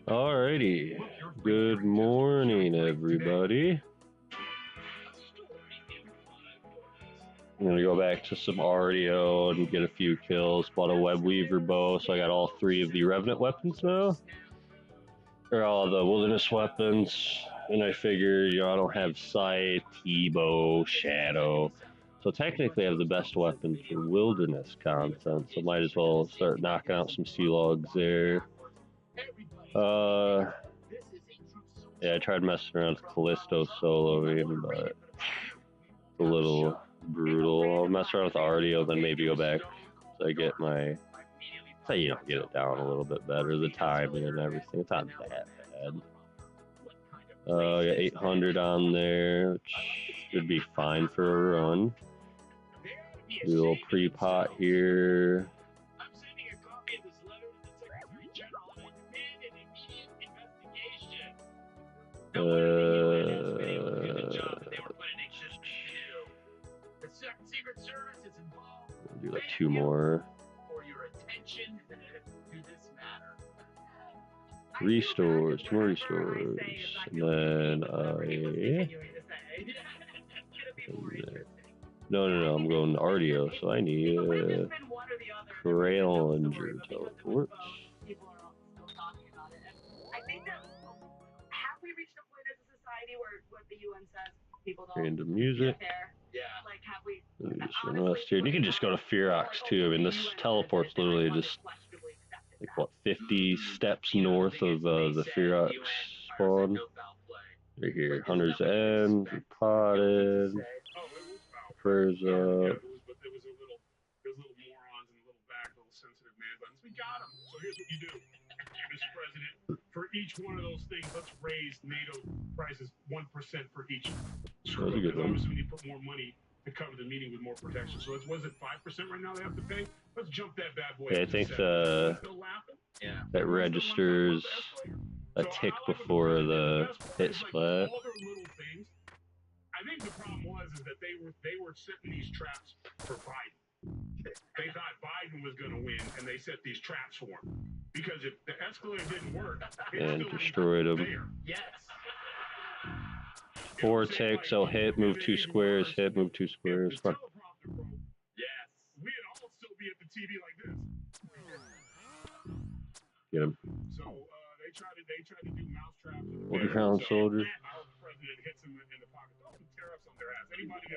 Alrighty, good morning everybody. I'm gonna go back to some RDO and get a few kills. Bought a Web Weaver bow, so I got all three of the Revenant weapons now. Or all the Wilderness weapons. And I figured, I don't have Sight, T-Bow, Shadow. So technically I have the best weapon for Wilderness content, so might as well start knocking out some sea logs there. Yeah, I tried messing around with Callisto soloing, but it's a little brutal. I'll mess around with RDO, then maybe go back so I get my, get it down a little bit better, the timing and everything. It's not that bad. I got 800 on there, which should be fine for a run. Do a little pre-pot here. Do like two more. Restores, two more restores, and then no, I'm going to RDO, so I need a Ranger teleport. I think that have we reached a point as a society where what the UN says people don't random music. Yeah. Like have we here. You can just go to Ferox too. I mean, this teleport's literally just like what 50 steps north of the Ferox spawn. Right here, Hunter's End, potted, prayers up. There was a little morons and little back, little sensitive man buttons. We got them. So here's what you do, Mr. President. For each one of those things, let's raise NATO prices 1% for each. That's a good one. Obviously, we need to put more money to cover the meeting with more protection. So was it 5% right now they have to pay? Let's jump that bad boy. Yeah, I think that registers a tick before the hit splat. I think the problem was is that they were setting these traps for Biden. They thought Biden was going to win, and they set these traps for him. Because if the escalator didn't work, and destroyed him. Yes. 4 ticks, I'll hit, move 2 squares, hit, move 2 squares. Fun. Yes. We'd all still be at the TV like this. Get him. So they tried to do mouse traps. Ground soldier.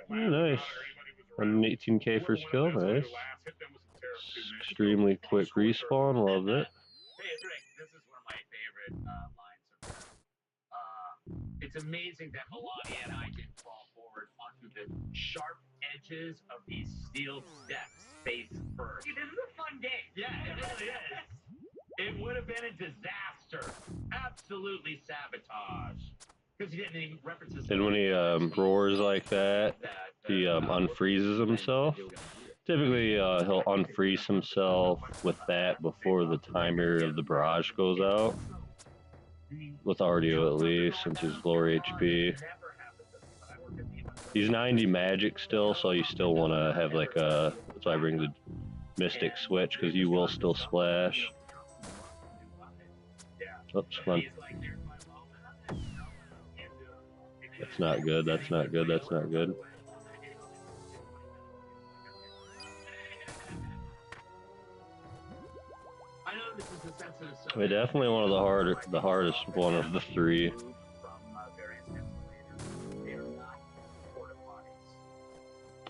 Nice. 118k for skill, nice. Extremely quick respawn, love it. Hey, Rick, this is one of my favorite lines of it's amazing that Melania and I can fall forward onto the sharp edges of these steel steps face first. This is a fun game. Yeah, it really is. It would have been a disaster. Absolutely sabotage. Because he didn't even reference this. And when he roars like that, he unfreezes himself. Typically, he'll unfreeze himself with that before the timer of the barrage goes out. With RDO at least, since he's lower HP. He's 90 magic still, so you still want to have like a... That's why I bring the Mystic Switch, because you will still splash. Oops, come on. That's not good, that's not good, that's not good. We're definitely one of the hardest one of the three.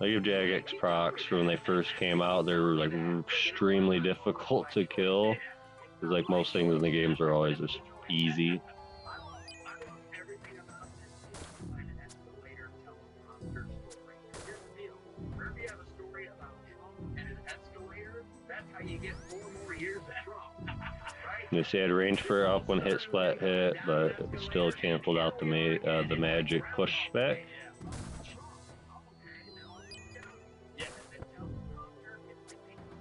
I give Jagex procs for when they first came out. They were like extremely difficult to kill. Because like most things in the games are always just easy. They say I had range for up when hit splat hit, but it still canceled out the magic pushback.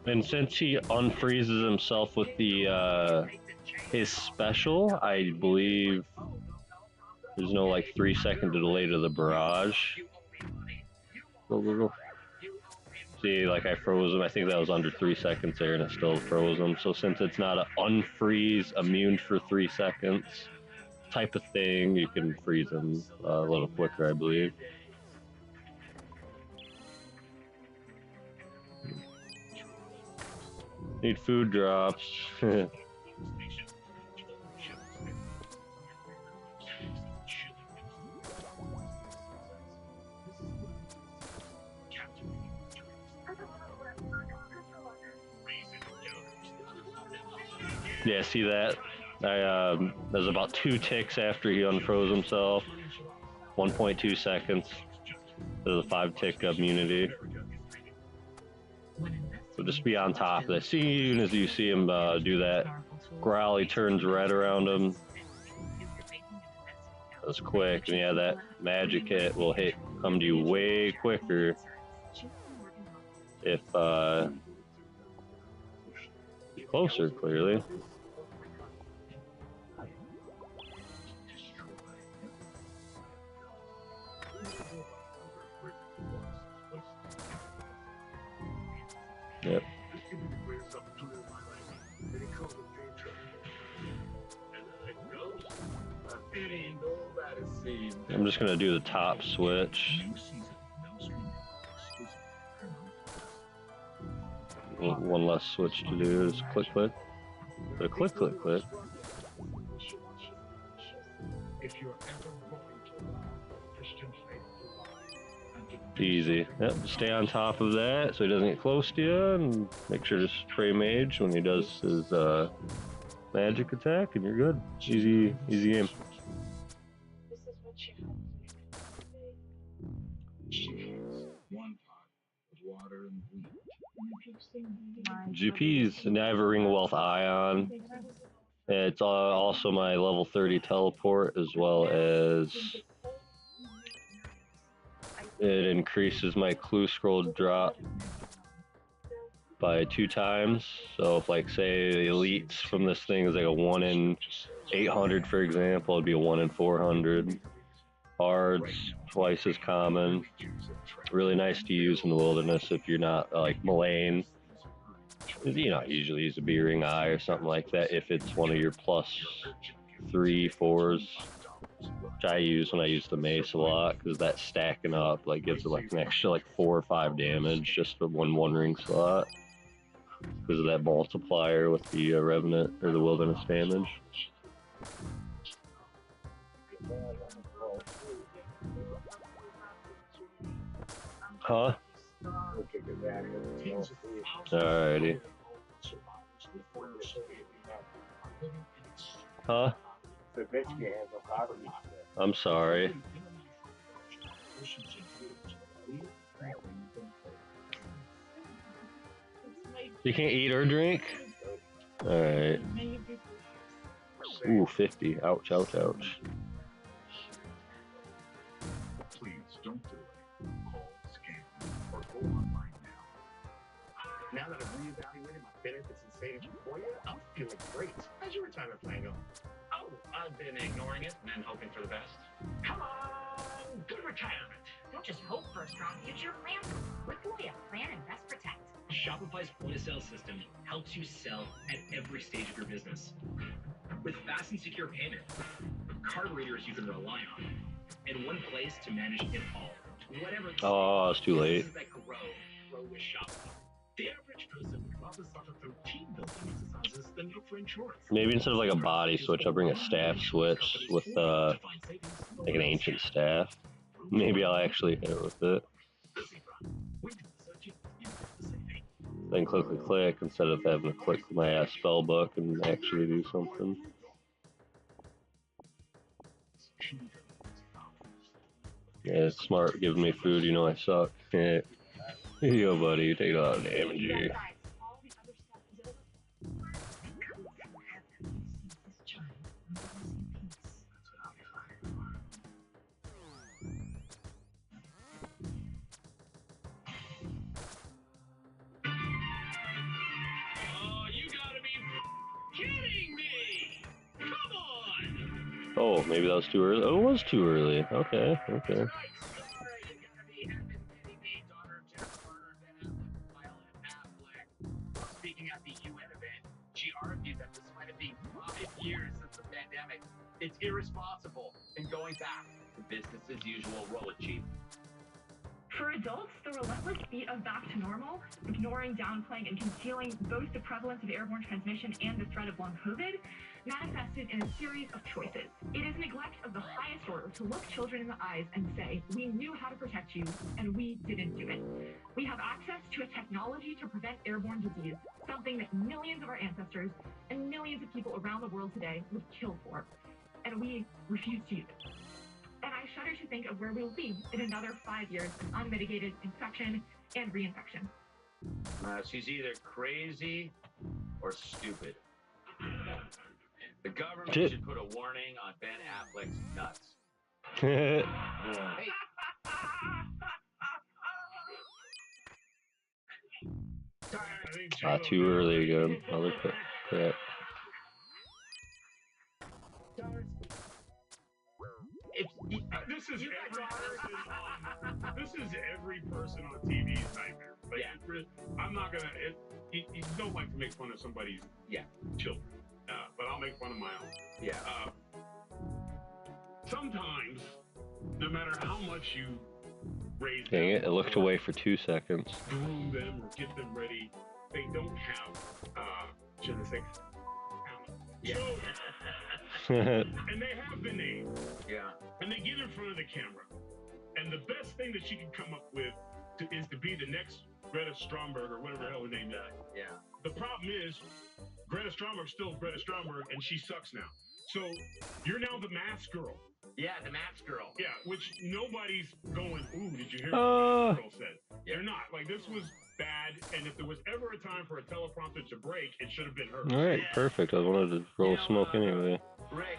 And since he unfreezes himself with the his special, I believe there's no like 3-second delay to the barrage. Go, go, go. See, like I froze him. I think that was under 3 seconds there, and it still froze him. So since it's not an unfreeze, immune for 3 seconds type of thing, you can freeze him a little quicker, I believe. Need food drops. Yeah, see that? There's about 2 ticks after he unfroze himself. 1.2 seconds. There's a 5 tick immunity. So just be on top of this. As soon as you see him do that, growl, he turns red around him. That's quick, and yeah, that magic hit will come to you way quicker if closer, clearly. Yep. I'm just gonna do the top switch. One less switch to do is click, click. But click, click, click. Easy. Yep, stay on top of that so he doesn't get close to you, and make sure to spray mage when he does his magic attack, and you're good. Easy game. GPs, and I have a Ring of Wealth Ion. It's also my level 30 teleport, as well as it increases my clue scroll drop by 2 times. So if, like, say the elites from this thing is like a 1 in 800, for example, it'd be a 1 in 400. Bards, twice as common. Really nice to use in the wilderness if you're not like Mullane. You know, usually use a B-Ring Eye or something like that if it's one of your +3, 4s. Which I use when I use the mace a lot, because that stacking up like gives it like an extra like 4 or 5 damage just for one ring slot, because of that multiplier with the Revenant or the wilderness damage. Huh? Alrighty. Huh? I'm sorry. You can't eat or drink? Alright. Ooh, 50. Ouch, ouch, ouch. Please don't delay. Call, scan, or go online now. Now that I've reevaluated my benefits and savings for you, I'm feeling great. How's your retirement plan going? Oh, I've been ignoring it and hoping for the best. Come on, good retirement. Don't just hope for a strong future, plan with Voya. Plan, invest, protect. Shopify's point-of-sale system helps you sell at every stage of your business. With fast and secure payment, card readers you can rely on, and one place to manage it all. Whatever the Oh, it's too late. businesses that grow with Shopify. The average person would rather suffer from team building exercises than look for insurance. Maybe instead of like a body switch, I'll bring a staff switch with like an ancient staff. Maybe I'll actually hit it with it. Then click, click, click, instead of having to click my spell book and actually do something. Yeah, it's smart giving me food, you know I suck. Yeah. Here you go, buddy, you take a lot of damage here. Oh, maybe that was too early. Oh, it was too early. Okay, okay. It's irresponsible and going back to business as usual. Roll it, Chief. For adults, the relentless beat of back to normal, ignoring, downplaying, and concealing both the prevalence of airborne transmission and the threat of long COVID, manifested in a series of choices. It is neglect of the highest order to look children in the eyes and say, we knew how to protect you, and we didn't do it. We have access to a technology to prevent airborne disease, something that millions of our ancestors and millions of people around the world today would kill for, and we refuse to use it. And I shudder to think of where we will be in another 5 years of unmitigated infection and reinfection. She's either crazy or stupid. The government should put a warning on Ben Affleck's nuts. Hey. Too early again. Another crap. This is every person on TV's nightmare. Like, I'm not gonna. You don't like to make fun of somebody's children, but I'll make fun of my own. Yeah. Sometimes, no matter how much you raise them, Dang it! It looked away for 2 seconds. groom them or get them ready, they don't have je ne sais quoi talent. Yeah. So, and they have the name. Yeah. And they get in front of the camera. And the best thing that she can come up with is to be the next Greta Stromberg or whatever the hell her name is. Yeah. The problem is, Greta Stromberg's still Greta Stromberg, and she sucks now. So you're now the mask girl. Yeah, the mask girl. Yeah, which nobody's going, ooh, did you hear what the girl said? Yeah. They're not. Like, this was bad, and if there was ever a time for a teleprompter to break, it should have been her. All right, perfect. I wanted to roll smoke anyway. Rick.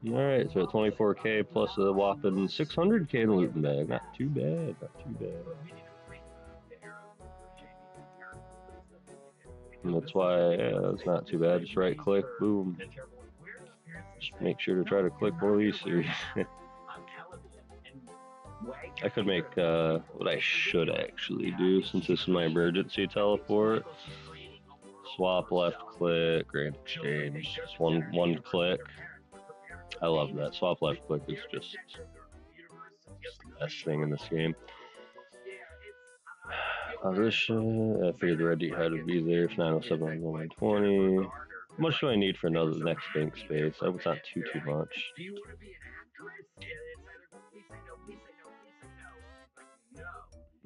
Alright, so at 24k plus a whopping 600k in the looting bag. Not too bad, not too bad. And that's why it's not too bad. Just right click, boom. Just make sure to try to click one of these series. I could make what I should actually do, since this is my emergency teleport. Swap left click, grand exchange, just one click. I love that. Swap left click is just the best thing in this game. Position, I figured the red D-head would be there. It's 907 on 120. How much do I need for another next bank space? I hope it's not too much.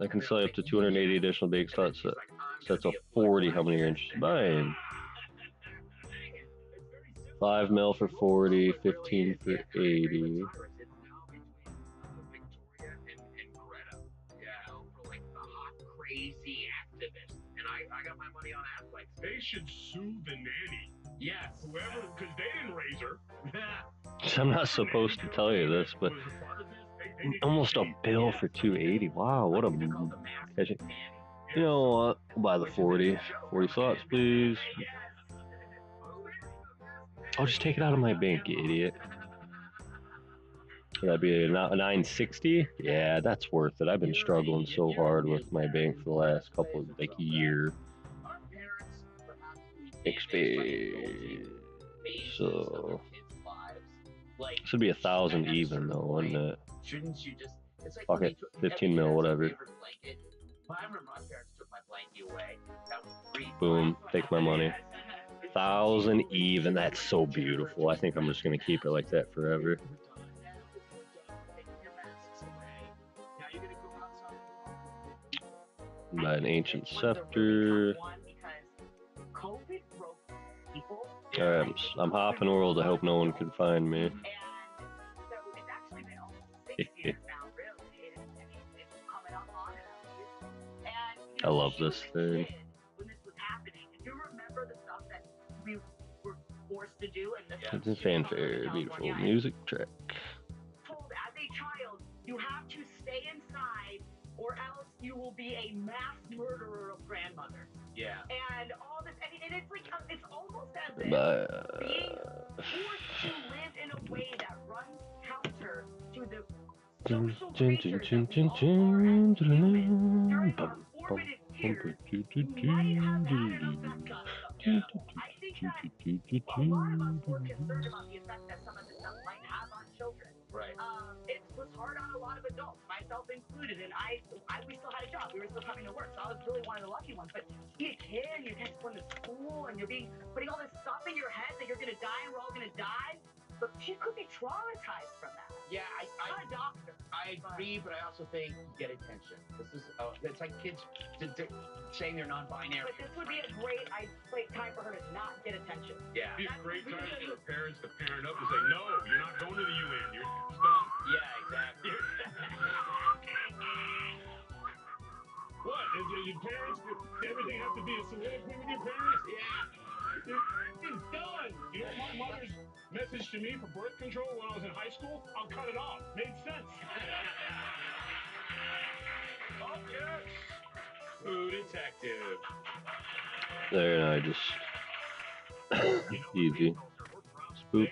I can sell up to 280 additional bank slots. Sets of 40. How many are interested in buying? 5 mil for 40, 15 for 80. They should sue the nanny. Yes. Whoever, because they didn't raise her. I'm not supposed to tell you this, but almost a bill for 280. Wow, what a catching. You know what? I'll buy the 40. 40 slots, please. I'll just take it out of my bank, you idiot. Would that be a 960? Yeah, that's worth it. I've been struggling so hard with my bank for the last couple of, like, year. XP. So this would be 1,000 even though, wouldn't it? Fuck it, 15 mil, whatever. Boom, take my money. 1,000 even, that's so beautiful. I think I'm just gonna keep it like that forever. Buy an ancient scepter. Alright, I'm hopping world. I hope no one can find me. I love this thing. It's a fanfare, beautiful music track. Told as a child, you have to stay inside, or else you will be a mass murderer of grandmother. Yeah. And all this, I mean, and it's like, it's almost as if being forced to live in a way that runs counter to the social creatures that we all are as humans during our formative years might have had an effect on them. I think A lot of us were concerned about the effect that some of this stuff might have on children. Right. It was hard on a lot of adults, myself included, and we still had a job. We were still coming to work, so I was really one of the lucky ones. But you're a kid, and you're just going to school, and you're putting all this stuff in your head that you're going to die, and we're all going to die. But she could be traumatized from that. Yeah, I'm not a doctor. I agree, but I also think you get attention. This is it's like kids saying they're non-binary. But this would be a great time for her to not get attention. Yeah. It'd be a great time for parents to parent up and say, no, you're not going to the UN. You're done. Yeah, exactly. What? Your parents, everything have to be a soliloquy with your parents? Yeah. It's done. You know, my mother's message to me for birth control when I was in high school, I'll cut it off. Made sense. Okay. Food detective. There, and I just easy. Boop.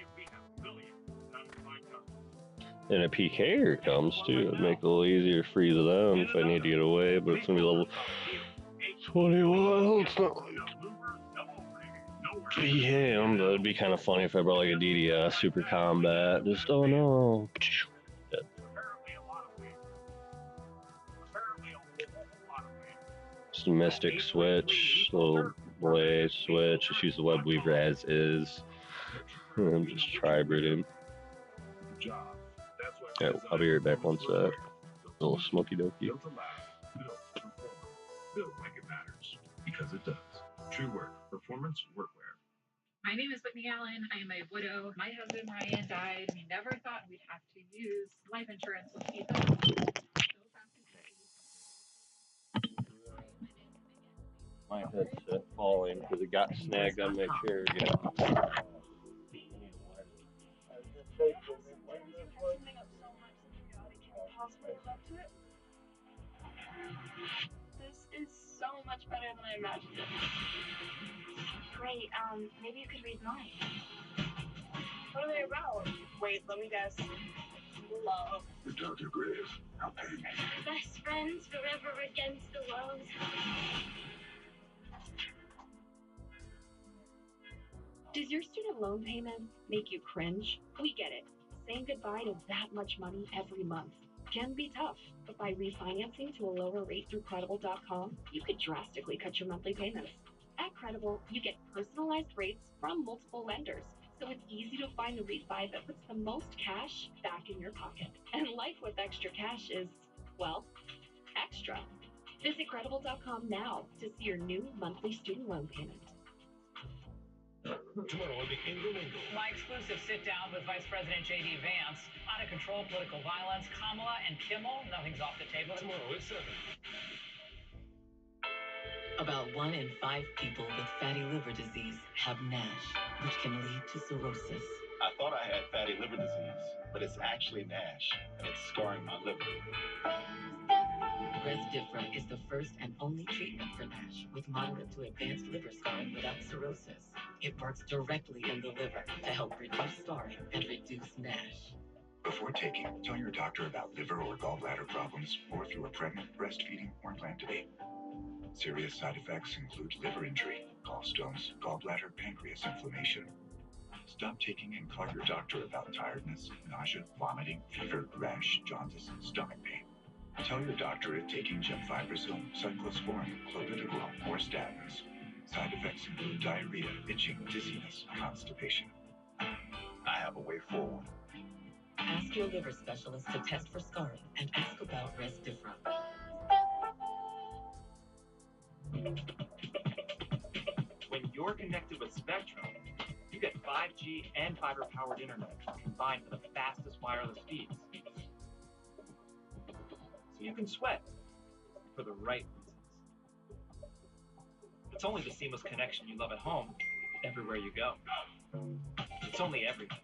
And a PKer comes too. It'd make it a little easier to freeze them if I need to get away, but it's gonna be level 21. It's not like PVM, but it'd be kind of funny if I brought like a DDS Super Combat. Just oh no. Just a Mystic switch, little blade switch. Just use the Web Weaver as is. And just try breeding. Yeah, I'll be right back one sec. Little smoky dokey. Built like it matters, because it does. True work, performance workwear. My name is Whitney Allen. I am a widow. My husband Ryan died. We never thought we'd have to use life insurance to keep us. My headset falling because it got snagged on my chair again. This is so much better than I imagined it. Great, maybe you could read mine. What are they about? Wait, let me guess. Love. Dr. Graves, how pain. Best friends forever against the world. Does your student loan payment make you cringe? We get it. Saying goodbye to that much money every month can be tough, but by refinancing to a lower rate through Credible.com, you could drastically cut your monthly payments. At Credible, you get personalized rates from multiple lenders, so it's easy to find the refi that puts the most cash back in your pocket. And life with extra cash is, well, extra. Visit Credible.com now to see your new monthly student loan payment. Tomorrow on the Ingram Ingle. My exclusive sit-down with Vice President J.D. Vance. How to control political violence. Kamala and Kimmel, nothing's off the table. Tomorrow at 7. About 1 in 5 people with fatty liver disease have NASH, which can lead to cirrhosis. I thought I had fatty liver disease, but it's actually NASH, and it's scarring my liver. Resdifra is the first and only treatment for NASH with moderate to advanced liver scarring without cirrhosis. It works directly in the liver to help reduce scarring and reduce NASH. Before taking, tell your doctor about liver or gallbladder problems, or if you are pregnant, breastfeeding, or plan to be. Serious side effects include liver injury, gallstones, gallbladder, pancreas inflammation. Stop taking and call your doctor about tiredness, nausea, vomiting, fever, rash, jaundice, stomach pain. Tell your doctor if taking gemfibrozil, cyclosporin, clopidogrel, or statins. Side effects include diarrhea, itching, dizziness, constipation. I have a way forward. Ask your liver specialist to test for scarring and ask about Resdifra. When you're connected with Spectrum, you get 5G and fiber-powered internet combined for the fastest wireless speeds. So you can sweat for the right reasons. It's only the seamless connection you love at home, everywhere you go. It's only everything.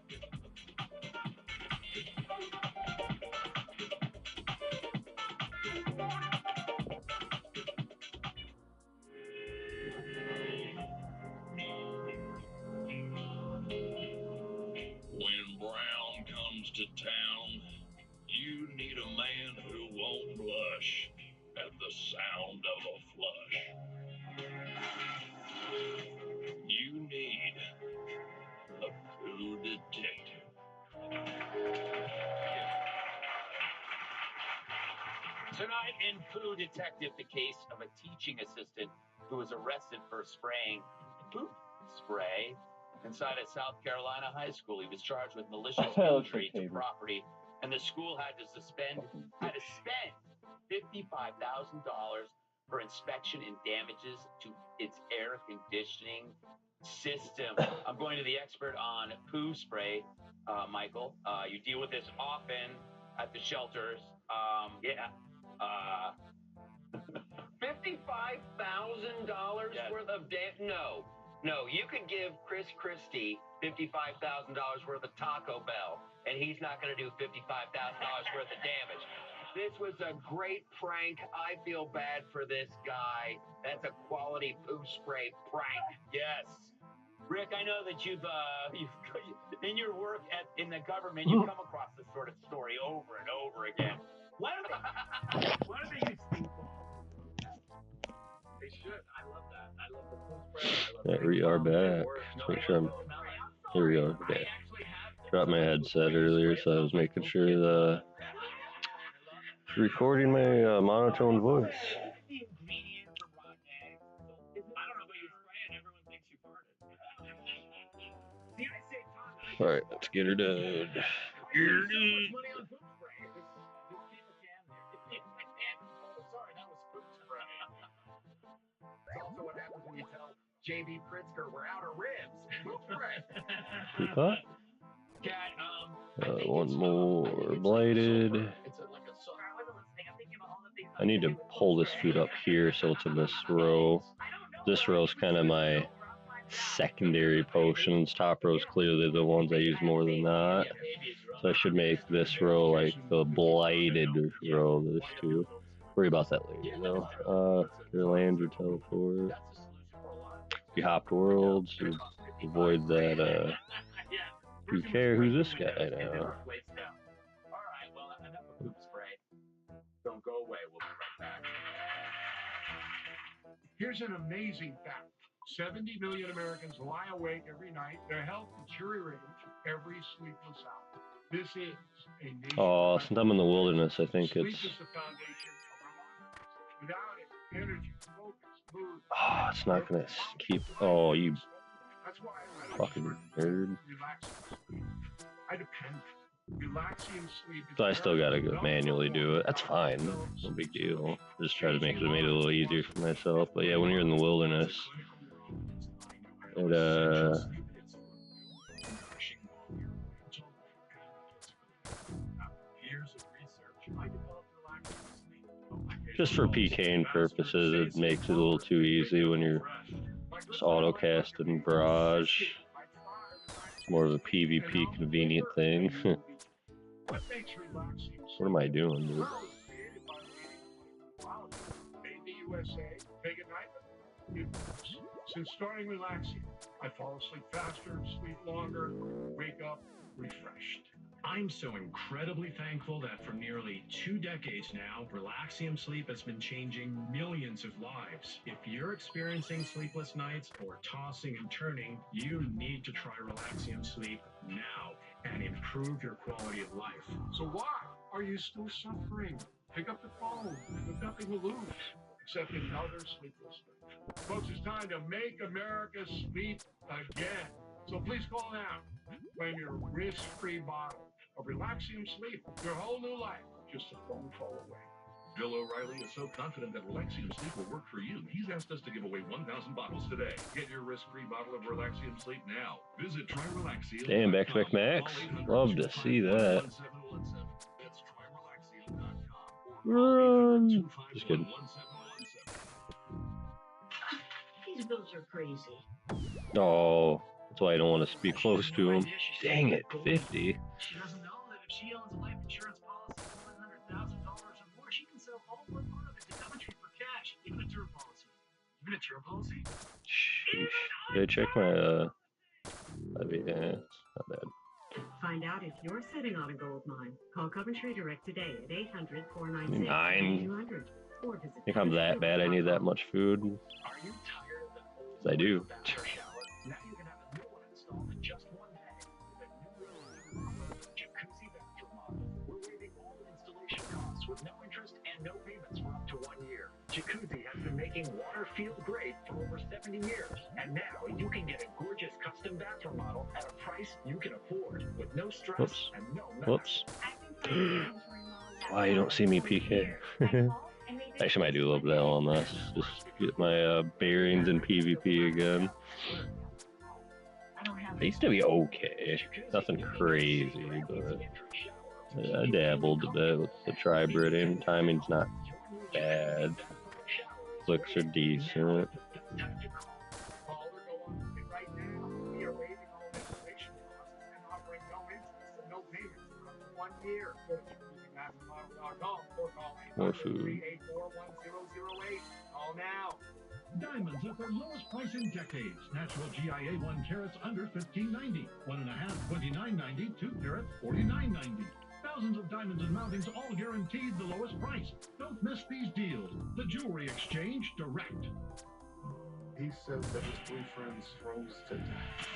When Brown comes to town, you need a man who won't blush at the sound of a flush. You need Tonight in Poo Detective, the case of a teaching assistant who was arrested for spraying poop spray inside a South Carolina high school. He was charged with malicious injury to property, and the school had to spend $55,000 for inspection and damages to its air conditioning system. I'm going to the expert on poo spray, Michael. You deal with this often at the shelters. $55,000 worth of No, you could give Chris Christie $55,000 worth of Taco Bell, and he's not going to do $55,000 worth of damage. This was a great prank. I feel bad for this guy. That's a quality poo spray prank. Yes. Rick, I know that you've in your work in the government, you come across this sort of story over and over again. Why do they use stink balls? They should. I love that. I love the poo spray. Yeah, we are back. Let's make sure here we go. Okay. Dropped my headset earlier, so I was making sure the recording my monotone voice. All right, let's get her done. Also, what happens when you tell J.B. Pritzker we're out of ribs? What? One more blighted. I need to pull this food up here so it's in this row. This row is kind of my secondary potions. Top row is clearly the ones I use more than that. So I should make this row like the blighted row. Those two. Worry about that later though. Your land, your teleport. You hopped worlds. You avoid that. Who cares who's this guy now? All right, well, enough of poop spray. Don't go away. We'll be right back. Here's an amazing fact. 70 million Americans lie awake every night. Their health deteriorates every sleepless hour. This is a nation. Oh, since I'm in the wilderness, I think it's. Sleep is the foundation of our lives. Without it, energy, focus, mood. Oh, it's not gonna keep. Oh, you That's why I fucking nerd. I depend. Relaxing sleep. So I still gotta go manually do it. That's fine. No big deal. Just try to make it a little easier for myself. But yeah, when you're in the wilderness, it just for PKing purposes, it makes it a little too easy when you're just auto casting barrage. It's more of a PvP convenient thing. What am I doing, dude? Since starting relaxing, I fall asleep faster, sleep longer, wake up refreshed. I'm so incredibly thankful that for nearly 2 decades now, Relaxium Sleep has been changing millions of lives. If you're experiencing sleepless nights or tossing and turning, you need to try Relaxium Sleep now and improve your quality of life. So why are you still suffering? Pick up the phone. There's nothing to lose except another sleepless night. Folks, it's time to make America sleep again. So please call now. Claim your risk-free bottle of Relaxium Sleep. Your whole new life, just a phone call away. Bill O'Reilly is so confident that Relaxium Sleep will work for you. He's asked us to give away 1,000 bottles today. Get your risk-free bottle of Relaxium Sleep now. Visit TryRelaxium. Damn, back-to-back max. Love to see that. Run. Just kidding. These bills are crazy. Oh, that's why I don't want to be close to him. Dang it, 50. She doesn't know that if she owns a life insurance policy of $100,000 or more, she can sell all or part of it to Coventry for cash, even a term policy. Even a term policy? Sheesh. Did I check my, yeah, not bad. Find out if you're sitting on a gold mine. Call Coventry Direct today at 800-496-9200. Or visit I think I'm that bad. I need that much food. Are you tired of the I do. Now you can have a new one installed in just 1 day with a new jacuzzi bathroom model. We're waiving all installation costs with no interest and no payment. great for over 70 years. And now you can get a gorgeous custom bathroom model at a price you can afford with no stress and no mess. Whoops. Why you don't see me, PK? Actually, might do a little bit on this. Just get my bearings in PvP again. I used to be okay. Nothing crazy, but I dabbled a bit with the tri-Britain. Timing's not bad. Clicks are decent. More food. Diamonds at their lowest price in decades. Natural GIA 1 carats under $15.90. 1.5, $29.90. 2 carats, $49.90. Thousands of diamonds and mountings, all guaranteed the lowest price. Don't miss these deals. The Jewelry Exchange Direct. He said that his three friends froze to death.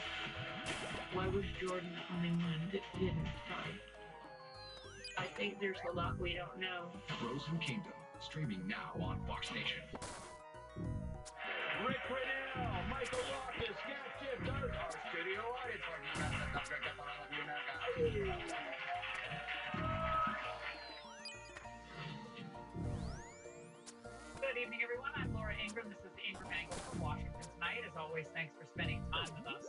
Why was Jordan the only one that didn't die? I think there's a lot we don't know. Frozen Kingdom, streaming now on Fox Nation. Rick Riddell, Michael Rockis, Gap Shift, our studio audience. Good evening, everyone. I'm Laura Ingram. This is the Ingram Angle from Washington tonight. As always, thanks for spending time with us.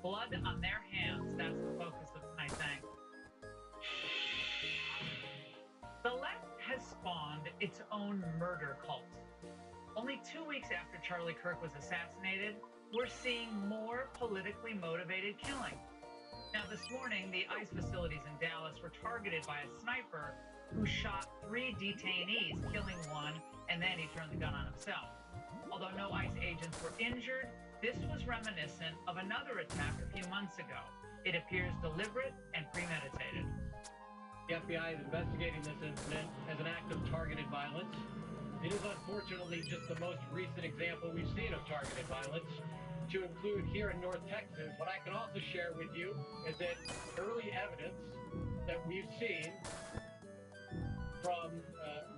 Blood on their hands, that's the focus of tonight's angle. The left has spawned its own murder cult. Only 2 weeks after Charlie Kirk was assassinated, we're seeing more politically motivated killing. Now, this morning, the ICE facilities in Dallas were targeted by a sniper who shot 3 detainees, killing one, and then he turned the gun on himself. Although no ICE agents were injured, this was reminiscent of another attack a few months ago. It appears deliberate and premeditated. The FBI is investigating this incident as an act of targeted violence. It is unfortunately just the most recent example we've seen of targeted violence. To include here in North Texas, what I can also share with you is that early evidence that we've seen from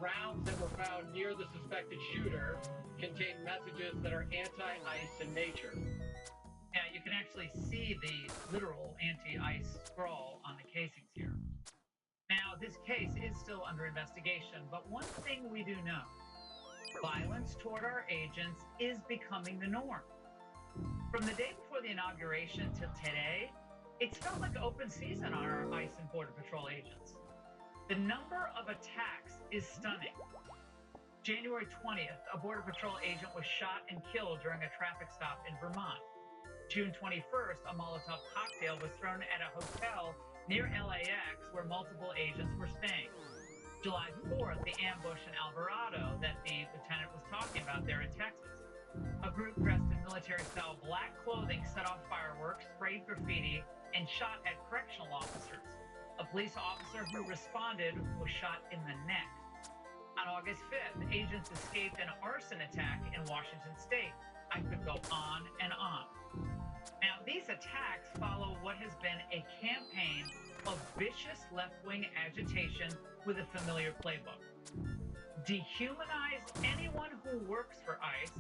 rounds that were found near the suspected shooter contain messages that are anti-ICE in nature. Yeah, you can actually see the literal anti-ICE scroll on the casings here. Now, this case is still under investigation, but one thing we do know: violence toward our agents is becoming the norm. From the day before the inauguration to today, it's felt like open season on our ICE and Border Patrol agents. The number of attacks is stunning. January 20th, a Border Patrol agent was shot and killed during a traffic stop in Vermont. June 21st, a Molotov cocktail was thrown at a hotel near LAX where multiple agents were staying. July 4th, the ambush in Alvarado that the lieutenant was talking about there in Texas. A group dressed in military-style black clothing set off fireworks, sprayed graffiti, and shot at correctional officers. A police officer who responded was shot in the neck. On August 5th, agents escaped an arson attack in Washington state. I could go on and on. Now, these attacks follow what has been a campaign of vicious left-wing agitation with a familiar playbook. Dehumanize anyone who works for ICE,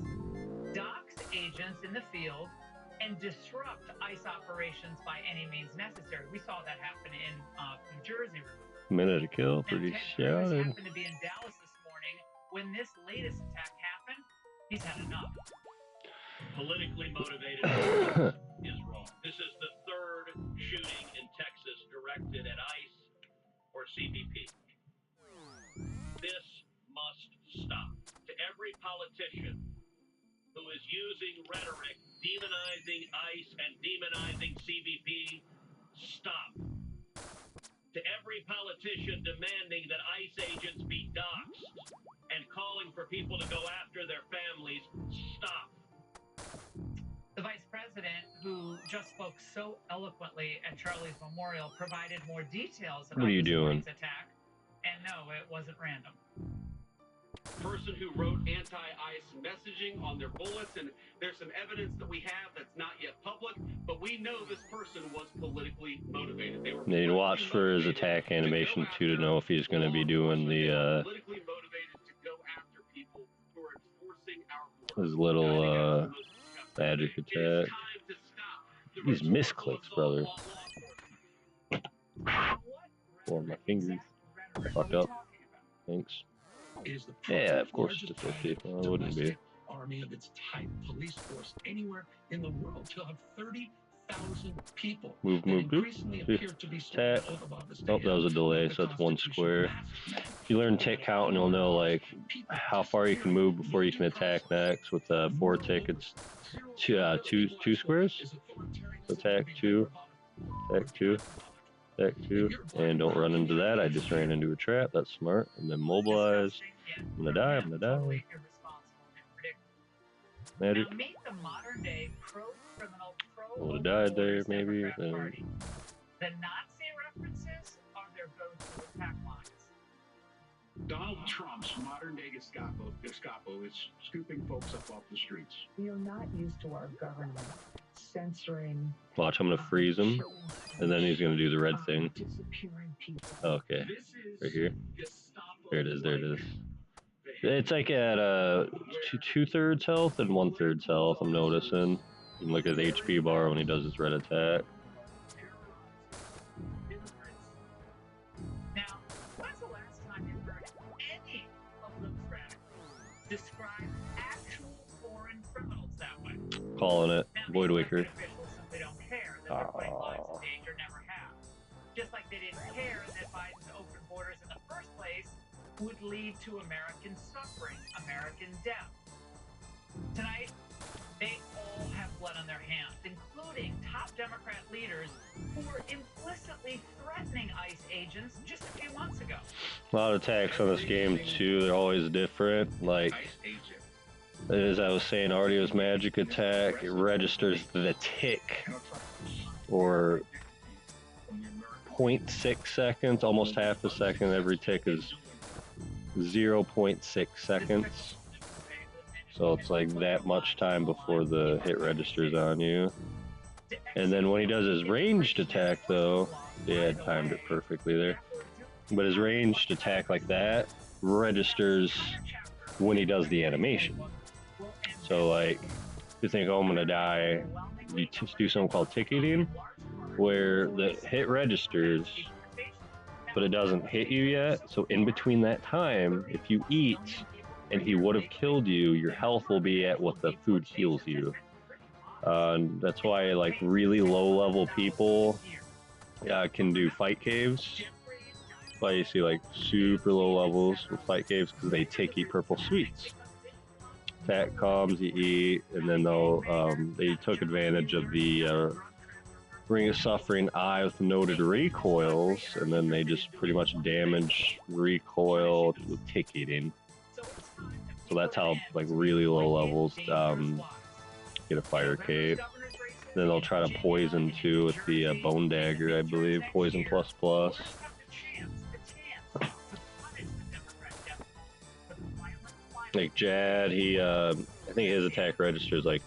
dox agents in the field, and disrupt ICE operations by any means necessary. We saw that happen in New Jersey. Minute to kill, pretty shouted. Happened to be in Dallas this morning when this latest attack happened. He's had enough. Politically motivated is wrong. This is the third shooting in Texas directed at ICE or CBP. This must stop. To every politician who is using rhetoric demonizing ICE and demonizing CBP, stop. To every politician demanding that ICE agents be doxxed and calling for people to go after their families, stop. The vice president, who just spoke so eloquently at Charlie's memorial, provided more details about What are you doing? This attack. And no, it wasn't random. Person who wrote anti-ICE messaging on their bullets, and there's some evidence that we have that's not yet public, but we know this person was politically motivated. They were Need to watch for his attack animation too to know if he's going to be doing the politically motivated to go after people who are enforcing our his little magic attack. These misclicks, brother. Oh, my fingers. I fucked up. Thanks. Yeah, of course it's a 50. Well, it wouldn't be. Army of its type, police force anywhere in the world to have 30,000 people. Move. Attack. Oh, that was a delay, so it's 1 square. If you learn tick count, and you'll know like how far you can move before you can attack next. With 4 tick, it's two squares. Attack 2, attack 2. Attack 2, and don't run into that. I just ran into a trap. That's smart. And then mobilize. I'm gonna die. Magic. I would have died there, maybe. The Nazi references are their go-to attack lines. Donald Trump's modern-day Gestapo is scooping folks up off the streets. We are not used to our government censoring. Watch, I'm gonna freeze him, and then he's gonna do the red thing. Okay, right here. There it is. It's like at 2/3 health and 1/3 health. I'm noticing. You can look at his HP bar when he does his red attack. Now, when's the last time you heard any of those radicals describe actual foreign criminals that way? Calling it. Void Waker. They don't care that their white lives in danger never have. Just like they didn't care that Biden's open borders in the first place would lead to American suffering, American death. Tonight, they all have blood on their hands, including top Democrat leaders who were implicitly threatening ICE agents just a few months ago. A lot of attacks on this game too. They're always different. Like, as I was saying, Ardio's magic attack, it registers the tick, or 0.6 seconds, almost half a second. Every tick is 0.6 seconds. So it's like that much time before the hit registers on you. And then when he does his ranged attack though, yeah, timed it perfectly there. But his ranged attack like that registers when he does the animation. So like, if you think, oh, I'm gonna die, you do something called ticketing, where the hit registers, but it doesn't hit you yet. So in between that time, if you eat and he would have killed you, your health will be at what the food heals you. That's why like really low level people can do fight caves. That's why you see like super low levels with fight caves, because they eat purple sweets. Attack comes, you eat, and then they took advantage of the Ring of Suffering eye with noted recoils, and then they just pretty much damage recoil with tick eating. So that's how like really low levels get a fire cape. Then they'll try to poison too with the bone dagger, I believe. Poison plus. Like Jad, I think his attack registers like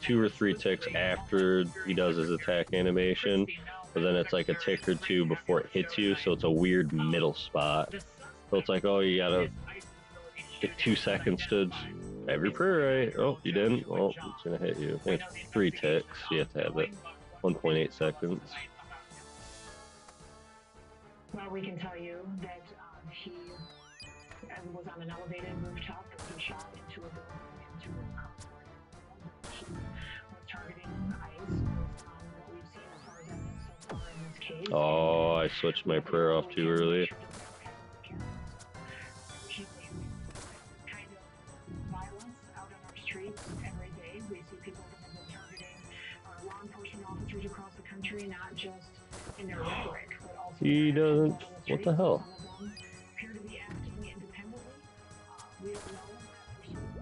2 or 3 ticks after he does his attack animation, but then it's like a tick or 2 before it hits you, so it's a weird middle spot. So it's like, oh, you gotta get 2 seconds to have your prayer right. Oh, you didn't? Well, it's gonna hit you. I think it's 3 ticks. You have to have it. 1.8 seconds. Well, we can tell you that he was on an elevated rooftop. He shot into a building, into a car. He was targeting ICE. What we've seen as far as evidence so far in this case. Oh, I switched my prayer off too early. Not just in their rhetoric, but also he doesn't. What the hell? Appear to be acting independently. We don't know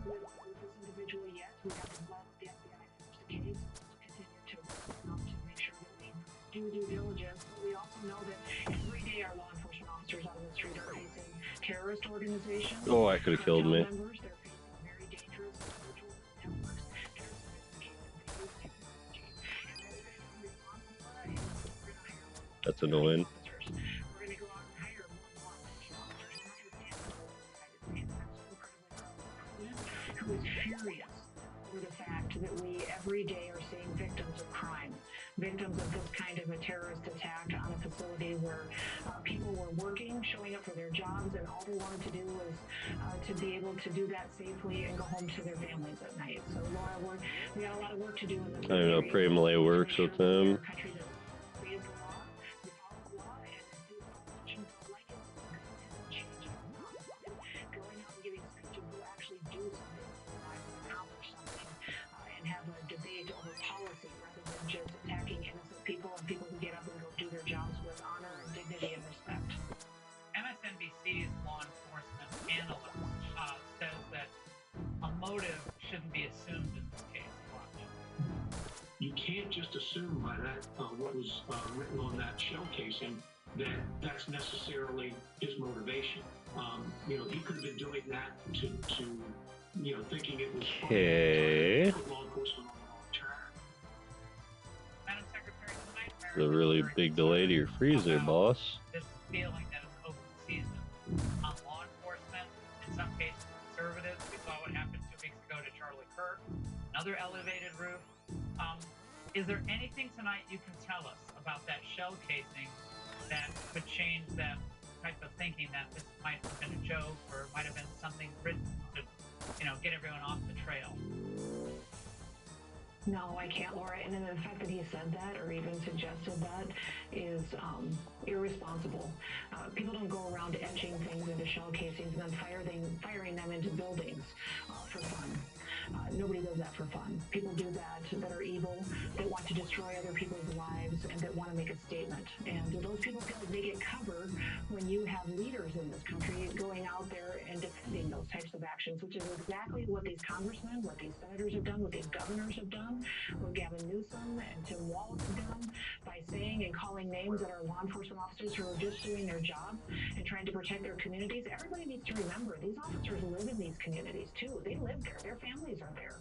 with this individual yet. We have to let the FBI finish the case, continue to make sure that we do due diligence. But we also know that every day our law enforcement officers on the street are facing terrorist organizations. Oh, I could have killed me. Members, they're facing very dangerous individuals and networks. That's annoying. We're going to go out and hire more who is furious victims of this kind of a terrorist attack on a facility where people were working, showing up for their jobs, and all they wanted to do was to be able to do that safely and go home to their families at night. So Laura, we got a lot of work to do in this I know Premale works with them. People and people who get up and go do their jobs with honor and dignity and respect. MSNBC's law enforcement analyst says that a motive shouldn't be assumed in this case. Watch. You can't just assume by that what was written on that shell casing that that's necessarily his motivation. You know, he could have been doing that to you know, thinking it was Okay. law enforcement on the wrong track. Madam Secretary, tonight, A really big delay to your freezer, boss. this feeling that it's open season on law enforcement, in some cases conservatives. We saw what happened 2 weeks ago to Charlie Kirk, another elevated roof. Is there anything tonight you can tell us about that shell casing that could change that type of thinking, that this might have been a joke or might have been something written to, you know, get everyone off the trail? No, I can't, Laura. And then the fact that he said that or even suggested that is irresponsible. People don't go around etching things into shell casings and then firing them into buildings for fun. Nobody does that for fun. People do that are evil, that want to destroy other people's lives, and that want to make a statement. And those people feel like they get cover when you have leaders in this country going out there and defending those types of actions, which is exactly what these congressmen, what these senators have done, what these governors have done, what Gavin Newsom and Tim Walz have done by saying and calling names that are law enforcement officers who are just doing their job and trying to protect their communities. Everybody needs to remember these officers live in these communities too. They live there. Their families are there.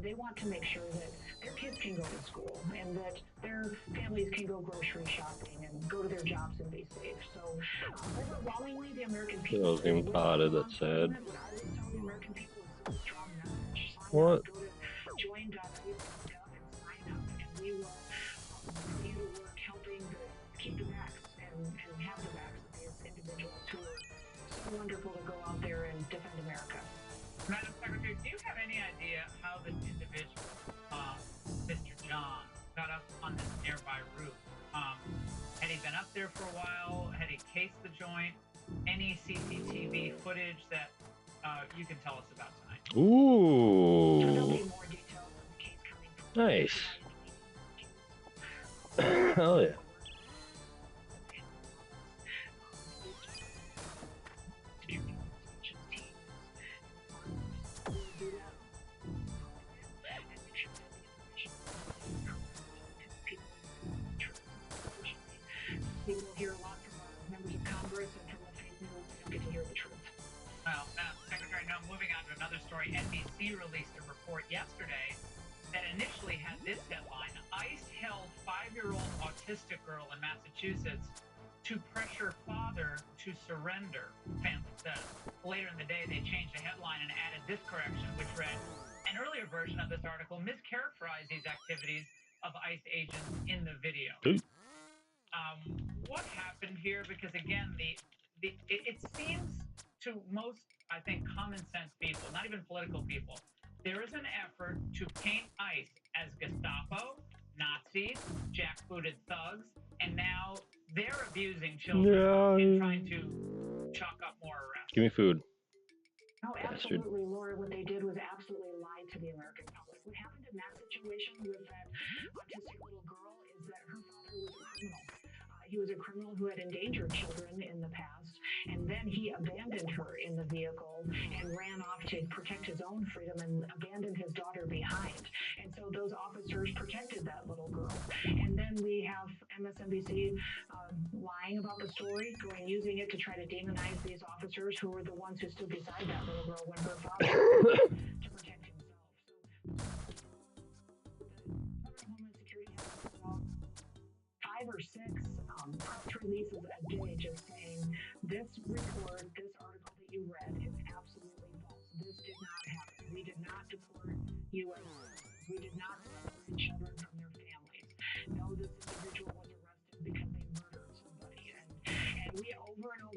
They want to make sure that their kids can go to school and that their families can go grocery shopping and go to their jobs and be safe. So overwhelmingly, the American people. That was getting potted, that's sad. What? Join.ice.gov and sign up, and we will continue to work helping to keep the backs and have the backs of these individuals who are so wonderful to go out there and defend America. Madam Secretary, do you have any idea how this individual, Mr. John, got up on this nearby roof? Had he been up there for a while? Had he cased the joint? Any CCTV footage that you can tell us about tonight? Ooh. Nice. Hell yeah. People hear a lot from members of Congress and from the fake news. They don't get to hear the truth. Well, Secretary, now moving on to another story. NBC released a report yesterday that initially had this headline: ICE held 5-year-old autistic girl in Massachusetts to pressure father to surrender, family says. Later in the day, they changed the headline and added this correction, which read, an earlier version of this article mischaracterized these activities of ICE agents in the video. What happened here? Because again, it seems to most, I think, common sense people, not even political people, there is an effort to paint ICE as Gestapo, Nazis, jackbooted thugs, and now they're abusing children and trying to chalk up more arrests. Give me food. No, absolutely, Laura. What they did was absolutely lie to the American public. What happened in that situation with that autistic little girl is that her father was a criminal. He was a criminal who had endangered children in the past, and then he abandoned her in the vehicle and ran off to protect his own freedom and abandoned his daughter behind. And so those officers protected that little girl. And then we have MSNBC lying about the story, using it to try to demonize these officers who were the ones who stood beside that little girl when her father to protect himself. So Homeland Security has about 5 or 6 press releases a day just saying this report, this article that you read is absolutely false. This did not happen. We did not deport U.S. citizens. We did not separate children from their families. No,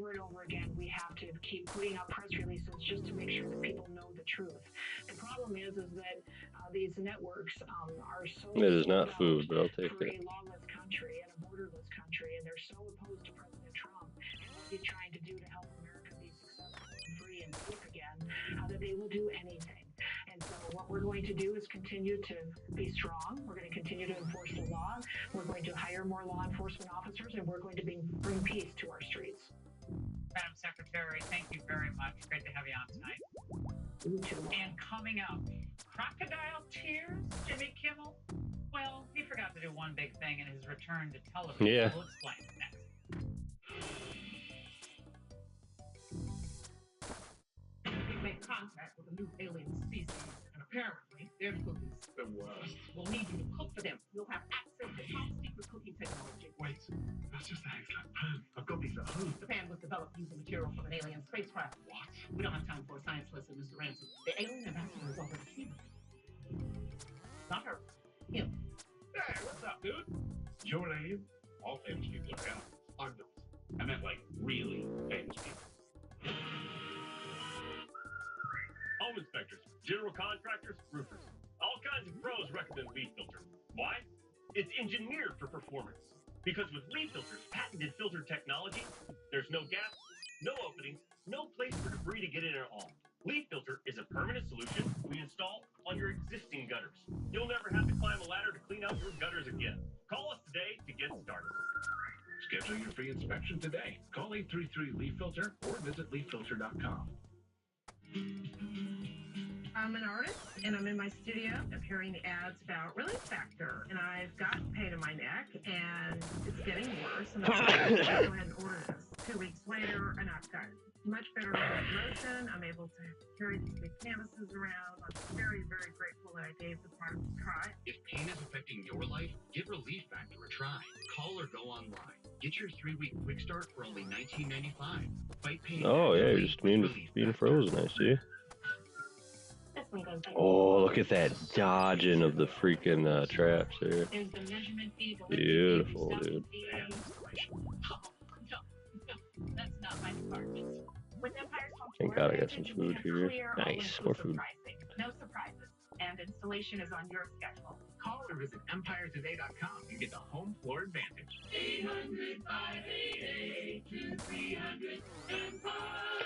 over and over again, we have to keep putting out press releases just to make sure that people know the truth. The problem is that these networks are so It is not sold food, out but I'll take for it. a lawless country and a borderless country, and they're so opposed to President Trump and what he's trying to do to help America be successful and free and safe again, that they will do anything. And so what we're going to do is continue to be strong. We're going to continue to enforce the law. We're going to hire more law enforcement officers, and we're going to bring peace to our streets. Madam Secretary, thank you very much. Great to have you on tonight. You too. And coming up, crocodile tears, Jimmy Kimmel? Well, he forgot to do one big thing in his return to television. Yeah. We'll explain next. We made contact with a new alien species, and apparently they're cookies. The worst. We'll need you to cook for them. You'll have access to top secret cooking technology. Wait, that's just a hexagon pan. I've got these at home. The pan was developed using material from an alien spacecraft. What? We don't have time for a science lesson, Mr. Ransom. The alien ambassador is already here. Not her. Him. Hey, what's up, dude? You're an alien? All famous people are aliens. I'm not. I meant like really famous people. Home inspectors, general contractors, roofers. All kinds of pros recommend Leaf Filter. Why? It's engineered for performance. Because with Leaf Filter's patented filter technology, there's no gaps, no openings, no place for debris to get in at all. Leaf Filter is a permanent solution we install on your existing gutters. You'll never have to climb a ladder to clean out your gutters again. Call us today to get started. Schedule your free inspection today. Call 833-LEAF-FILTER or visit leaffilter.com. I'm an artist, and I'm in my studio. I'm hearing the ads about Release Factor, and I've got pain in my neck, and it's getting worse. And I'm going to go ahead and order this. 2 weeks later, and I've got much better range of motion. I'm able to carry these big canvases around. I'm very, very grateful that I gave the product a try. If pain is affecting your life, give Relief Factor a try. Call or go online. Get your 3-week quick start for only $19.95. Fight pain. Oh yeah, you're just being frozen, I see. Oh, look at that dodging of the freaking traps there. There's the measurement fee. Beautiful, dude. That's not my department. With Empire's Home Thank God I got some food here. Nice, more food. No surprises. And installation is on your schedule. Call or visit EmpireToday.com and get the home floor advantage. 800-588-2300 Empire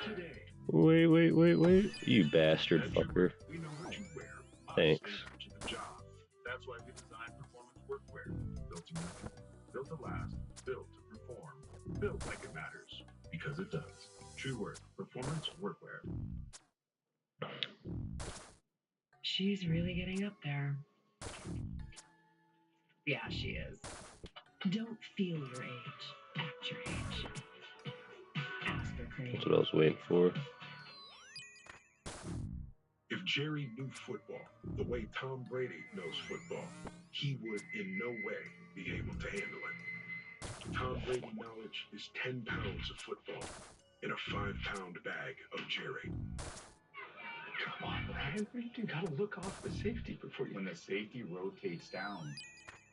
Today. Wait. You bastard fucker. We know what you wear. Thanks. To the job. That's why we designed performance workwear. Built to move, built to last, built to perform, built like it matters. Because it does. True work. Performance workwear. She's really getting up there. Yeah, she is. Don't feel your age. Act your age. Ask her, Craig. That's what I was waiting for. If Jerry knew football the way Tom Brady knows football, he would in no way be able to handle it. Tom Brady knowledge is 10 pounds of football in a 5-pound bag of Jerry. Come on, Brian. You gotta look off the safety before you. When the safety rotates down,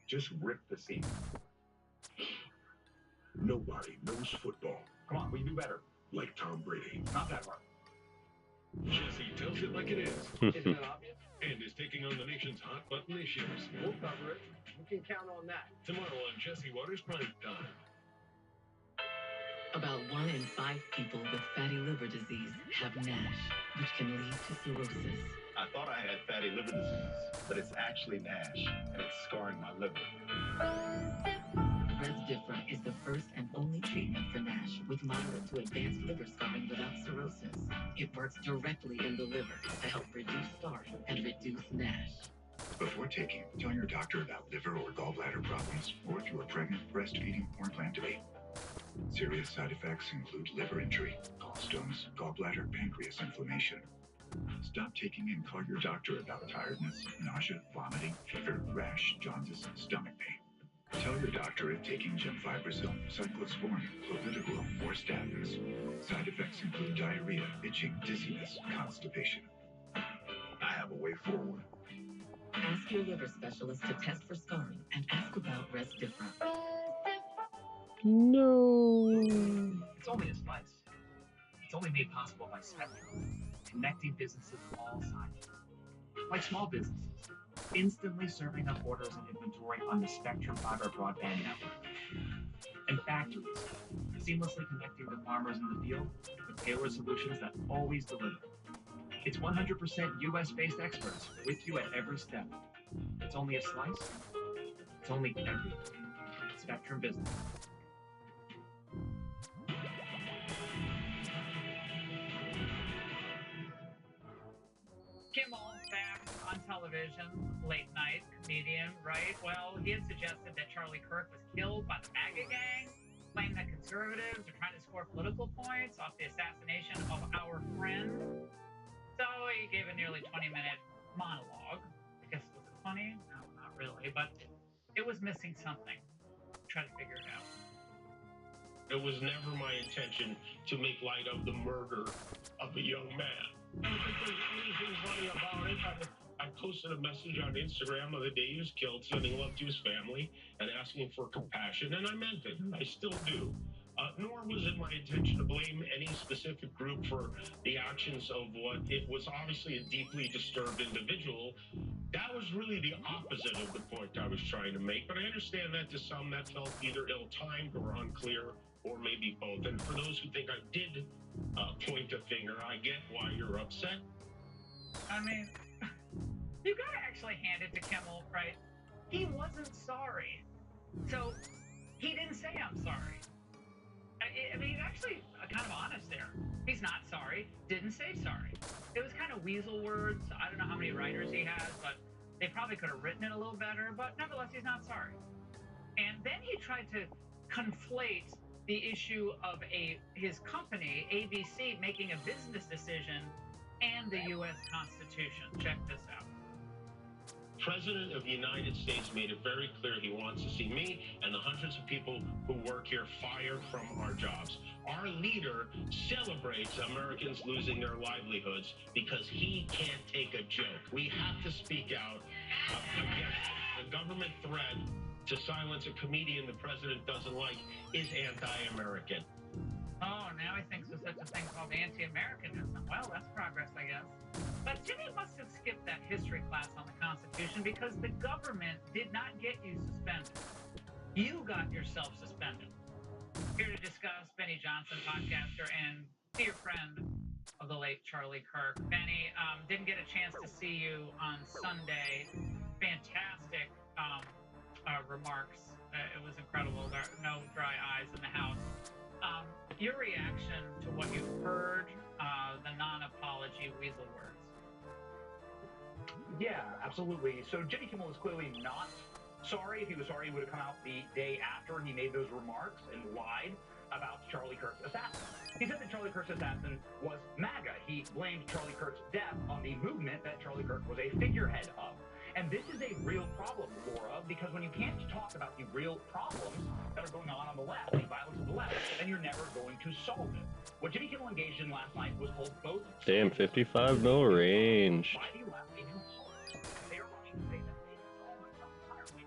just rip the seam. Nobody knows football. Come on, we do better. Like Tom Brady. Not that hard. Jesse tells it like it is. Isn't that obvious? And is taking on the nation's hot button issues. We'll cover it. You can count on that. Tomorrow on Jesse Waters Prime Time. About 1 in 5 people with fatty liver disease have NASH, which can lead to cirrhosis. I thought I had fatty liver disease, but it's actually NASH, and it's scarring my liver. Resdifra is the first and only treatment for NASH with moderate to advanced liver scarring without cirrhosis. It works directly in the liver to help reduce scarring and reduce NASH. Before taking, tell your doctor about liver or gallbladder problems, or if you are pregnant, breastfeeding, or plan to be. Serious side effects include liver injury, gallstones, gallbladder, pancreas inflammation. Stop taking and call your doctor about tiredness, nausea, vomiting, fever, rash, jaundice, stomach pain. Tell your doctor if taking gemfibrozil, cyclosporin, clopidogrel, or statins. Side effects include diarrhea, itching, dizziness, constipation. I have a way forward. Ask your liver specialist to test for scarring and ask about Resdifra. No. It's only a slice. only made possible by Spectrum, connecting businesses of all sizes. Like small businesses, instantly serving up orders and inventory on the Spectrum fiber broadband network. And factories, seamlessly connecting the farmers in the field with tailored solutions that always deliver. It's 100% US-based experts with you at every step. It's only a slice. It's only everything. Spectrum Business. Kimmel back on television, late night comedian, right? Well, he had suggested that Charlie Kirk was killed by the MAGA gang, claimed that conservatives are trying to score political points off the assassination of our friend. So he gave a nearly 20-minute monologue. I guess was it funny? No, not really, but it was missing something. Try to figure it out. It was never my intention to make light of the murder of a young man. I don't think there's anything funny about it. I posted a message on Instagram of the day he was killed, sending love to his family and asking for compassion, and I meant it, and I still do. Nor was it my intention to blame any specific group for the actions of what it was obviously a deeply disturbed individual. That was really the opposite of the point I was trying to make, but I understand that to some that felt either ill-timed or unclear, or maybe both. And for those who think I did point a finger, I get why you're upset. I mean, you gotta actually hand it to Kimmel, right? He wasn't sorry. So he didn't say I'm sorry. I mean, he's actually kind of honest there. He's not sorry, didn't say sorry. It was kind of weasel words. I don't know how many writers he has, but they probably could have written it a little better, but nevertheless, he's not sorry. And then he tried to conflate the issue of his company, ABC, making a business decision and the U.S. Constitution. Check this out. President of the United States made it very clear he wants to see me and the hundreds of people who work here fired from our jobs. Our leader celebrates Americans losing their livelihoods because he can't take a joke. We have to speak out against the government threat to silence a comedian the president doesn't like is anti-American. Oh, now he thinks there's such a thing called anti-Americanism. Well, that's progress, I guess. But Jimmy must have skipped that history class on the Constitution because the government did not get you suspended. You got yourself suspended. Here to discuss, Benny Johnson, podcaster, and dear friend of the late Charlie Kirk. Benny, didn't get a chance to see you on Sunday. Fantastic remarks. It was incredible. There are no dry eyes in the house. Your reaction to what you heard, the non-apology weasel words. Yeah, absolutely. So Jimmy Kimmel was clearly not sorry. If he was sorry, he would have come out the day after he made those remarks and lied about Charlie Kirk's assassin. He said that Charlie Kirk's assassin was MAGA. He blamed Charlie Kirk's death on the movement that Charlie Kirk was a figurehead of. And this is a real problem, Laura, because when you can't talk about the real problems that are going on the left, the violence of the left, then you're never going to solve it. What Jimmy Kimmel engaged in last night was called both... Damn, 55 mil range. ...by the left, a new halt. They are running to say that they solve it entirely.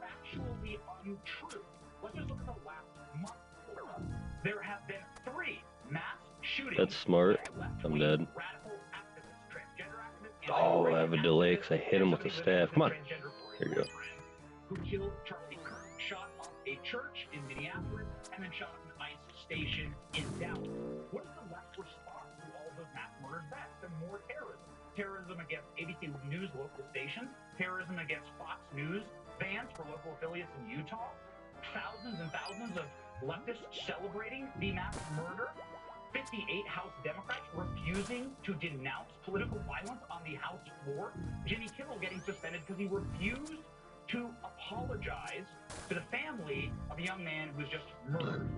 Factually untrue. Let's just look at the last month, Laura. There have been 3 mass shootings... That's smart. I'm dead. Oh, I have a delay because I hit him with the staff. Come on. Here you go. Who killed Charlie Kirk, shot up a church in Minneapolis, and then shot up an ICE station in Dallas. What is the left response to all those mass murders? That's the more terrorism. Terrorism against ABC News local stations, terrorism against Fox News, bans for local affiliates in Utah, thousands and thousands of leftists celebrating the mass murder. 58 House Democrats refusing to denounce political violence on the House floor. Jimmy Kimmel getting suspended because he refused to apologize to the family of a young man who was just murdered.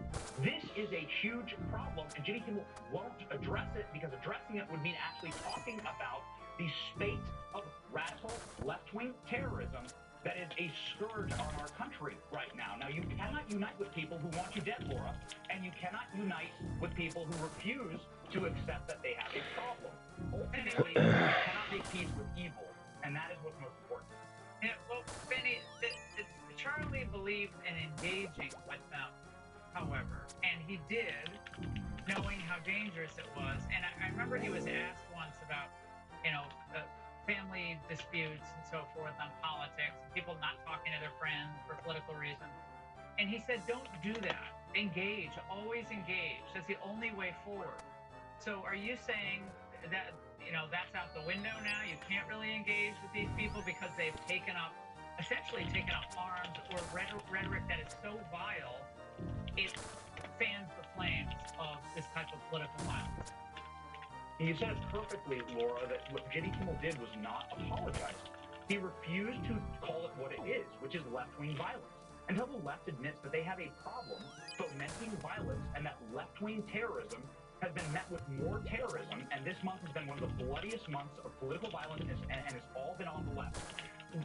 This is a huge problem, and Jimmy Kimmel won't address it because addressing it would mean actually talking about the spate of radical left-wing terrorism that is a scourge on our country right now. Now, you cannot unite with people who want you dead, Laura, and you cannot unite with people who refuse to accept that they have a problem. Ultimately, you cannot make peace with evil, and that is what's most important. Yeah, well, Benny, Charlie believed in engaging with them. however, and he did, knowing how dangerous it was. And I remember he was asked once about, family disputes and so forth on politics, people not talking to their friends for political reasons. And he said, don't do that. Engage, always engage. That's the only way forward. So are you saying that, that's out the window now? You can't really engage with these people because they've essentially taken up arms or rhetoric that is so vile, it fans the flames of this type of political violence? You said it perfectly, Laura, that what Jimmy Kimmel did was not apologize. He refused to call it what it is, which is left-wing violence. Until the left admits that they have a problem fomenting violence and that left-wing terrorism has been met with more terrorism, and this month has been one of the bloodiest months of political violence, and it's all been on the left.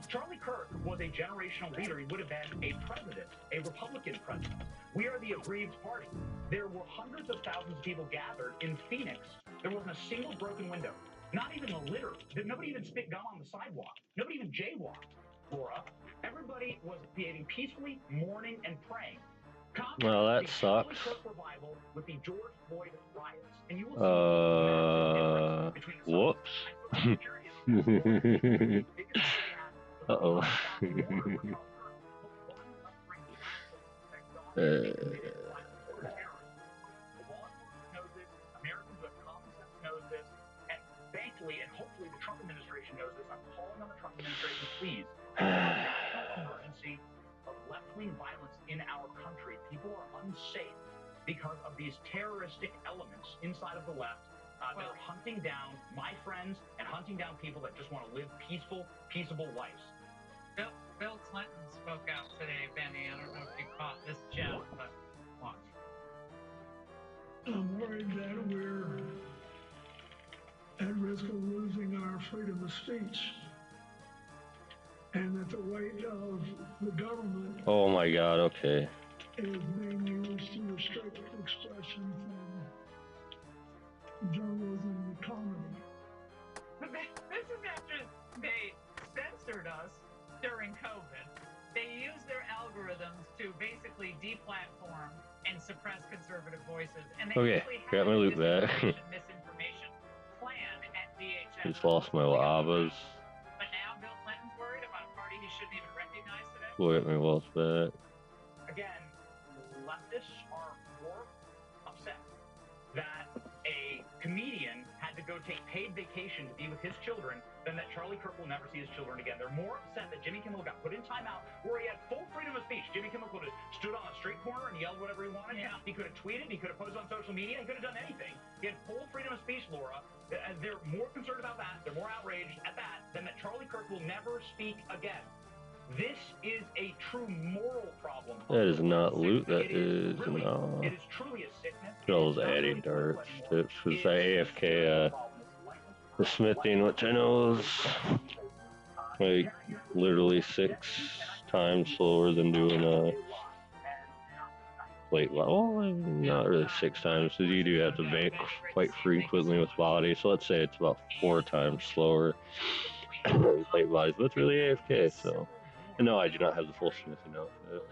Charlie Kirk was a generational leader. He would have been a president, a Republican president. We are the aggrieved party. There were hundreds of thousands of people gathered in Phoenix. There wasn't a single broken window, not even a litter. Nobody even spit gum on the sidewalk. Nobody even jaywalked, Laura. Everybody was behaving peacefully, mourning, and praying. Well, that sucks. With the George Floyd riots, and you will see Whoops. Uh-oh. Americans with common sense knows this, and thankfully, and hopefully the Trump administration knows this. I'm calling on the Trump administration, please. National emergency of left-wing violence in our country. People are unsafe because of these terroristic elements inside of the left. They're hunting down my friends and hunting down people that just want to live peaceable lives. Bill Clinton spoke out today, Benny. I don't know if you caught this, Jeff, but watch. I'm worried that we're at risk of losing our freedom of speech, and that the weight of the government Oh my God, okay. is being used to restrict expression from journalism and comedy. This is after they censored us during COVID. They used their algorithms to basically deplatform and suppress conservative voices. And they Okay, got my loot back. misinformation plan at DHS. Just lost my lavas. But now Bill Clinton's worried about a party he shouldn't even recognize today. We'll get my wealth back. Again, leftists are more upset that a comedian had to go take paid vacation to be with his children than that Charlie Kirk will never see his children again. They're more upset that Jimmy Kimmel got put in timeout where he had full freedom of speech. Jimmy Kimmel could have stood on a street corner and yelled whatever he wanted. Yeah. He could have tweeted. He could have posted on social media. He could have done anything. He had full freedom of speech, Laura. They're more concerned about that. They're more outraged at that than that Charlie Kirk will never speak again. This is a true moral problem. That is not loot. That is really, not. It is truly a sickness. All those adding darts tips for the AFK the smithing, which I know is like literally 6 times slower than doing a plate level. Well, not really 6 times, because you do have to bank quite frequently with body. So let's say it's about 4 times slower than plate bodies, but it's really AFK. So, and no, I do not have the full smithing outfit.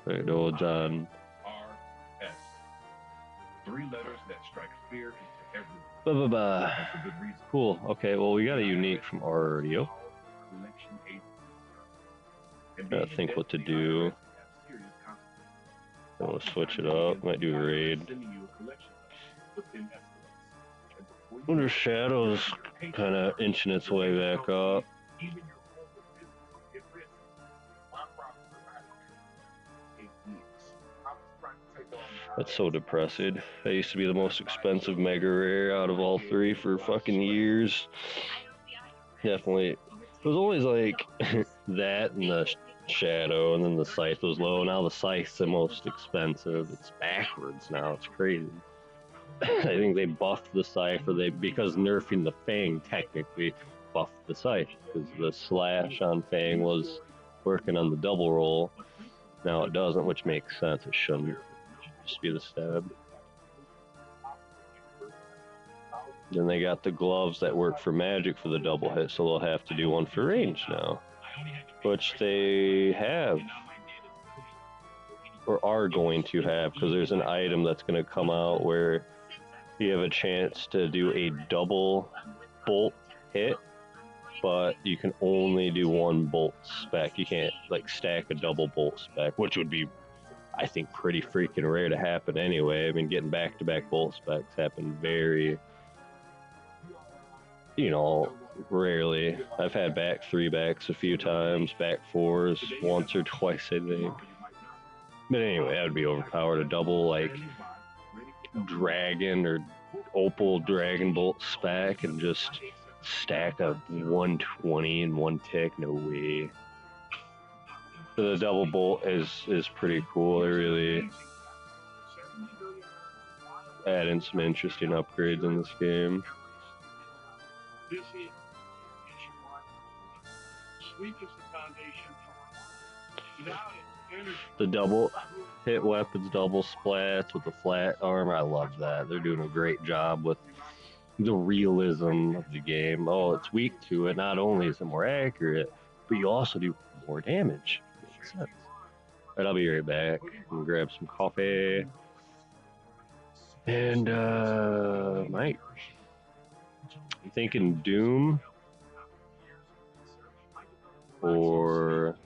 Right, old John. RS. 3 letters that strike fear into every. That's a good reason. Cool. Okay, well, we got a unique from RDO. Gotta think what to do. I'm gonna switch it up. Might do a raid. Wonder Shadow's kind of inching its way back up. That's so depressing. That used to be the most expensive mega rare out of all 3 for fucking years. Definitely. It was always like that and the Shadow, and then the Scythe was low. Now the Scythe's the most expensive. It's backwards now. It's crazy. I think they buffed the Scythe, or because nerfing the Fang technically buffed the Scythe, because the slash on Fang was working on the double roll. Now it doesn't, which makes sense. It shouldn't. Just be the stab. Then they got the gloves that work for magic for the double hit, so they'll have to do one for range now, which they have or are going to have, because there's an item that's going to come out where you have a chance to do a double bolt hit, but you can only do one bolt spec. You can't like stack a double bolt spec, which would be, I think, pretty freaking rare to happen anyway. I mean, getting back-to-back bolt specs happen very, you know, rarely. I've had back 3-backs a few times, back 4s once or twice, I think. But anyway, that would be overpowered. A double, like, dragon or opal dragon bolt spec and just stack a 120 in one tick. No way. So the double bolt is pretty cool. It really add in some interesting upgrades in this game. The double hit weapons, double splats with the flat armor, I love that. They're doing a great job with the realism of the game. Oh, it's weak to it. Not only is it more accurate, but you also do more damage. Makes sense. All right, I'll be right back and grab some coffee. And, Mike, I'm thinking Doom or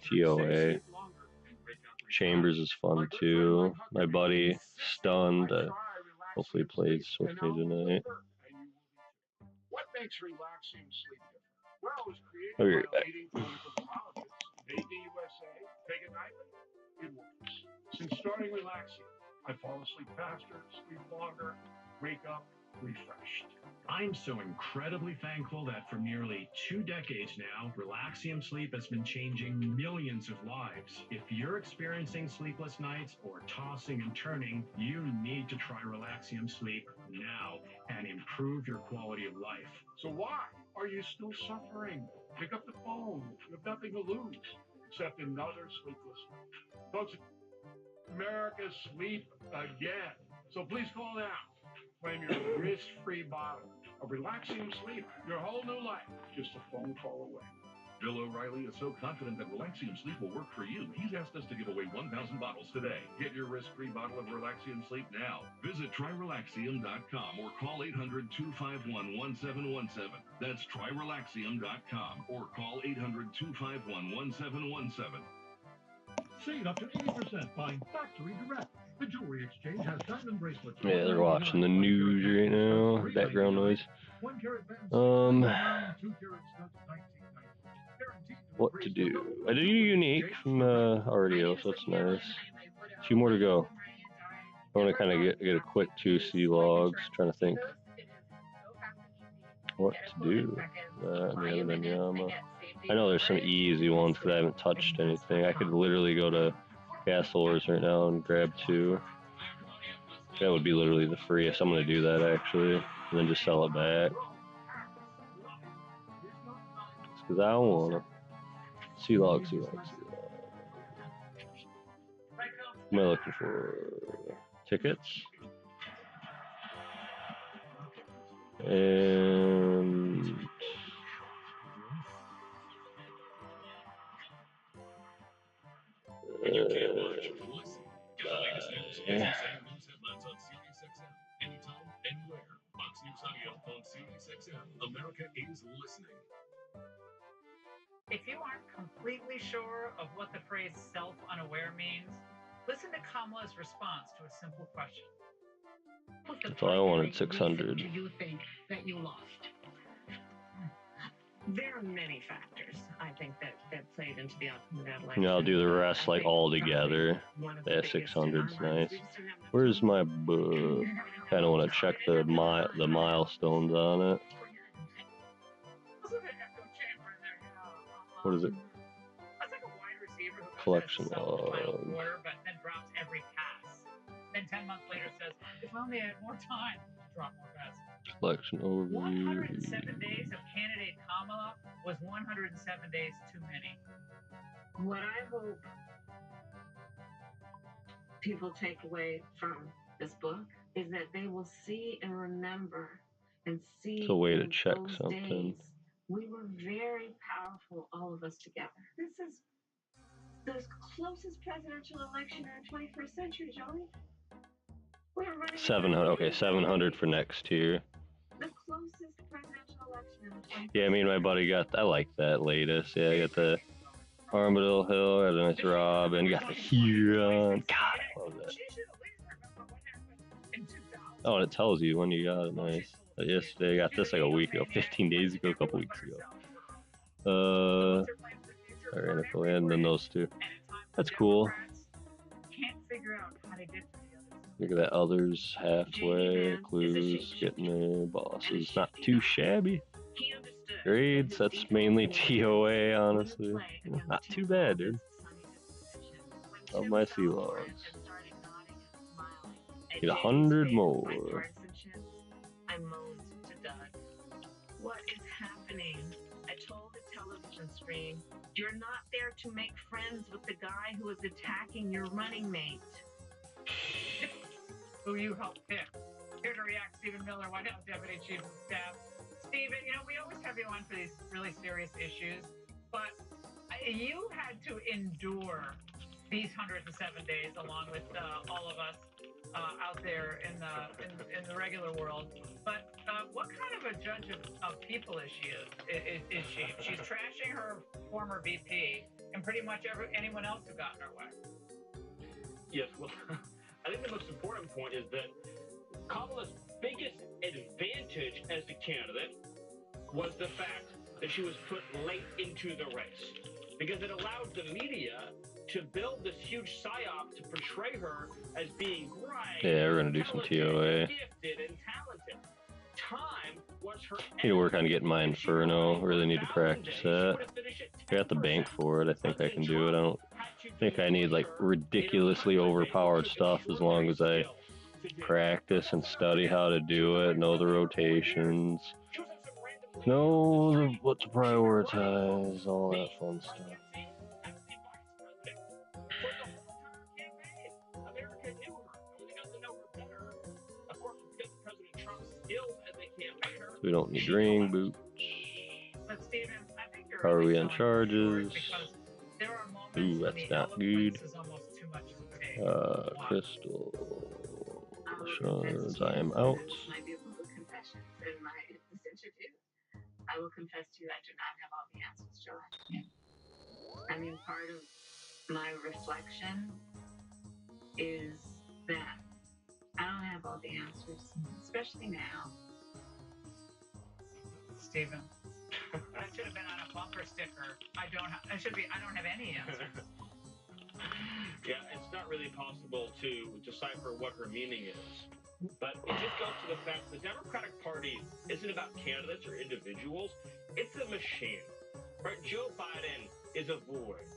TOA. Chambers is fun too. My buddy Stunned hopefully plays with me tonight. What makes Relaxium sleep different? Well, it was created by leading clinical pathologists. USA, take it nightly, it works. Since starting Relaxium, I fall asleep faster, sleep longer, wake up refreshed. I'm so incredibly thankful that for nearly 2 decades now, Relaxium Sleep has been changing millions of lives. If you're experiencing sleepless nights or tossing and turning, you need to try Relaxium Sleep now and improve your quality of life. So why are you still suffering? Pick up the phone. You have nothing to lose except another sleepless night. Folks, America sleep again. So please call now. Claim your risk-free bottle of Relaxium Sleep. Your whole new life, just a phone call away. Bill O'Reilly is so confident that Relaxium Sleep will work for you, he's asked us to give away 1,000 bottles today. Get your risk-free bottle of Relaxium Sleep now. Visit TryRelaxium.com or call 800-251-1717. That's TryRelaxium.com or call 800-251-1717. Save up to 80% buying factory direct. The jewelry exchange has diamond bracelets. Yeah, they're watching the news right now. Background noise. What to do? I did unique from RDO, so it's nice. 2 more to go. I want to kind of get a quick 2C logs. Trying to think what to do. I know there's some easy ones because I haven't touched anything. I could literally go to Castle Wars right now and grab 2. That would be literally the freest. I'm going to do that actually, and then just sell it back. Just because I don't want to. C-log. Am I looking for tickets? And When you can't watch, listen. Get the latest news and news headlines on SiriusXM. Anytime, anywhere. Fox News Audio on SiriusXM. America is listening. If you aren't completely sure of what the phrase self-unaware means, listen to Kamala's response to a simple question. That's all I wanted, 600. Do you think that you lost? There are many factors, I think, that played into the outcome of that election. Yeah, I'll do the rest like all together. That 600's nice. Where's my book? Kind of want to check the milestones on it. What is it? Collection log. But then drops every pass. Then 10 months later says, if only I had more time, drop more passes. Collection overview. 107 days of candidate Kamala was 107 days too many. What I hope people take away from this book is that they will see and remember and see It's a way to in check those something. days we were very powerful, all of us together. This is the closest presidential election in the 21st century, Joey. We're running 700. Okay, 700 for next year. the closest presidential election in the 21st Yeah, me and my buddy got. I like that latest. Yeah, I got the Armadillo Hill, got a nice Robin, got the Huron. God, I love that. Oh, and it tells you when you got it. Nice. Yesterday, I got this like a week ago, 15 days ago, a couple weeks ago. Tyrannical, and then those two. That's cool. Can't figure out how to get to the Look at that. Others halfway. Clues getting there. Bosses not too shabby. Grades, that's mainly TOA, honestly. Not too bad, dude. Love my sea logs. Need 100 more. I moaned to Doug. What is happening? I told the television screen, you're not there to make friends with the guy who is attacking your running mate. who you helped pick. Here to react, Stephen Miller, White House Deputy Chief of Staff. Stephen, you know, we always have you on for these really serious issues, but you had to endure these 107 days along with all of us out there in the regular world. But what kind of a judge of people is she? She's trashing her former VP and pretty much anyone else who got in her way. Yes, well, I think the most important point is that Kamala's biggest advantage as the candidate was the fact that she was put late into the race, because it allowed the media to build this huge psyop to portray her as being bright, yeah, we're gonna do some TOA. gifted, and talented. Time was her. Need to work on getting my Inferno. Really need to practice that. I got the bank for it. I think I can do it. I don't think I need like ridiculously overpowered stuff as long as I practice and study how to do it, know the rotations, know what to prioritize, all that fun stuff. We don't need ring boots. How are we on charges? Ooh, that's not good. Crystal shards. I am out. I will confess to you, I do not have all the answers, Joanne. I mean, part of my reflection is that I don't have all the answers, especially now. Stephen, that should have been on a bumper sticker. I don't have any answers. Yeah, it's not really possible to decipher what her meaning is. But it just goes to the fact the Democratic Party isn't about candidates or individuals. It's a machine. Right? Joe Biden is a void.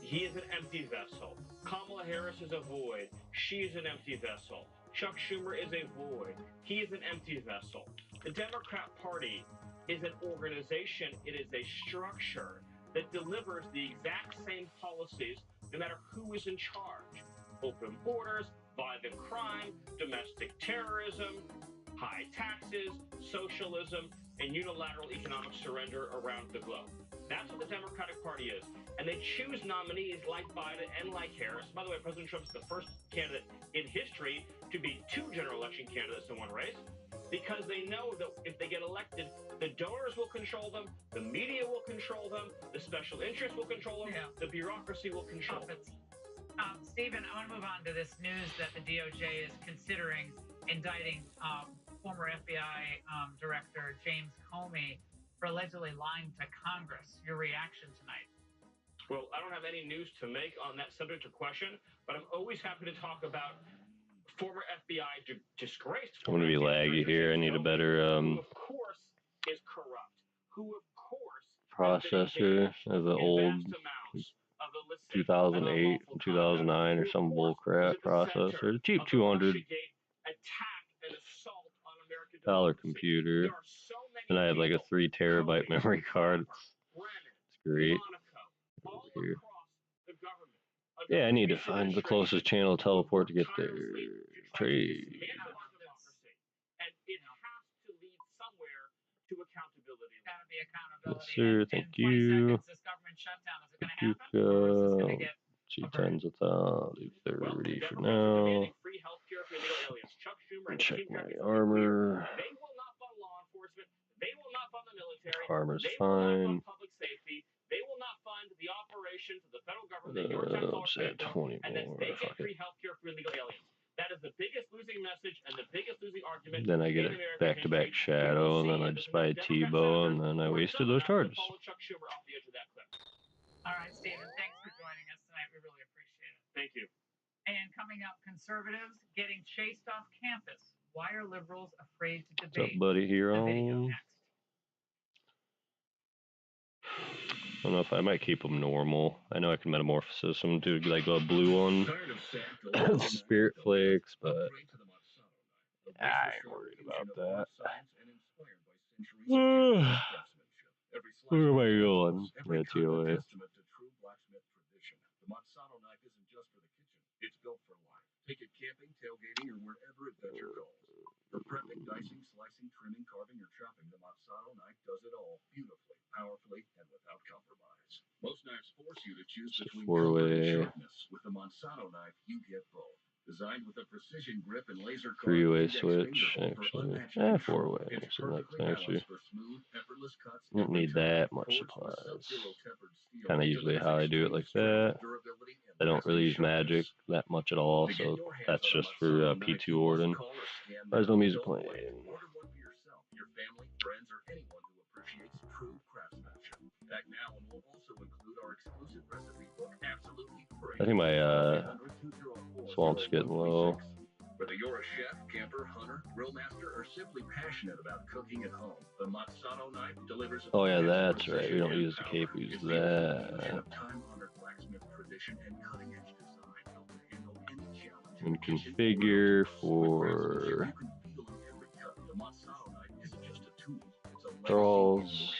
He is an empty vessel. Kamala Harris is a void. She is an empty vessel. Chuck Schumer is a void. He is an empty vessel. The Democrat Party is an organization. It is a structure that delivers the exact same policies no matter who is in charge. Open borders, violent crime, domestic terrorism, high taxes, socialism, and unilateral economic surrender around the globe. That's what the Democratic Party is. And they choose nominees like Biden and like Harris. By the way, President Trump's the first candidate in history to be two general election candidates in one race, because they know that if they get elected, the donors will control them, the media will control them, the special interests will control them, the bureaucracy will control them. Stephen, I want to move on to this news that the DOJ is considering indicting former FBI Director James Comey for allegedly lying to Congress. Your reaction tonight? Well, I don't have any news to make on that subject or question, but I'm always happy to talk about former FBI disgraced. I'm gonna be laggy here. I need a better who of course is corrupt. Who of course processor. I have an old 2008, 2009 or some bullcrap processor. The cheap $200 computer, and I have like a 3 terabyte memory card. It's great. Here. Yeah, I need to find the closest channel teleport to get there. Trade. to accountability. Gotta be accountability. Yes, sir. Thank you. This government shutdown, is it going to happen? Or is this going to get G10's at the 30 for now. Free healthcare for illegal aliens. Chuck Schumer and Check Team my Democrats armor. They will not fund law enforcement. They will not fund the military. Armor's they will not fine. fund public safety. They will not fund the operations of the federal government. Your tax dollars pay for, 20 and then more. they get Fuck free it. healthcare for illegal aliens. That is the biggest losing message and the biggest losing argument. Then I get a back-to-back shadow, and then I just buy a T-bow, and then I wasted those charges. Chuck Schumer off the edge of that cliff. All right, Stephen, thanks for joining us tonight. We really appreciate it. Thank you. And coming up, conservatives getting chased off campus. Why are liberals afraid to What's up, debate? buddy? Here The video on. next. I don't know if I might keep them normal. I know I can metamorphosis them to like a blue one, spirit flakes, but I ain't worried about that. Where am I going? Yeah, TOA. It's built for life. Take it camping, tailgating, or wherever adventure calls. For prepping, dicing, slicing, trimming, carving, or chopping, the Mazzaro knife does it all beautifully, powerfully, and without compromise. Most knives force you to choose between comfort and sharpness. With the Mazzaro knife, you get both. Designed with a precision grip and laser three-way switch, actually. Four-way. So that's actually. Don't need that much supplies. Kind of usually how I do it like that. I don't really use magic that much at all, so that's just for P2 Orden. There's no music playing. Your family, friends, or anyone who appreciates true craftsmanship. Act now and we'll also include our exclusive recipe book absolutely free. I think my swamp's getting low. Whether you're a chef, camper, hunter, grill master, or simply passionate about cooking at home, the Mazzaro knife delivers. Oh yeah, that's right. We don't use the cape, we use that. Time-honored blacksmith tradition and cutting-edge design help to handle any challenge. And configure for thralls.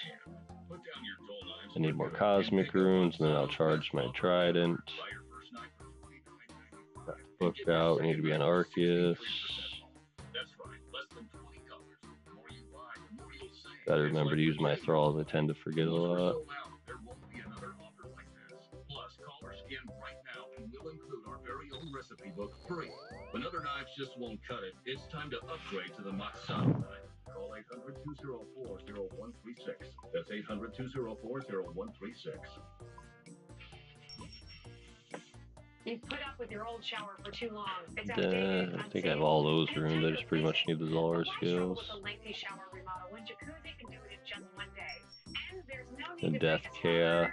I need more cosmic runes, and then I'll charge my trident. Booked out. I need to be on Arceus. Gotta remember to use my thralls. I tend to forget a lot. Plus, call or scan right now, and we'll include our very own recipe book free. When other knives just won't cut it, it's time to upgrade to the Mazzaro knife. Call 800-204-0136. That's 800-204-0136. You've put up with your old shower for too long. It's outdated. I think I have all those runes. I just pretty much need the Zalor skills. With a lengthy shower remodel when Jacuzzi can do it in just one day. And there's no need And to Death Chaos.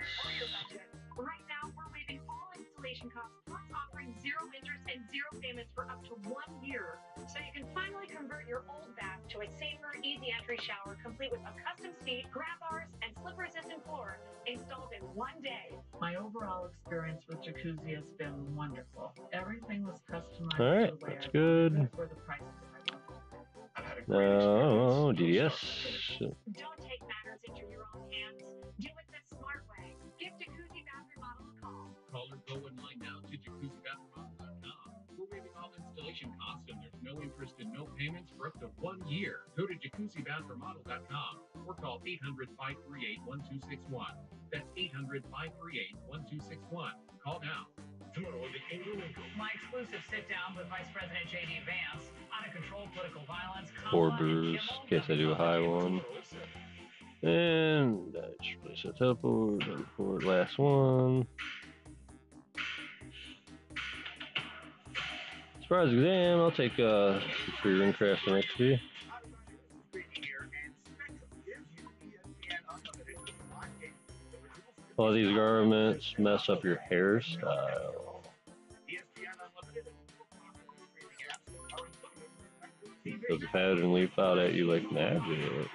Right now, we're waiving all installation costs, plus offering 0 interest and 0 payments for up to 1 year. So you can finally convert your old bath to a safer, easy entry shower, complete with a custom seat, grab bars, and slip-resistant floor, installed in 1 day. My overall experience with Jacuzzi has been wonderful. Everything was customized. All right, that's good. For the prices I wanted. No, DDS. Don't take matters into your own hands. Do it the smart way. Give Jacuzzi Bath Remodel a call. Call or go online now to jacuzzibathremodel.com. We're waiving all installation costs, and there's no interest and no payments for up to 1 year. Go to jacuzzibathremodel.com or call 800-538-1261. That's 800-538-1261. Call now. Tomorrow, My exclusive sit-down with Vice President J.D. Vance on a controlled political violence. Four brews, in case I do a high one. And I just place a teleport, teleport, last one. Surprise exam, I'll take free Runecraft and XP. All these garments mess up your hairstyle. Does the pattern leap out at you like magic?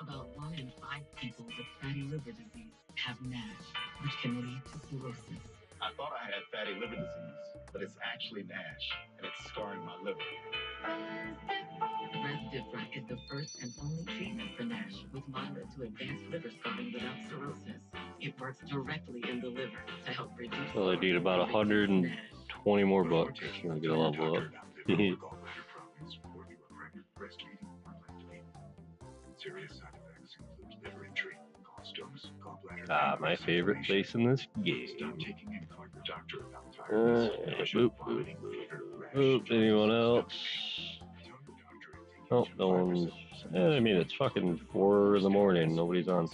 About 1 in 5 people with fatty liver disease have NASH, which can lead to cirrhosis. I thought I had fatty liver disease, but it's actually NASH, and it's scarring my liver. Resdifra is the first and only treatment for NASH with moderate to advanced liver scarring without cirrhosis. It works directly in the liver to help reduce. So I need about 120 more bucks to get a level up. breastfeeding or lactating. Serious side effects include liver injury, gallstones, gallbladder. My favorite place in this game. Stop taking in for your doctor about tiredness, Boop, vomiting, fever, rash, boop. Anyone else? Oh, no one's. I mean, it's fucking 4 in the morning. Nobody's on.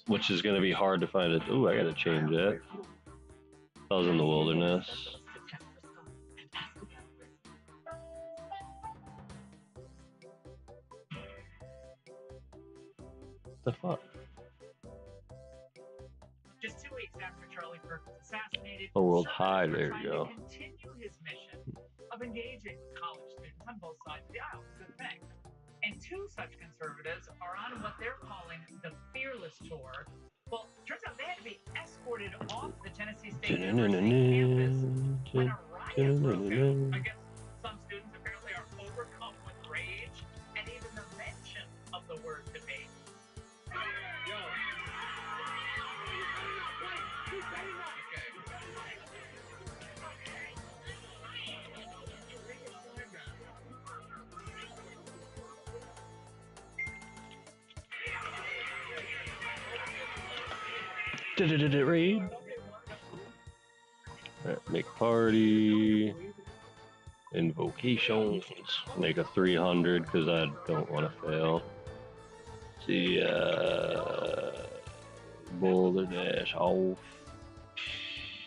Which is gonna be hard to find it. Ooh, I gotta change that. I was in the wilderness. The fuck? Just 2 weeks after Charlie Kirk was assassinated, Oh, World High, there you go. continue his mission of engaging with college students on both sides of the aisle. Good thing. And 2 such conservatives are on what they're calling the Fearless Tour. Well, turns out they had to be escorted off the Tennessee State University campus when a riot broke out. I guess some students apparently are overcome with rage and even the mention of the word debate. Did it raid? Alright, make party. Invocations. Make a 300 because I don't want to fail. See, Boulder Dash off.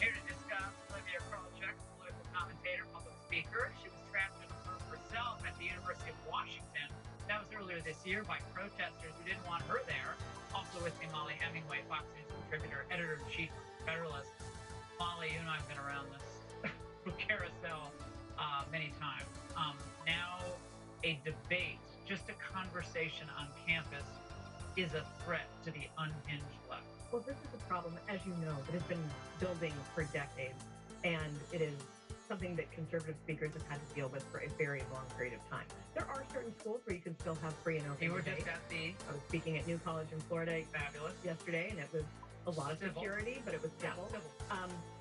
Here to discuss Olivia Krolczyk, political commentator, public speaker. She was trapped in a room herself at the University of Washington. That was earlier this year by protesters who didn't want her there. Also with me, Molly Hemingway, Fox News contributor, editor-in-chief of Federalist. Molly, you and I have been around this carousel many times. Now a debate, just a conversation on campus, is a threat to the unhinged left. Well, this is a problem, as you know, that has been building for decades, and it is something that conservative speakers have had to deal with for a very long period of time. There are certain schools where you can still have free and open You were debate. just at the I was speaking at New College in Florida Fabulous yesterday, and it was a lot of Civil. security, but it was civil.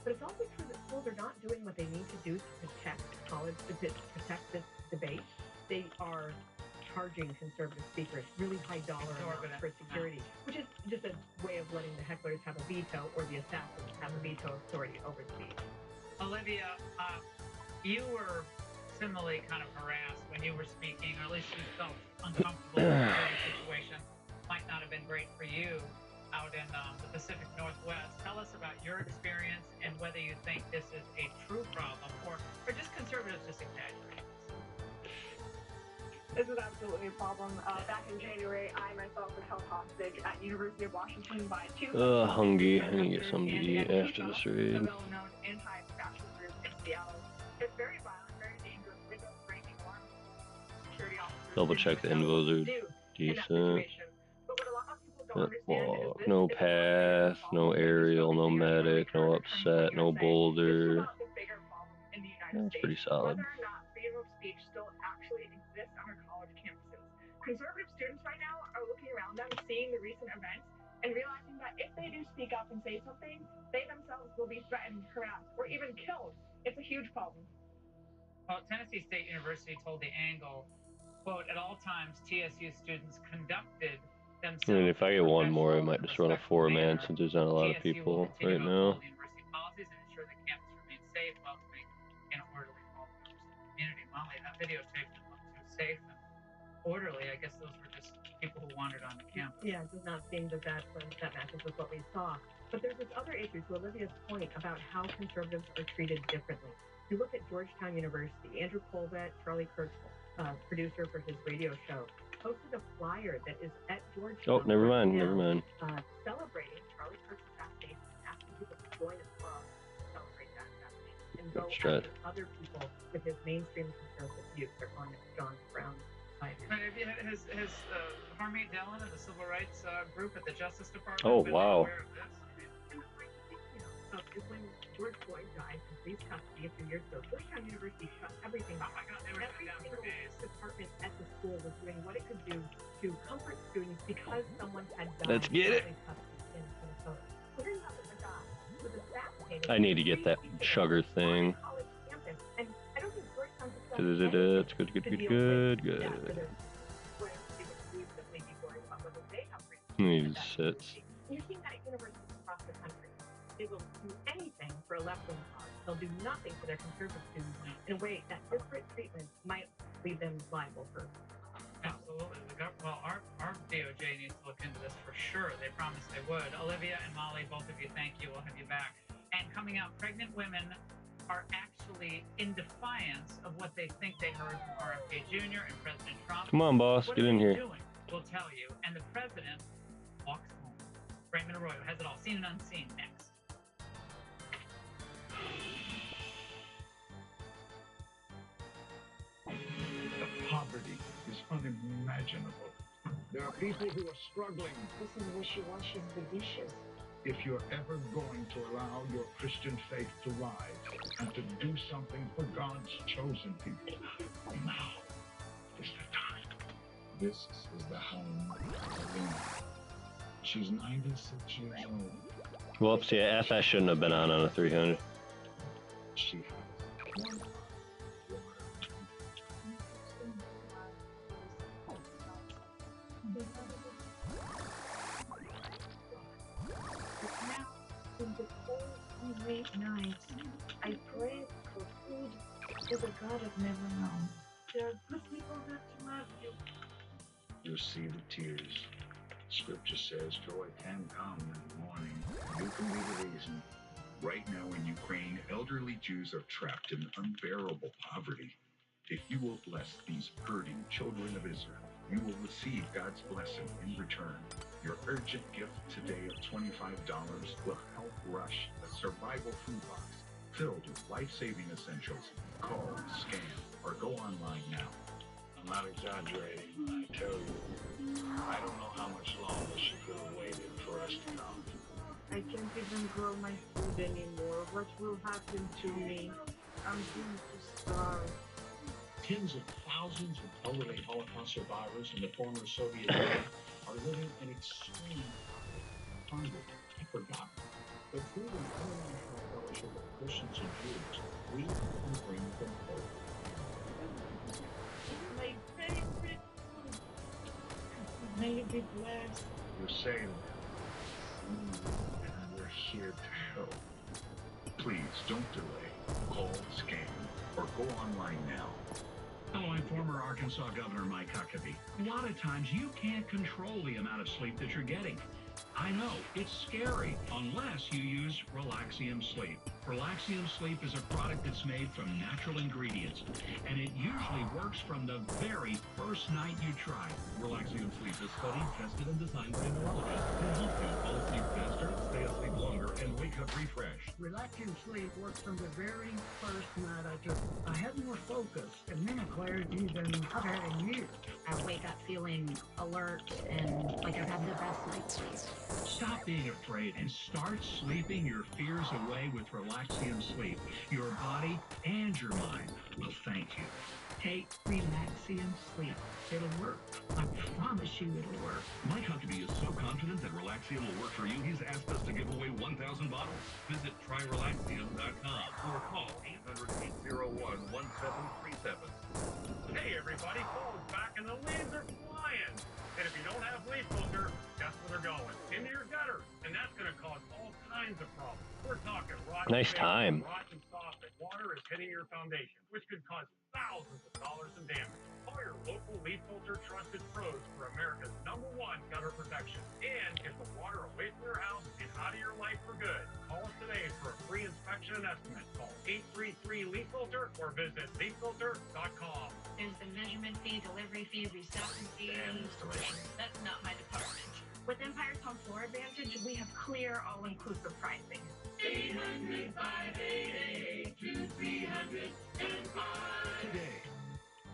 But it's also true that schools are not doing what they need to do to protect college, to protect this debate. They are charging conservative speakers really high dollar amounts for security, which is just a way of letting the hecklers have a veto or the assassins have a veto authority over the speech. Olivia, you were similarly kind of harassed when you were speaking, or at least you felt uncomfortable in the situation. Might not have been great for you out in the Pacific Northwest. Tell us about your experience and whether you think this is a true problem or just conservatives just exaggerating. This is absolutely a problem. Back in January, I myself was held hostage at University of Washington by 2 hungry. I need to get something to eat after this raid. a well-known anti-fascist group in Seattle. It's very violent, very dangerous, windows breaking, alarms, security officers. Double check the invos are decent. Walk, no path, no aerial, no medic, no upset, no boulder. That's pretty solid. Whether or not freedom of speech still actually exists on our college campuses. Conservative students right now are looking around them, seeing the recent events, and realizing that if they do speak up and say something, they themselves will be threatened, harassed, or even killed. It's a huge problem. Well, Tennessee State University told The Angle, quote, at all times, TSU students conducted themselves. I mean, if I get one more, I might just run a 4-man since there's not a lot of people right now. University policies and ensure the campus remains safe, welcoming, and orderly for all members of the community. Molly, that videotape didn't look too safe and orderly. I guess those were just people who wandered on the campus. Yeah, it does not seem that matches with what we saw. But there's this other issue, to Olivia's point, about how conservatives are treated differently. You look at Georgetown University, Andrew Colbert, Charlie Kirk, producer for his radio show, posted a flyer that is at Georgetown. Oh, never mind. Celebrating Charlie Kirk's assassination, asking people to join us to celebrate that assassination, and go Strat. after other people with his mainstream conservative views. They're on John Brown's side. Has Harmeet Dillon of the Civil Rights Group at the Justice Department Oh, been wow. aware of this? Is when George Floyd died in police custody a few years ago, Georgetown University shut everything down. Oh my God, they were shut down for days. Department at the school was doing what it could do to comfort students because someone had died. Let's get it. in Minnesota. So here's how the guy was assassinated. I need to get that sugar thing. College campus, and I don't think Georgetown took that It's good. He sits. You're seeing that at universities across the country. They will do anything for a left-wing cause. They'll do nothing for their conservative students in a way that disparate treatment might leave them liable for. Absolutely. Well, our DOJ needs to look into this for sure. They promised they would. Olivia and Molly, both of you, thank you. We'll have you back. And coming out, pregnant women are actually in defiance of what they think they heard from RFK Jr. and President Trump. Come on, boss, what get are in they here. Doing? We'll tell you. And the president walks home. Raymond Arroyo has it all, seen and unseen. Next. The poverty is unimaginable. There are people who are struggling. This is wishy-washy the dishes. If you're ever going to allow your Christian faith to rise and to do something for God's chosen people, now is the time. This is the home of Lena. She's 96 years old. Whoops, yeah, FS shouldn't have been on a 300. She has one. In the cold and late nights, I pray for food to the God I've never known. There are good people that love you. You see the tears. Scripture says joy can come in the morning. You can be the reason. Right now in Ukraine, elderly Jews are trapped in unbearable poverty. If you will bless these hurting children of Israel, you will receive God's blessing in return. Your urgent gift today of $25 will help rush a survival food box filled with life-saving essentials. Call, scan, or go online now. I'm not exaggerating when I tell you, I don't know how much longer she could have waited for us to come. I can't even grow my food anymore. What will happen to me? I'm going to starve. Tens of thousands of elderly Holocaust survivors in the former Soviet Union are living in extreme hunger and forgotten. But through the International Fellowship of Christians and Jews, we can bring them hope. My favorite food. May you be blessed. You're saying and we're here to help. Please don't delay. Call, scan, or go online now. Hello, I'm former Arkansas Governor Mike Huckabee. A lot of times you can't control the amount of sleep that you're getting. I know, it's scary, unless you use Relaxium Sleep. Relaxium Sleep is a product that's made from natural ingredients, and it usually works from the very first night you try. Relaxium Sleep is studied, tested, and designed by a neurologist to help you fall asleep faster, stay asleep longer, and wake up refreshed. Relaxium Sleep works from the very first night I took it. I had more focus and mental clarity than I've had in years. I wake up feeling alert and like I've had the best night's sleep. Stop being afraid and start sleeping your fears away with Relaxium Sleep. Your body and your mind will thank you. Take Relaxium Sleep. It'll work. I promise you it'll work. Mike Huckabee is so confident that Relaxium will work for you, he's asked us to give away 1,000 bottles. Visit tryrelaxium.com or call 800-801-1737. Hey everybody, fall's back and the leaves are flying. And if you don't have leaf filter, guess where they're going? Into your gutters. And that's going to cause all kinds of problems. We're talking rotten Nice time. rotten soft and water is hitting your foundation, which could cause thousands of dollars in damage. Call your local leaf filter trusted pros for America's #1 gutter protection and get the water away from your house and out of your life for good. Call us today for a free inspection and estimate. Call 833-LEAF-FILTER or visit leaffilter.com. There's the measurement fee, delivery fee, restocking fee, And installation. That's not my department. With Empire's Home Floor Advantage, we have clear, all-inclusive pricing. 800-588-2300 Today,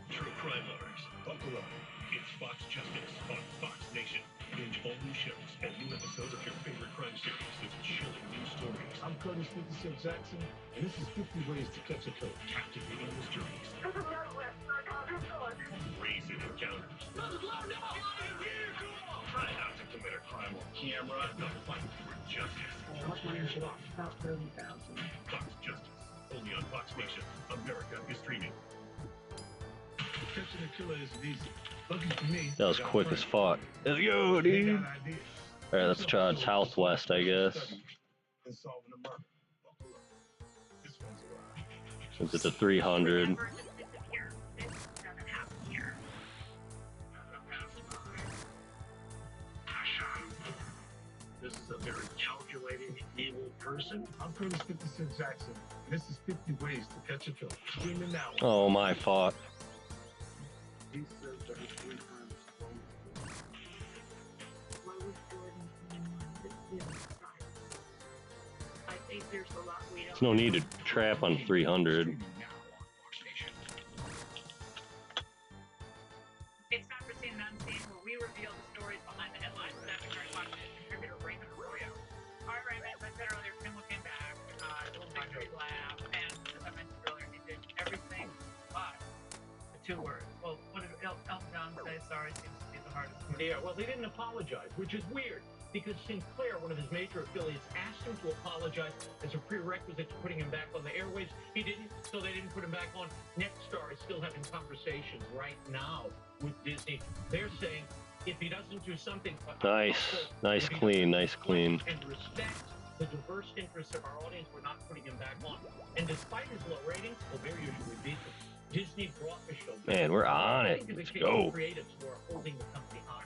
true crime lovers, buckle up. It's Fox Justice on Fox Nation. Binge all new shows and new episodes of your favorite crime series with chilling new stories. I'm Curtis 56 Jackson, and this is 50 Ways to Catch a Code. Captivating mysteries. Brazen encounters. Try not to commit a crime on camera. The fight for justice. How much money should off? About 30,000. Fox Justice. Only on Fox Nation. America is streaming. Catching a killer is easy. Looking for me. That was quick as fuck. Let's go, dude. Alright, let's try southwest, I guess. Since it's a 300. This is a very calculating, evil person. I'm Curtis 56 Jackson. This is 50 ways to catch a killer. Streaming now. Oh my fuck. He said that his boyfriend why was Jordan I think there's a lot we don't. There's no need to trap on 300. It's time for Seen and Unseen, where we reveal the stories behind the headlines with Epic Watch contributor Raymond Arroyo. All right, Raymond, as I said earlier, Kimmel came back, little victory lap, and as I mentioned earlier, he did everything but the two words. Well, what did Elton John say? Sorry seems to be the hardest word. Yeah, well, they didn't apologize, which is weird, because Sinclair, one of his major affiliates, asked him to apologize as a prerequisite to putting him back on the airwaves. He didn't, so they didn't put him back on. Nexstar is still having conversations right now with Disney. They're saying if he doesn't do something... Nice clean, nice clean. And respect the diverse interests of our audience, we're not putting him back on. And despite his low ratings, well, they're usually decent. Disney brought the show back. Man, we're on it. Let's go. Creatives who are holding the company on.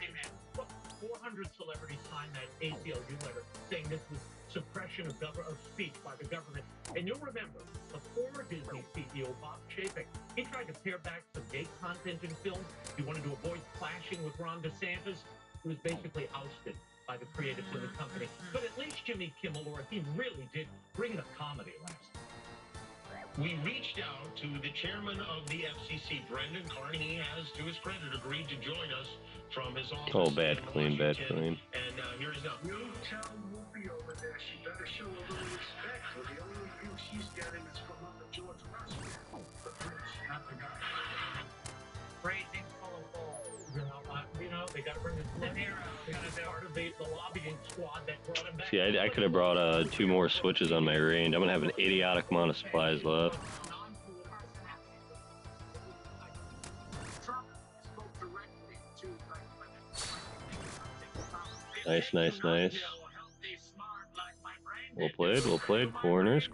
400 celebrities signed that ACLU letter saying this was suppression of speech by the government. And you'll remember, the former Disney CEO, Bob Chapek, he tried to pare back some gay content in films. He wanted to avoid clashing with Ron DeSantis. He was basically ousted by the creatives in the company. But at least Jimmy Kimmel, or he really did bring the comedy last night. We reached out to the chairman of the FCC, Brendan Carney. He has, to his credit, agreed to join us from his office. Oh, bad clean, bad clean. And here he's up. You tell Whoopi over there she better show a little respect, or the only view she's getting is from under George Russell. The prince, not the guy. Raising full of balls. You know, they got to bring this De Niro. part of the lobbying squad that brought him back. See, I could have brought 2 more switches on my range. I'm gonna have an idiotic amount of supplies left. Nice, nice, nice. Well played. Corners.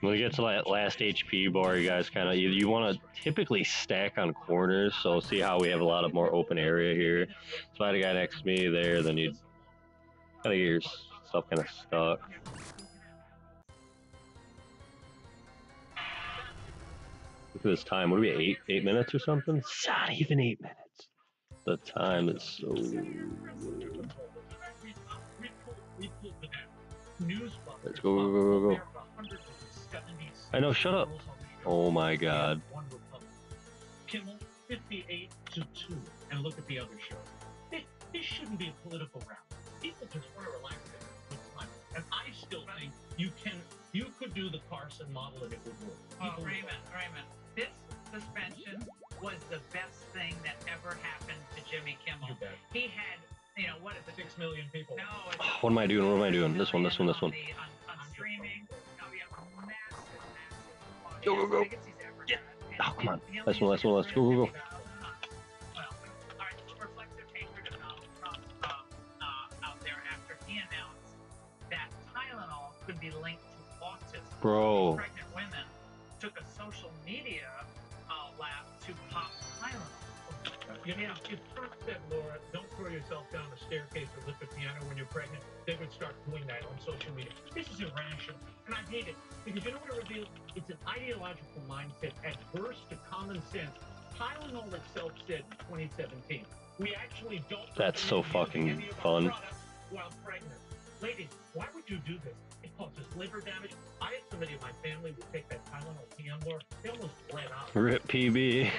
When we get to that last HP bar, you guys kind of you want to typically stack on corners. So see how we have a lot of more open area here. If I had a guy next to me there, then you'd kind of get your stuff kind of stuck. Look at this time. What are we, 8 minutes or something? It's not even 8 minutes. The time is so... Let's go. I know, shut up. Oh my god. Kimmel, 58 to 2. And look at the other shows. This shouldn't be a political round. People just want to relax and have a good time. And I still think you could do the Carson model and it would work. Oh, Raymond, this suspension was the best thing that ever happened to Jimmy Kimmel. He had, what is it? 6 million people. No, it's What am I doing? This one. on streaming. We have a massive Go. Yeah. Oh, come on. Last one. Let's go. Well, all right, reflexive hatred of Donald Trump out there after he announced that Tylenol could be linked to autism. Bro. Pregnant women took a social media lab to pop Tylenol. If Trump said, Laura, don't throw yourself down a staircase or lift a piano when you're pregnant, they would start doing that on social media. This is irrational, and I hate it, because you know what it reveals? It's an ideological mindset adverse to common sense. Tylenol itself said in 2017, we actually don't... That's so fucking fun. While pregnant. Ladies, why would you do this? It causes liver damage. I had somebody in my family would take that Tylenol PM bar. They almost bled out. Rip PB.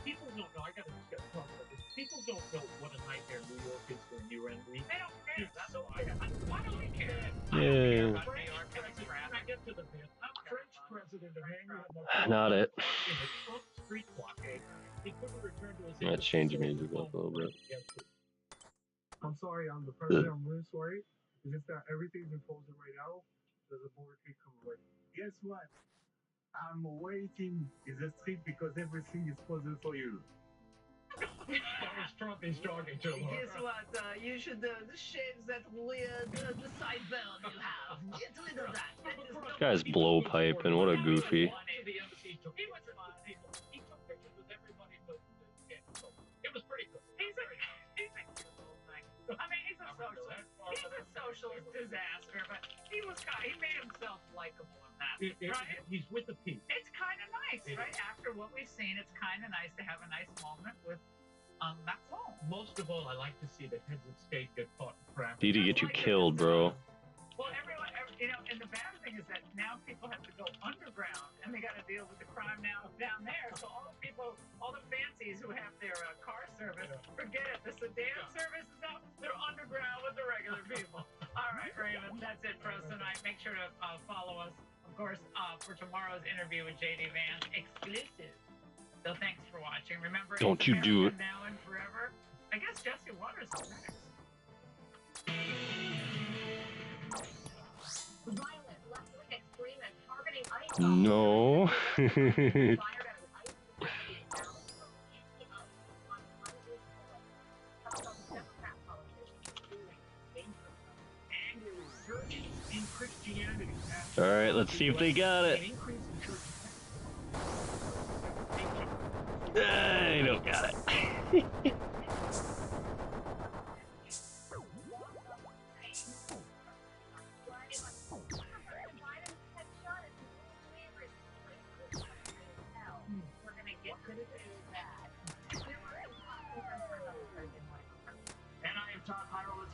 People don't know. I got to talk about this. People don't know what a nightmare New York is for a year-end week. They don't care. That's why. Why do they care? Yeah. I get to the French president Emmanuel Not it. in the Trump street blockade. He couldn't return to his Let's change the music up a little bit. I'm sorry, I'm the president. I'm really sorry. It's just that everything's been frozen right now. There's a border can come away. Guess what? I'm waiting in the street because everything is frozen for you. Donald Trump is talking to him. Guess what? You should shave that weird the sideburn you have. Get rid of that. This guy's blowpiping. What a goofy. The embassy took he took pictures with everybody but it was pretty cool. He's a cute little thing. I mean, he's a socialist disaster, but he made himself likable in that, right? He's with the people. It's kind of nice, right? After what we've seen, it's kind of nice to have a nice moment with Macron. Most of all, I like to see the heads of state get caught in crap. Need to get you killed, bro. Well, everyone, and the bad thing is that now people have to go underground, and they got to deal with the crime now down there. So all the people, all the fancies who have their car service, forget it. The sedan service is out. They're underground with the regular people. All right, Raymond, that's it for us tonight. Make sure to follow us, of course, for tomorrow's interview with JD Vance, exclusive. So thanks for watching. Remember, don't you do it now and forever. I guess Jesse Waters is next. Violent, left-wing extreme and targeting ICE. No. All right, let's see if they got it. They don't got it.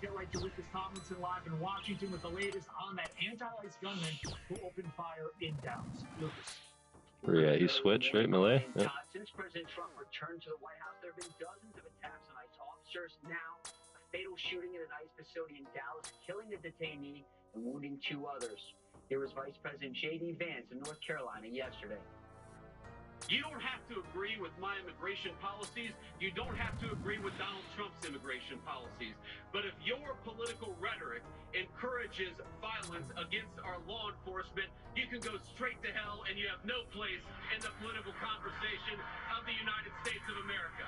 Get right to Lucas Tomlinson live in Washington with the latest on that anti-ICE gunman who opened fire in Dallas. Lucas. Yeah, he switched, right, Malay? Yeah. Since President Trump returned to the White House, there have been dozens of attacks on ICE officers. Now, a fatal shooting at an ICE facility in Dallas, killing a detainee and wounding 2 others. Here was Vice President J.D. Vance in North Carolina yesterday. You don't have to agree with my immigration policies. You don't have to agree with Donald Trump's immigration policies. But if your political rhetoric encourages violence against our law enforcement, you can go straight to hell and you have no place in the political conversation of the United States of America.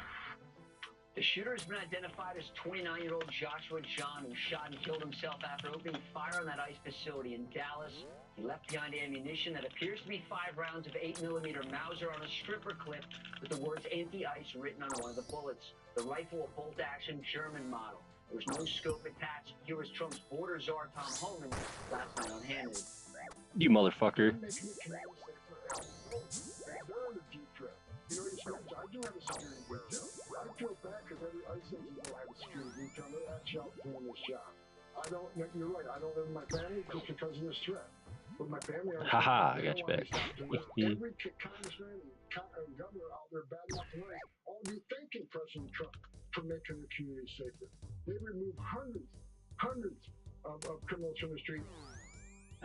The shooter has been identified as 29-year-old Joshua John, who shot and killed himself after opening fire on that ICE facility in Dallas. He left behind ammunition that appears to be 5 rounds of 8mm Mauser on a stripper clip with the words anti-ICE written on one of the bullets. The rifle, a bolt-action German model. There was no scope attached. Here was Trump's border czar, Tom Homan, last night on Hannity. You motherfucker. You know, I do have a security detail. I feel bad because every ICE agent will have a security detail. They're actually out doing this job. I don't, you're right, I don't live with my family just because of this threat. With my family, Haha, I got you back. Every congressman and governor out there bad enough tonight, all be thanking President Trump for making the community safer. They removed hundreds of criminals from the street.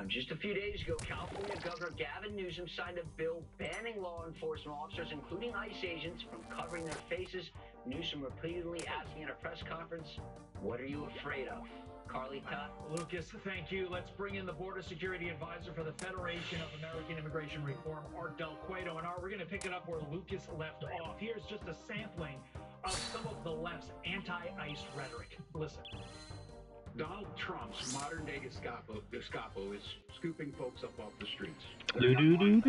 Just a few days ago, California Governor Gavin Newsom signed a bill banning law enforcement officers, including ICE agents, from covering their faces. Newsom repeatedly asking at a press conference, "What are you afraid of?" Carly Todd. Lucas, thank you. Let's bring in the Border Security Advisor for the Federation of American Immigration Reform, Art Del Cueto. And Art, we're going to pick it up where Lucas left off. Here's just a sampling of some of the left's anti-ICE rhetoric. Listen. Donald Trump's modern-day Gestapo is scooping folks up off the streets. Being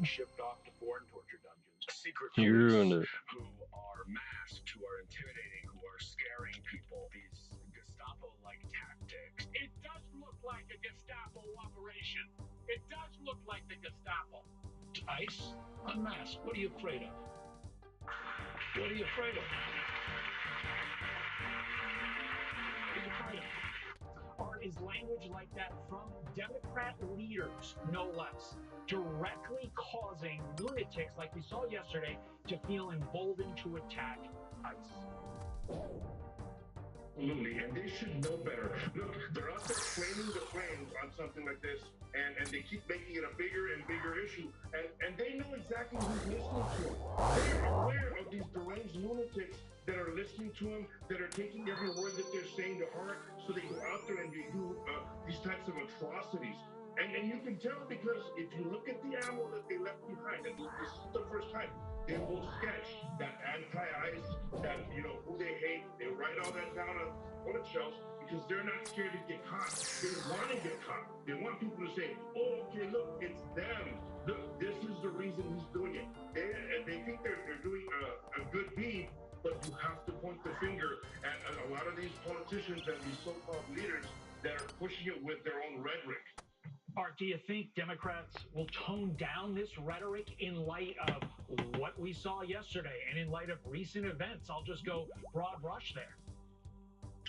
shipped off to foreign torture dungeons. Secret police who are masked, who are intimidating, who are scaring people. These Gestapo-like tactics. It does look like a Gestapo operation. It does look like the Gestapo. ICE? Unmasked. What are you afraid of? What are you afraid of? Art, is language like that from Democrat leaders, no less, directly causing lunatics like we saw yesterday to feel emboldened to attack ICE? Absolutely, and they should know better. Look, they're out there flaming the flames on something like this, and they keep making it a bigger and bigger issue, and they know exactly who's listening to it. They're aware of these deranged lunatics that are listening to them, that are taking every word that they're saying to heart, so they go out there and they do these types of atrocities. And you can tell because if you look at the ammo that they left behind, and this is the first time, they will sketch that anti-ice, that, you know, who they hate. They write all that down on bullet shells because they're not scared to get caught. They want to get caught. They want people to say, oh, okay, look, it's them. Look, this is the reason he's doing it. They think they're doing a good deed, but you have to point the finger at a lot of these politicians and these so-called leaders that are pushing it with their own rhetoric. Art, do you think Democrats will tone down this rhetoric in light of what we saw yesterday and in light of recent events? I'll just go broad brush there.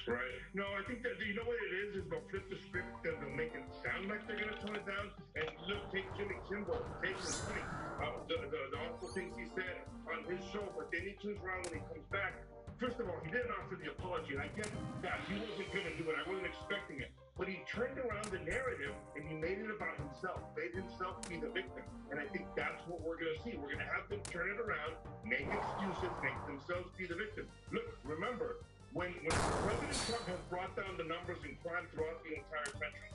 Right. No, I think that, you know what it is they'll flip the script and they'll make it sound like they're going to tone it down. And look, take Jimmy Kimmel, take his point, the awful things he said on his show, but then he turns around when he comes back. First of all, he didn't offer the apology, and I get that. He wasn't going to do it. I wasn't expecting it. But he turned around the narrative, and he made it about himself, made himself be the victim. And I think that's what we're going to see. We're going to have them turn it around, make excuses, make themselves be the victim. Look, remember, when President Trump has brought down the numbers in crime throughout the entire country,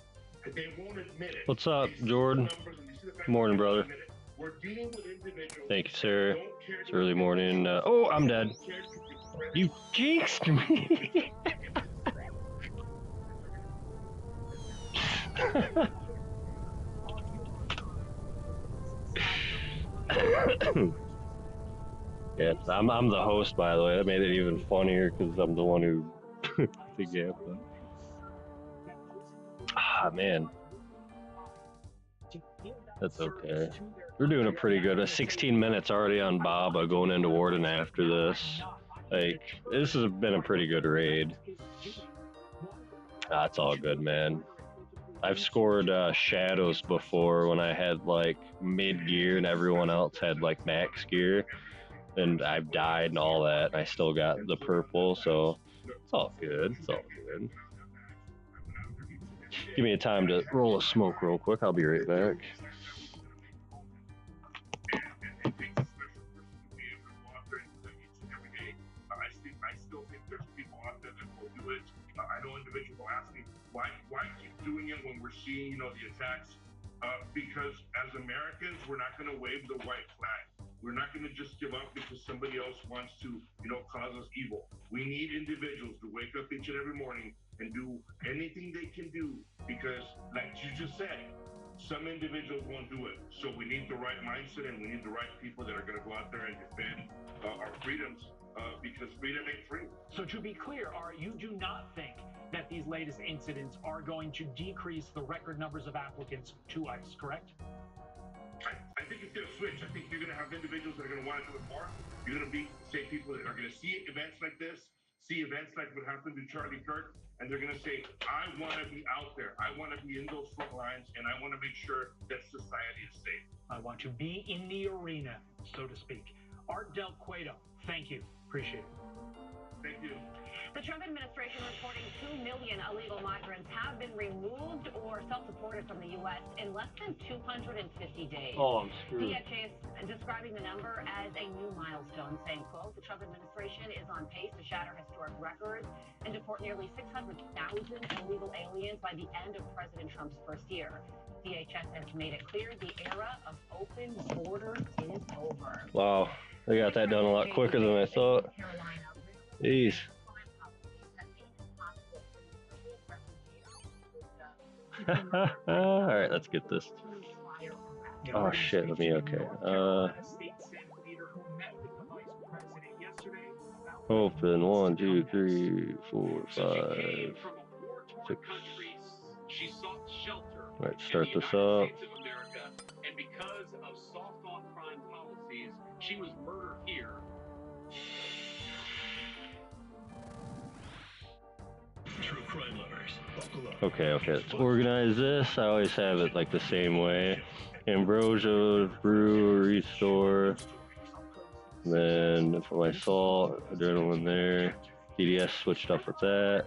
they won't admit it. What's up, Jordan? Good morning, brother. We're dealing with individuals. Thank you, sir. It's early morning. Oh, I'm dead. You jinxed me. Yeah, I'm the host, by the way. That made it even funnier because I'm the one who the gap. Ah, man. That's okay. We're doing a pretty good. 16 minutes already on Baba, going into Warden after this. Like, this has been a pretty good raid. That's all good, man. I've scored shadows before when I had like mid gear and everyone else had like max gear, and I've died and all that, and I still got the purple, so it's all good. It's all good. Give me a time to roll a smoke real quick. I'll be right back. I still think there's people out there that will do it. I know individuals will ask me, why keep doing it when we're seeing, you know, the attacks? Because as Americans, we're not going to wave the white flag. We're not going to just give up because somebody else wants to, you know, cause us evil. We need individuals to wake up each and every morning and do anything they can do because, like you just said, some individuals won't do it. So we need the right mindset and we need the right people that are going to go out there and defend our freedoms because freedom ain't free. So to be clear, Art, you do not think that these latest incidents are going to decrease the record numbers of applicants to ICE, correct? I think it's going to switch. I think you're going to have individuals that are going to want to do it more. You're going to say people that are going to see events like this, see events like what happened to Charlie Kirk, and they're going to say, I want to be out there. I want to be in those front lines, and I want to make sure that society is safe. I want to be in the arena, so to speak. Art Del Cueto, thank you. Appreciate it. Thank you. The Trump administration reporting 2 million illegal migrants have been removed or self-deported from the U.S. in less than 250 days. Oh, I'm screwed. DHS describing the number as a new milestone, saying, quote, the Trump administration is on pace to shatter historic records and deport nearly 600,000 illegal aliens by the end of President Trump's first year. DHS has made it clear the era of open borders is over. Wow, they got that done a lot quicker than I thought. Jeez. All right, let's get this. Oh shit, let me, okay. Open 1, 2, 3, 4, 5, 6. She sought shelter. All right, start this up. And because of soft on crime policies, she was murdered here. True crime lovers, buckle up. Okay, let's organize this. I always have it like the same way. Ambrosia, brewery store. Then for my salt, adrenaline there. DDS switched up with that.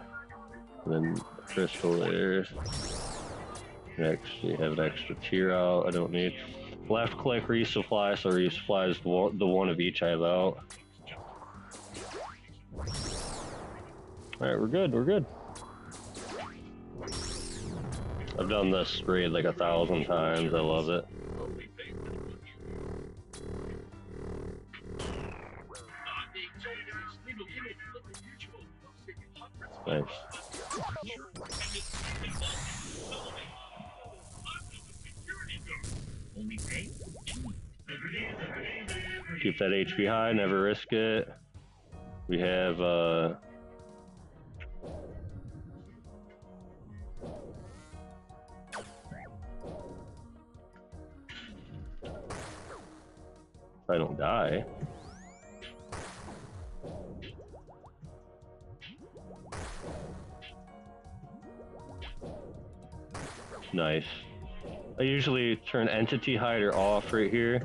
And then crystal there. Actually have an extra tier out I don't need. Left click resupply, so resupply is the one of each I have out. Alright, we're good, we're good. I've done this raid like 1,000 times, I love it. Nice. Keep that HP high, never risk it. We have if I don't die. Nice. I usually turn entity hider off right here.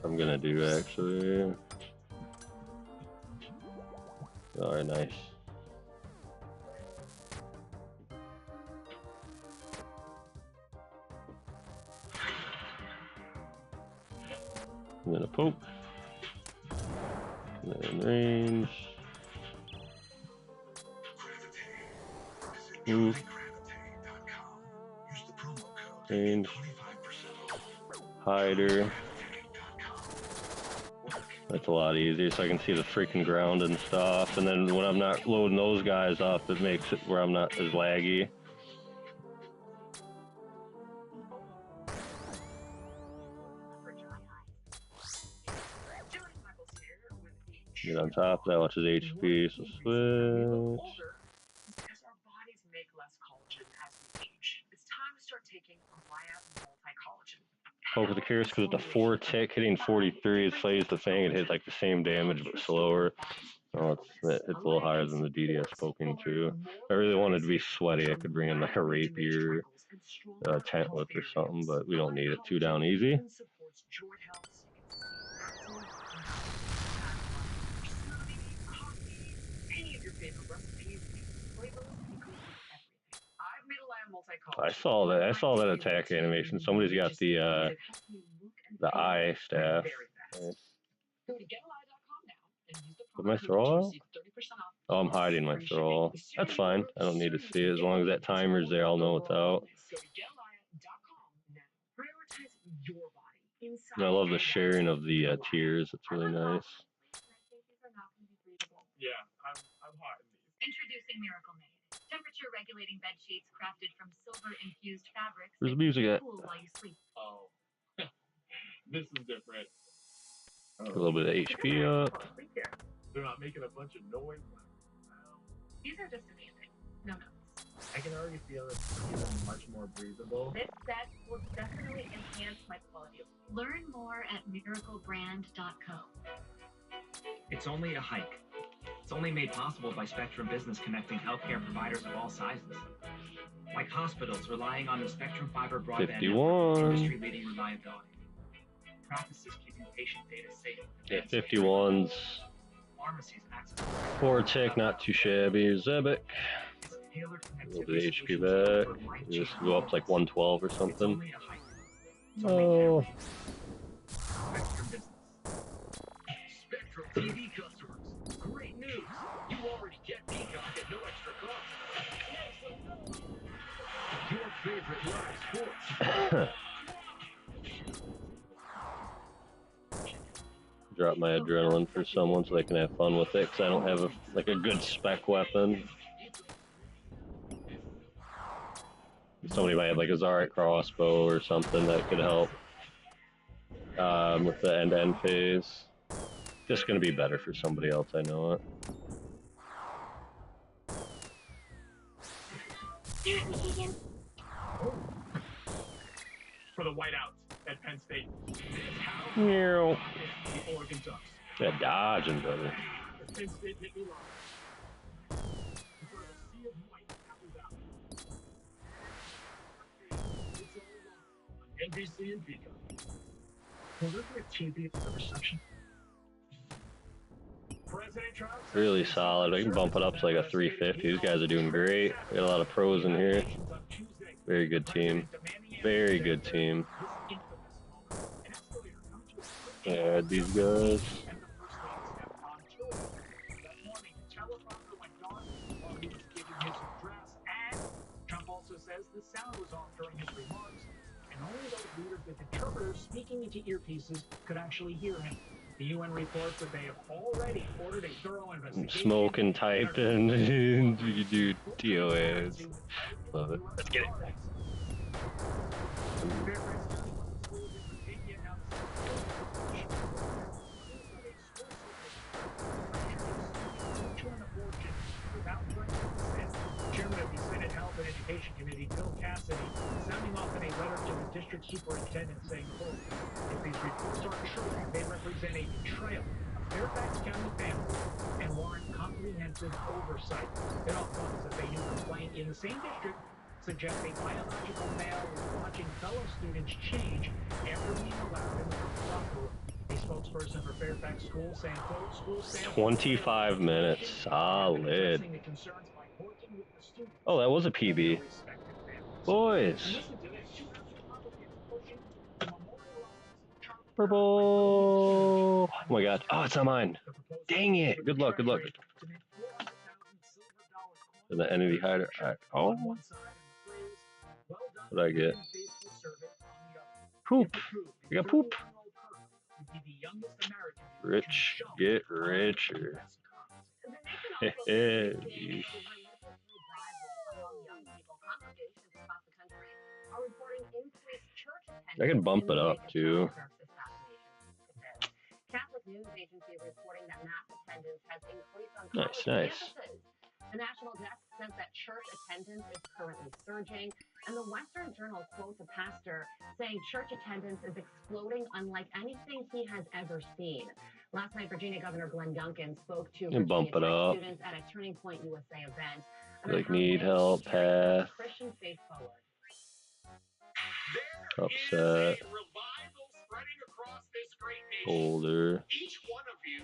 I'm gonna do actually. Alright, nice. I'm gonna poke. And then range. Move. Range. Hider. That's a lot easier, so I can see the freaking ground and stuff. And then when I'm not loading those guys up, it makes it where I'm not as laggy. Get on top of that, watch his HP, so switch. Because our bodies make less collagen as we age. It's time to start taking multi-collagen. Poke with the Curious because with the 4 tick hitting 43, it slays the Fang, it hits like the same damage but slower. Oh, it's a little higher than the DDS poking too. If I really wanted to be sweaty, I could bring in like a rapier, tent whip or something, but we don't need it. 2 down easy. I saw that. I saw that attack animation. Somebody's got the eye staff. Nice. Put my throw out? Oh, I'm hiding my throw. That's fine. I don't need to see it. As long as that timer's there, I'll know it's out. And I love the sharing of the tiers. It's really nice. Yeah, I'm hot in these. Introducing Miracle Made. Temperature regulating bed sheets crafted from silver infused fabrics. Where's the music at? Cool while you sleep. Oh. This is different. A little bit of HP up. They're not making a bunch of noise. These are just amazing. No notes. I can already feel it's even much more breathable. This set will definitely enhance my quality of sleep. Learn more at miraclebrand.co. It's only a hike. It's only made possible by Spectrum Business connecting healthcare providers of all sizes. Like hospitals relying on the Spectrum Fiber broadband network, industry-leading reliability. Practices keeping patient data safe. Yeah, 51s. Pharmacies access. 4 tick, not too shabby. Zebic. A little bit of HP back. Just go up to like 112 or something. Oh. Spectrum Business. Spectrum TV customers. Great news! You already get Peacock at no extra cost. Your favorite live sports. Drop my adrenaline for someone so they can have fun with it, because I don't have a good spec weapon. Somebody might have like a Zarek crossbow or something that could help with the end-to-end phase. Just gonna be better for somebody else, I know it. For the whiteouts at Penn State. Meow. The Oregon Ducks. Yeah, dodging, brother. Penn State hit me live. In front of a sea of white Apple Valley. It's all on NBC and Peacock. Will there be a TV for the reception? Really solid. I can bump it up to like a 350. These guys are doing great. We got a lot of pros in here. Very good team. Very good team. Add these guys. goes off during his remarks, and only those leaders with interpreters speaking into earpieces could actually hear him. The UN reports that they have already ordered a thorough investigation. Smoke and typed in. You do TOS. Love it. Let's get it. Chairman of the Senate Health and Education Committee, Bill Cassidy, sounding off in a letter to the district superintendent saying, quote, if these reports are true, they represent a betrayal of Fairfax County families and warrant comprehensive oversight. It all comes as a new complaint in the same district suggests a biological male is watching fellow students change after being allowed in the locker room. A spokesperson for Fairfax School saying, quote, school staff 25 minutes. Solid. Oh, that was a PB. Boys. Purple. Oh my god. Oh, it's not mine. Dang it. Good luck. Good luck. The enemy hider. Oh. What did I get? Poop. I got poop. Rich get richer. I can bump it up too. Catholic news agency reporting that mass attendance has increased on Nice. campuses. The National Desk says that church attendance is currently surging, and the Western Journal quotes a pastor saying church attendance is exploding unlike anything he has ever seen. Last night, Virginia Governor Glenn Youngkin spoke to Bump it up. students at a Turning Point USA event. Like need help, path. Christian faith forward. Upset. Older. Each one of you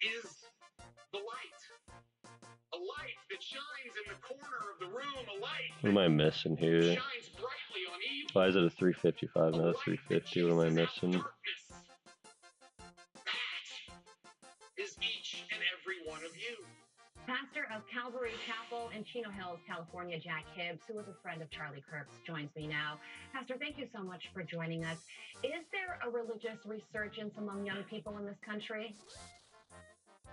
is the light. A light that shines in the corner of the room. A light What am I missing here? that shines brightly on evil. Why is it a 355, not a 350? What am I missing? Is each and every one of you. Pastor of Calvary Chapel in Chino Hills, California, Jack Hibbs, who was a friend of Charlie Kirk's, joins me now. Pastor, thank you so much for joining us. Is there a religious resurgence among young people in this country?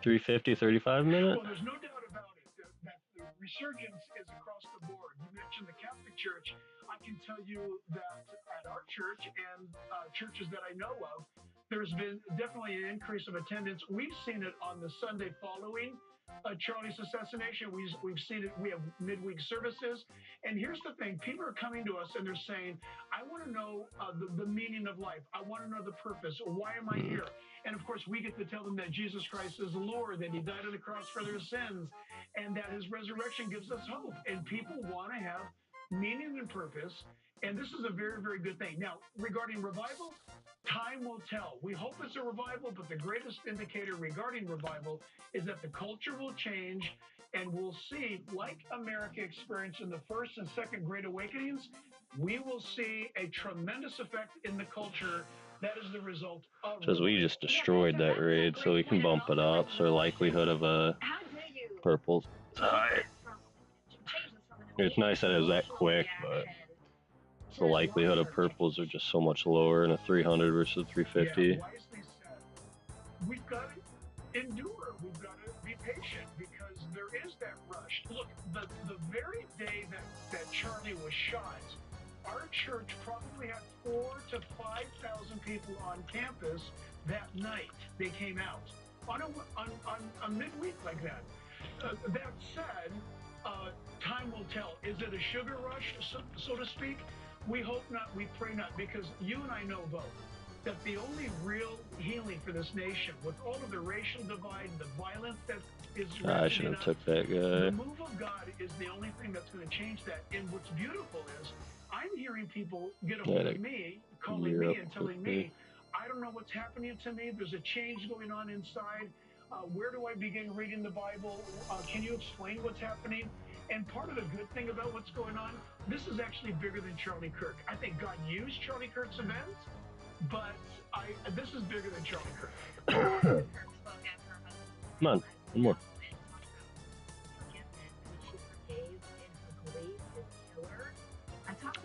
350, 35 minutes? Well, there's no doubt about it that the resurgence is across the board. You mentioned the Catholic Church. I can tell you that at our church and churches that I know of, there's been definitely an increase of attendance. We've seen it on the Sunday following Charlie's assassination. We've seen it. We have midweek services. And here's the thing. People are coming to us and they're saying, I want to know the meaning of life. I want to know the purpose. Why am I here? And of course, we get to tell them that Jesus Christ is Lord, that he died on the cross for their sins, and that his resurrection gives us hope. And people want to have meaning and purpose. And this is a very, very good thing. Now, regarding revival, time will tell. We hope it's a revival, but the greatest indicator regarding revival is that the culture will change, and we'll see, like America experienced in the first and second Great Awakenings, we will see a tremendous effect in the culture. That is the result of... Says we just destroyed that raid, so we can bump it up. So likelihood of a purple high. It's nice that it was that quick, but the likelihood of purples are just so much lower in a 300 versus 350. Yeah, wisely said. We've got to endure. We've got to be patient because there is that rush. Look, the very day that Charlie was shot, our church probably had 4,000 to 5,000 people on campus that night. They came out on a midweek like that. That said, time will tell. Is it a sugar rush, so to speak? We hope not, we pray not, because you and I know both that the only real healing for this nation, with all of the racial divide, the violence that is... I should have took that guy. The move of God is the only thing that's going to change that. And what's beautiful is, I'm hearing people get a hold of me, calling me and telling me, I don't know what's happening to me. There's a change going on inside. Where do I begin reading the Bible? Can you explain what's happening? And part of the good thing about what's going on, this is actually bigger than Charlie Kirk. I think God used Charlie Kirk's event, but this is bigger than Charlie Kirk. Come on, one more.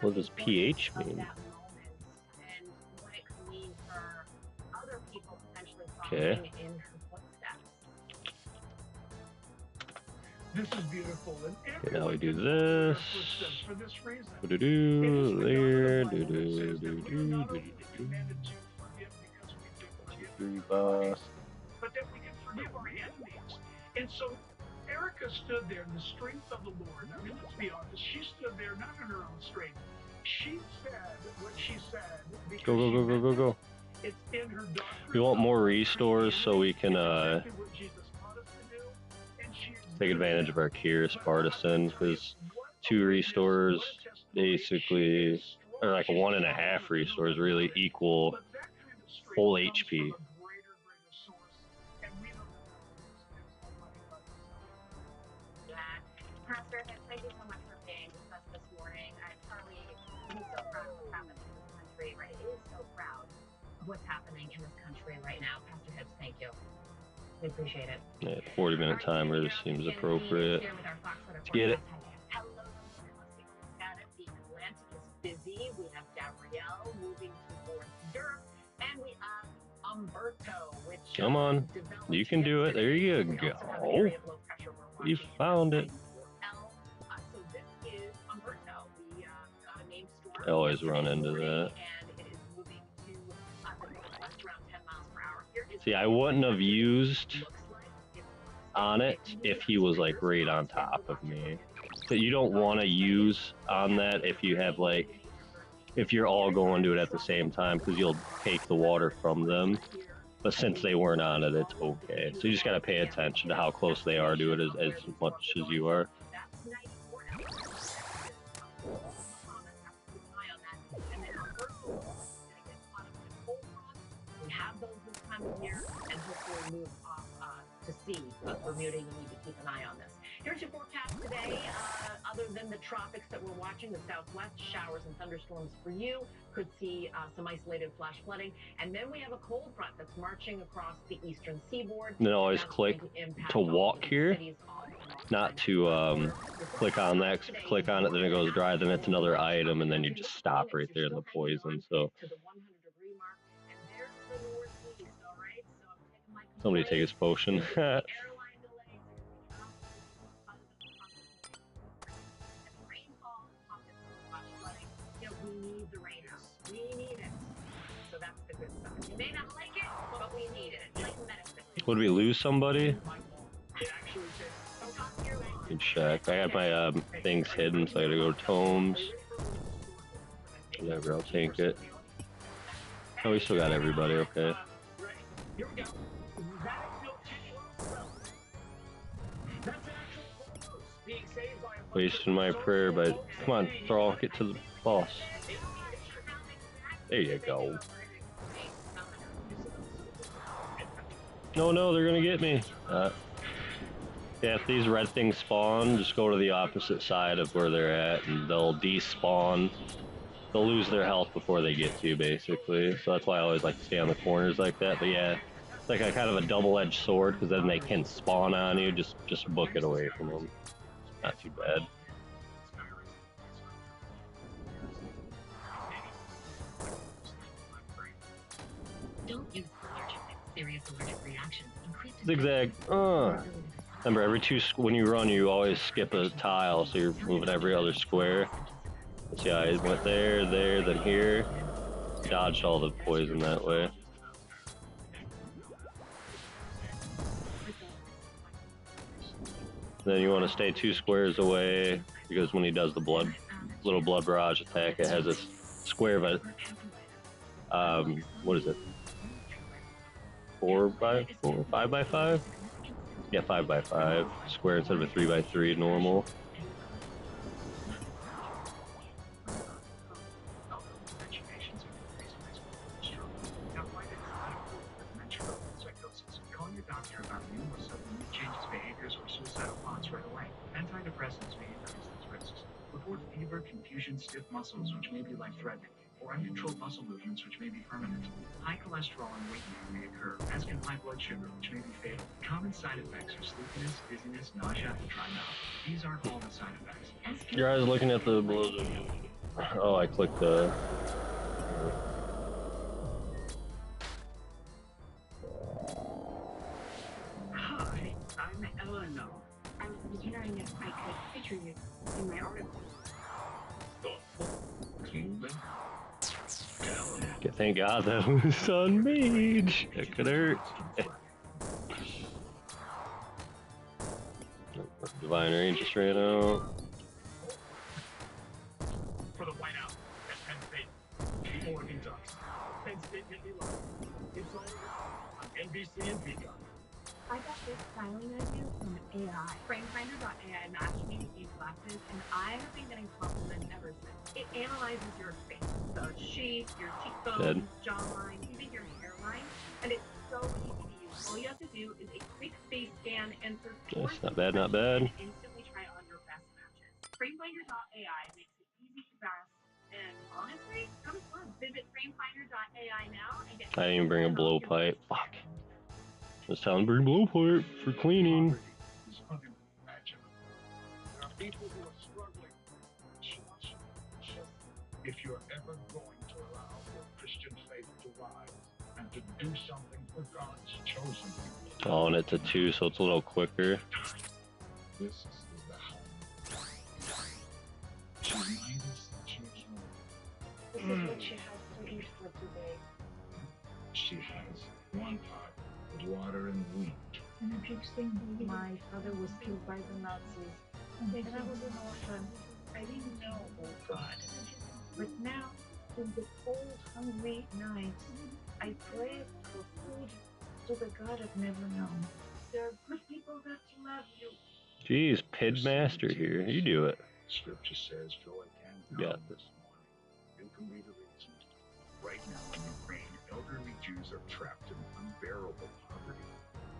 What does pH mean? Okay. This is beautiful. And Okay, now we do this. Do do there. Do do do do do do. But that we can forgive our enemies. And so Erica stood there in the strength of the Lord. I mean, let's be honest. She stood there not in her own strength. She said what she said. Go go go go go go. It's in her doctrine. We want more restores so we can take advantage of our Curious Partisan, because 2 restores basically, or like 1.5 restores really equal full HP. Pastor, thank you so much for being with us this morning. Charlie, I'm so proud of what's happening in this country, right? It is so proud of what's happening in this country right now. Pastor Hibbs, thank you. We appreciate it. Yeah, 40-minute timer seems appropriate. Let's get it. Hello, the Atlantic is busy. We have Gabrielle moving towards Europe, and we have Umberto, which Come on, you can do it. There you go. You found it. I always run into that. See, I wouldn't have used on it if he was like right on top of me. But you don't want to use on that if you have like, if you're all going to it at the same time, because you'll take the water from them. But since they weren't on it, it's okay. So you just got to pay attention to how close they are to it as much as you are. We have those this time of year, and hopefully move off to sea. But Bermuda, you need to keep an eye on this. Here's your forecast today. Other than the tropics that we're watching, the southwest, showers and thunderstorms for you. Could see some isolated flash flooding. And then we have a cold front that's marching across the eastern seaboard. Then always click to walk here, not to click on that. Click on it, then it goes dry, then it's another item, and then you just stop right there in the poison. So somebody take his potion. Would we lose somebody? Good check. I got my things hidden, so I gotta go to tomes. Whatever, I'll take it. Oh, we still got everybody, okay. Wasting my prayer, but come on, Thrall, get to the boss. There you go. No, they're gonna get me. Yeah, if these red things spawn, just go to the opposite side of where they're at, and they'll despawn. They'll lose their health before they get to you, basically. So that's why I always like to stay on the corners like that. But yeah, it's like a kind of a double-edged sword, because then they can spawn on you. Just book it away from them. Not too bad. Don't use serious allergic reaction. Zigzag. Remember, when you run, you always skip a tile, so you're moving every other square. See how I went there, then here. Dodged all the poison that way. Then you want to stay 2 squares away, because when he does the little blood barrage attack, it has a square of it. What is it? 4x4? 5x5? Yeah, 5x5 square instead of a 3x3 normal. Call your doctor about numerous sudden changes, behaviors, or suicidal thoughts right away. Antidepressants may increase these risks. Report fever, confusion, stiff muscles, which may be life-threatening, or uncontrolled muscle movements, which may be permanent. High cholesterol and weight gain may occur, as can high blood sugar, which may be fatal. Common side effects are sleepiness, dizziness, nausea, and dry mouth. These aren't all the side effects. Your eyes looking at the blood. Oh, I clicked the. Hi, I'm Eleanor. I was wondering if I could feature you in my article. Thank God that was on mage. That could hurt. Divine Range just ran out. For the whiteout at Penn State, the Oregon Ducks. Penn State can be live. It's all on NBC and Peacock. I got this styling idea from AI. FrameFinder.ai matched me with these glasses, and I have been getting compliments ever since. It analyzes your face, the shape, your cheekbones, jawline, even your hairline, and it's so easy to use. All you have to do is a quick face scan and search for Not bad, not bad. and instantly try on your best matches. FrameFinder.ai makes it easy, fast, and honestly, kind of fun. Visit FrameFinder.ai now and get. I didn't even bring a blowpipe. Fuck. This town bring blowpipe for cleaning. There are people who are struggling. If you're ever going to allow your Christian faith to rise and to do something for God's chosen people. Oh, and it's a 2, so it's a little quicker. This is the home. She reminds us that she is home. This is what she has to eat for today. She has one pot with water and wheat. And a interesting baby. My father was killed by the Nazis. And I was an orphan. I didn't know, oh God. But now, in the cold, hungry nights, I pray for food to the God I've never known. There are good people that love you. Jeez, Pidmaster here. You do it. Scripture says joy can come this morning. You can be the reason. Right now in Ukraine, elderly Jews are trapped in unbearable poverty.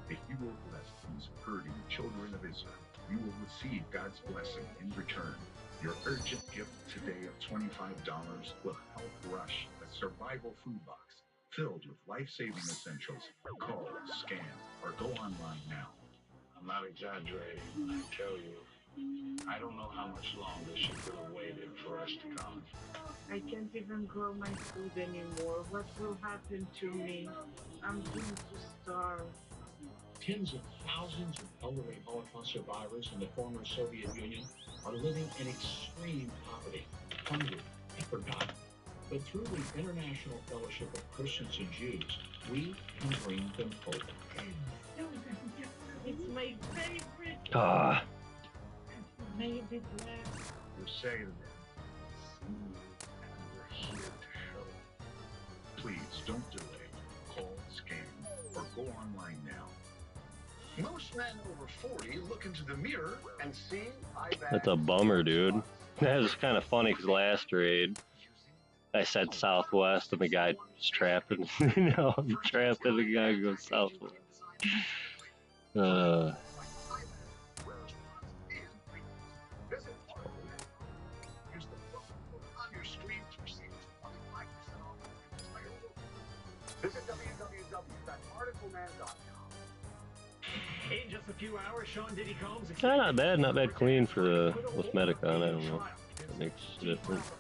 If you will bless these hurting children of Israel, you will receive God's blessing in return. Your urgent gift today of $25 will help rush a survival food box filled with life-saving essentials. Call, scan, or go online now. I'm not exaggerating when I tell you, I don't know how much longer she could have waited for us to come. I can't even grow my food anymore. What will happen to me? I'm doomed to starve. Tens of thousands of elderly Holocaust survivors in the former Soviet Union are living in extreme poverty, hungry, and forgotten. But through the International Fellowship of Christians and Jews, we can bring them hope. It's my favorite. Ah. Made it last. You say to them, see, and we're here to help. Please don't delay. Call, scan, or go online now. Most men over 40 look into the mirror and see That's a bummer, dude. That was kind of funny because last raid, I said southwest and the guy was trapped in, I'm trapped and the guy goes southwest. Visit www.articleman.com. In just a few hours, Sean Diddy Combs. Not bad, not bad clean for the with Medicon. I don't know. That makes a difference.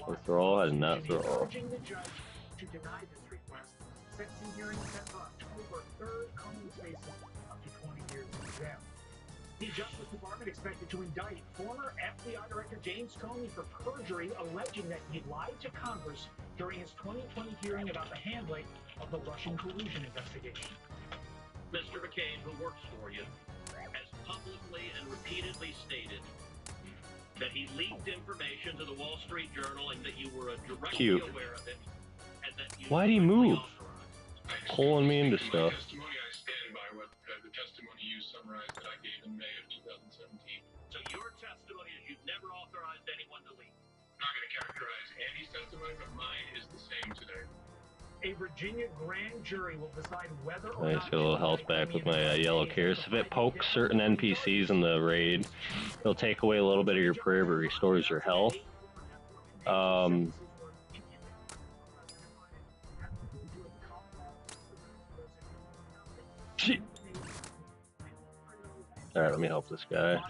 Withdrawal, I did not throw. To deny this request, sentencing hearing set for October 3rd, Combs faces up to 20 years in jail. The Justice Department expected to indict former FBI Director James Comey for perjury, alleging that he lied to Congress during his 2020 hearing about the handling of the Russian collusion investigation. Mr. McCain, who works for you, has publicly and repeatedly stated that he leaked information to the Wall Street Journal and that you were directly aware of it. And that you Why'd he move? Pulling me into stuff. Testimony, I stand by what the testimony you summarized that I gave in May of 2017. So your testimony is you've never authorized anyone to leak. I'm not going to characterize Andy's testimony, but mine is the same today. A Virginia grand jury will decide whether or I just got a little health back with my yellow cares. If it pokes certain NPCs in the raid, it'll take away a little bit of your prayer, but restores your health. Alright, let me help this guy.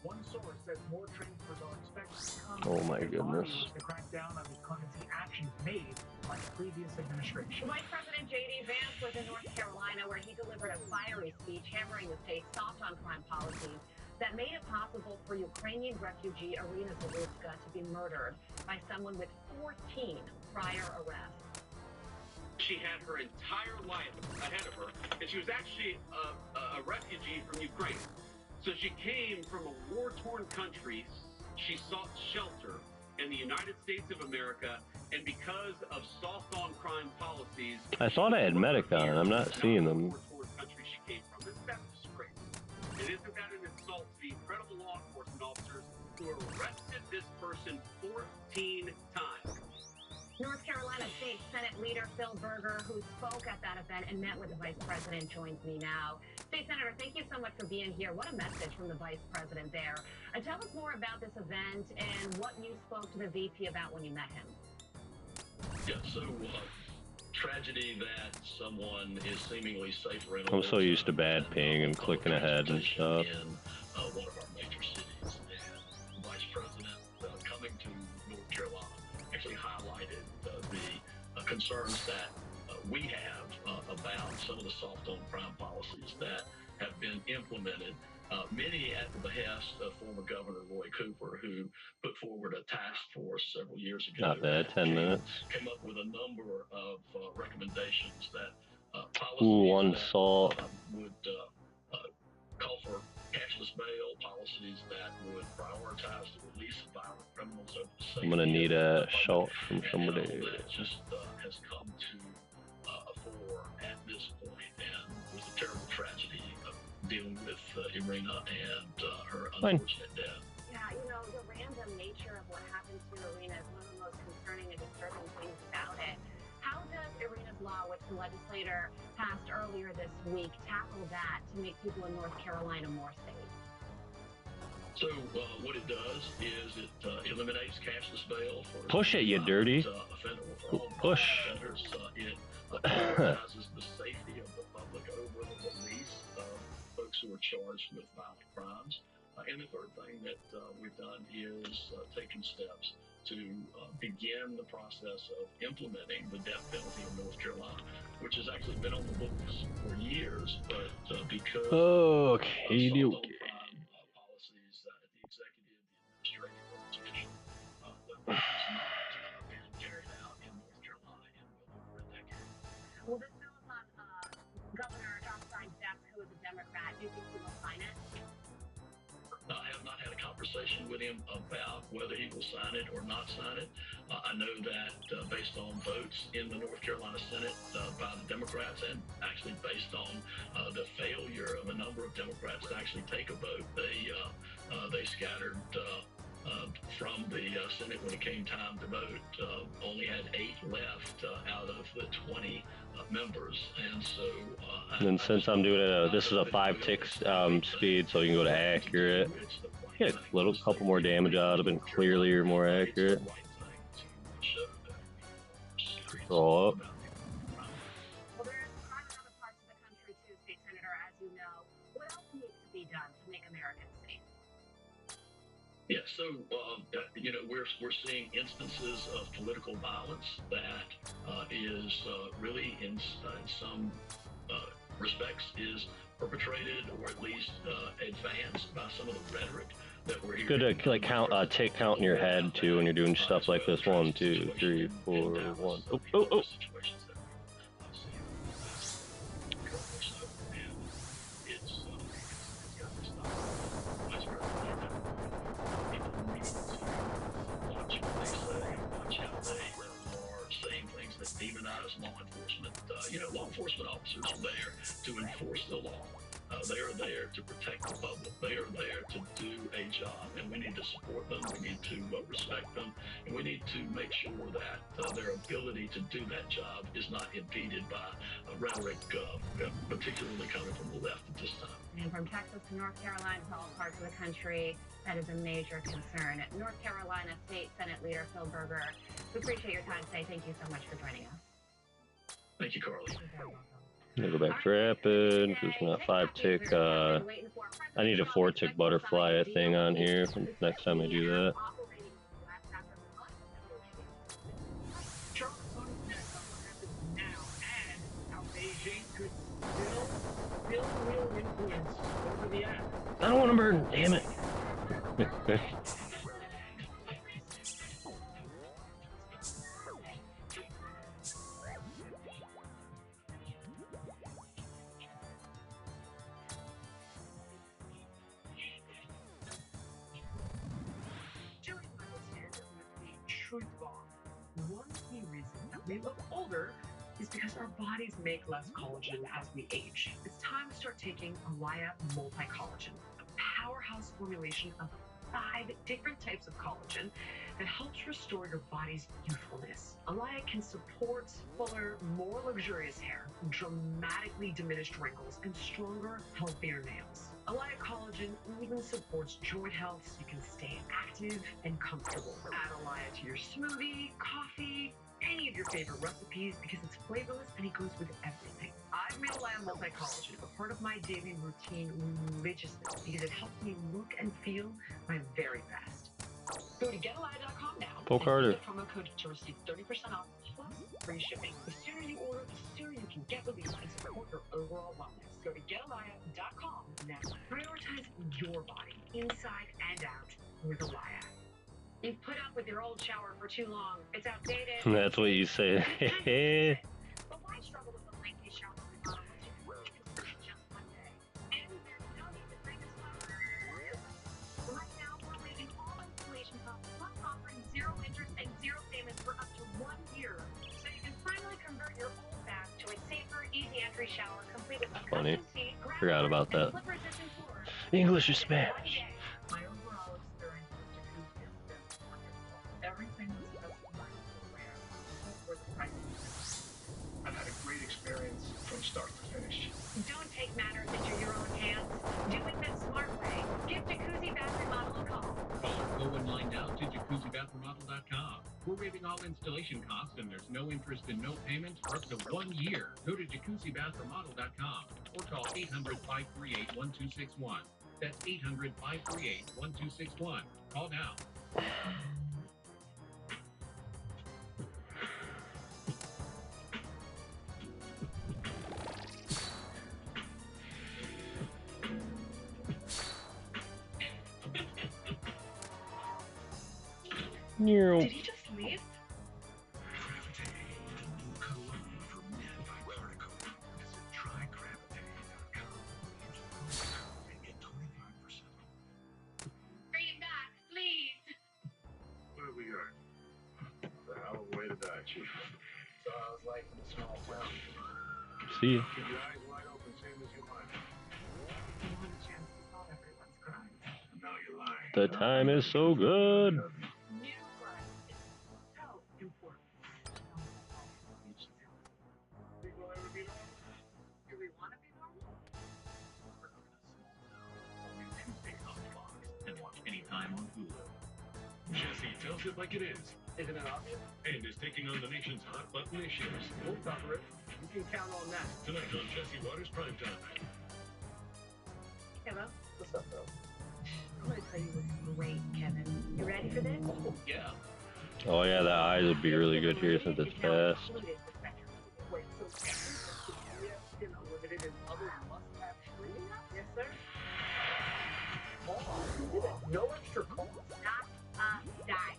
One source says more transfers are expected to come. Oh my goodness. To crack down on the clemency actions made by the previous administration. Vice President J.D. Vance was in North Carolina, where he delivered a fiery speech hammering the state's soft on crime policies that made it possible for Ukrainian refugee Irina Zaluska to be murdered by someone with 14 prior arrests. She had her entire life ahead of her, and she was actually a refugee from Ukraine. So she came from a war-torn country. She sought shelter in the United States of America, and because of soft-on-crime policies... I thought I had medic on. I'm not seeing them. ...country she came from. That's just crazy. And isn't that an insult to the incredible law enforcement officers who arrested this person 14 times? North Carolina State Senate Leader Phil Berger, who spoke at that event and met with the Vice President, joins me now. State Senator, thank you so much for being here. What a message from the Vice President there. And tell us more about this event and what you spoke to the VP about when you met him. Yeah, so tragedy that someone is seemingly safer in. I'm so used to bad ping and clicking ahead and stuff. In one of our major cities, and the Vice President coming to North Carolina actually highlighted the concerns that we have about some of the soft-on-crime policies that have been implemented, many at the behest of former Governor Roy Cooper, who put forward a task force several years ago. Not bad, 10 minutes. Came up with a number of recommendations that Ooh, one saw. Would call for cashless bail, policies that would prioritize the release of violent criminals over the safety. I'm gonna need a shot from somebody. That just has come to a fore at this point, and was a terrible tragedy of dealing with Irina and her unfortunate death. Yeah, you know, the random nature of what happened to Irina is one of the most concerning and disturbing things about it. How does Irina's law, which the legislator passed earlier this week, tackle that to make people in North Carolina more safe? So what it does is it eliminates cashless bail for push it, you dirty. Push. Offenders. It prioritizes the safety of the public over the release of folks who are charged with violent crimes. And the third thing that we've done is taken steps to begin the process of implementing the death penalty in North Carolina, which has actually been on the books for years, but because okay, policies at the executive, the administrative, or the judicial level has not been carried out in North Carolina in well over a decade. Well, this bill is on Governor Johnstone's desk, who is a Democrat. Do you think he will sign it? I have not had a conversation with him about whether he will sign it or not sign it. I know that based on votes in the North Carolina Senate by the Democrats, and actually based on the failure of a number of Democrats to actually take a vote, they scattered from the Senate when it came time to vote. Only had 8 left out of the 20 members, and so. And then since I'm doing this is a 5 tick speed, so you can go to accurate. Get a couple more damage out of it, clearly you're more accurate. Throw up. Well, there is crime in other parts of the country too, State Senator, as you know. What else needs to be done to make Americans safe? Yeah, so you know, we're seeing instances of political violence that is really in some respects is perpetrated or at least advanced by some of the rhetoric that we're hearing. Good to like take count in your head too when you're doing stuff like this. 1, 2, 3, 4, 1. Oh. Demonize law enforcement. Law enforcement officers are there to enforce the law. They are there to protect the public. They are there to do a job, and we need to support them. We need to respect them, and we need to make sure that their ability to do that job is not impeded by rhetoric, particularly coming from the left at this time. And from Texas to North Carolina to all parts of the country, that is a major concern. North Carolina State Senate Leader Phil Berger, we appreciate your time today. Thank you so much for joining us. Thank you, Carly. You're very welcome. I'm gonna go back to rapid, because we're not 5-tick, I need a 4-tick butterfly thing on here for next time I do that. I don't want to burn, damn it. Truth bomb. One key reason that we look older is because our bodies make less collagen as we age. It's time to start taking Alaya multi-collagen, a powerhouse formulation of 5 different types of collagen that helps restore your body's youthfulness. Alaya can support fuller, more luxurious hair, dramatically diminished wrinkles, and stronger, healthier nails. Alaya collagen even supports joint health so you can stay active and comfortable. Add Alaya to your smoothie, coffee, any of your favorite recipes because it's flavorless and it goes with everything. I've made Alaya multi-collagen a part of my daily routine religiously because it helps me look and feel my very best. Go to getalaya.com now Poke and harder. use the promo code to receive 30% off plus free shipping. The sooner you order, the sooner you can get relief and support your overall wellness. Go to getalaya.com now. Prioritize your body, inside and out, with Alaya. You've put up with your old shower for too long. It's outdated. That's what you say. But why struggle with a lengthy shower remodel when you can really finish in just one day? And there's no need to bring a shower. Right now, we're waiving all installation costs, plus offering 0 interest and 0 payments for up to 1 year. So you can finally convert your old bath to a safer, easy entry shower, complete with a Funny. custom seat, Forgot about that. slip-resistant floor. English or Spanish? My overall experience with Jacuzzi has been wonderful. Everything was customized to wear. For the price. I've had a great experience from start to finish. Don't take matters into your own hands. Do it the smart way. Give Jacuzzi Bath Remodel a call. Go online now to jacuzzibathremodel.com. We're waiving all installation costs and there's no interest and no payment for up to 1 year. Go to jacuzzibathremodel.com or call 800-538-1261. That's 800-538-1261. Call now. Did he just leave? Bring it back, please. What have we got? The hell of a way to die, Chief. So I was like in a small town. See ya. Keep your eyes wide open, same as your mind. You want a chance to solve everyone's crimes. Now you're lying. The time is so good. New life is so important. Think we'll ever be normal? Do we want to be normal? We're in a small town. Only Tuesdays on Fox and watch anytime on Hulu. Jesse tells it like it is. Isn't it obvious? And is taking on the nation's hot button issues. We'll cover it. You can count on that. Tonight on Jesse Waters Primetime. Hello? What's up, bro? I'm going to tell you what's great, Kevin. You ready for this? Yeah. Oh yeah, that eyes would be really good here since it's fast. Wait, so PVM unlimited and others must have streaming apps? Yes, sir. Oh, no extra cost? Not a dime.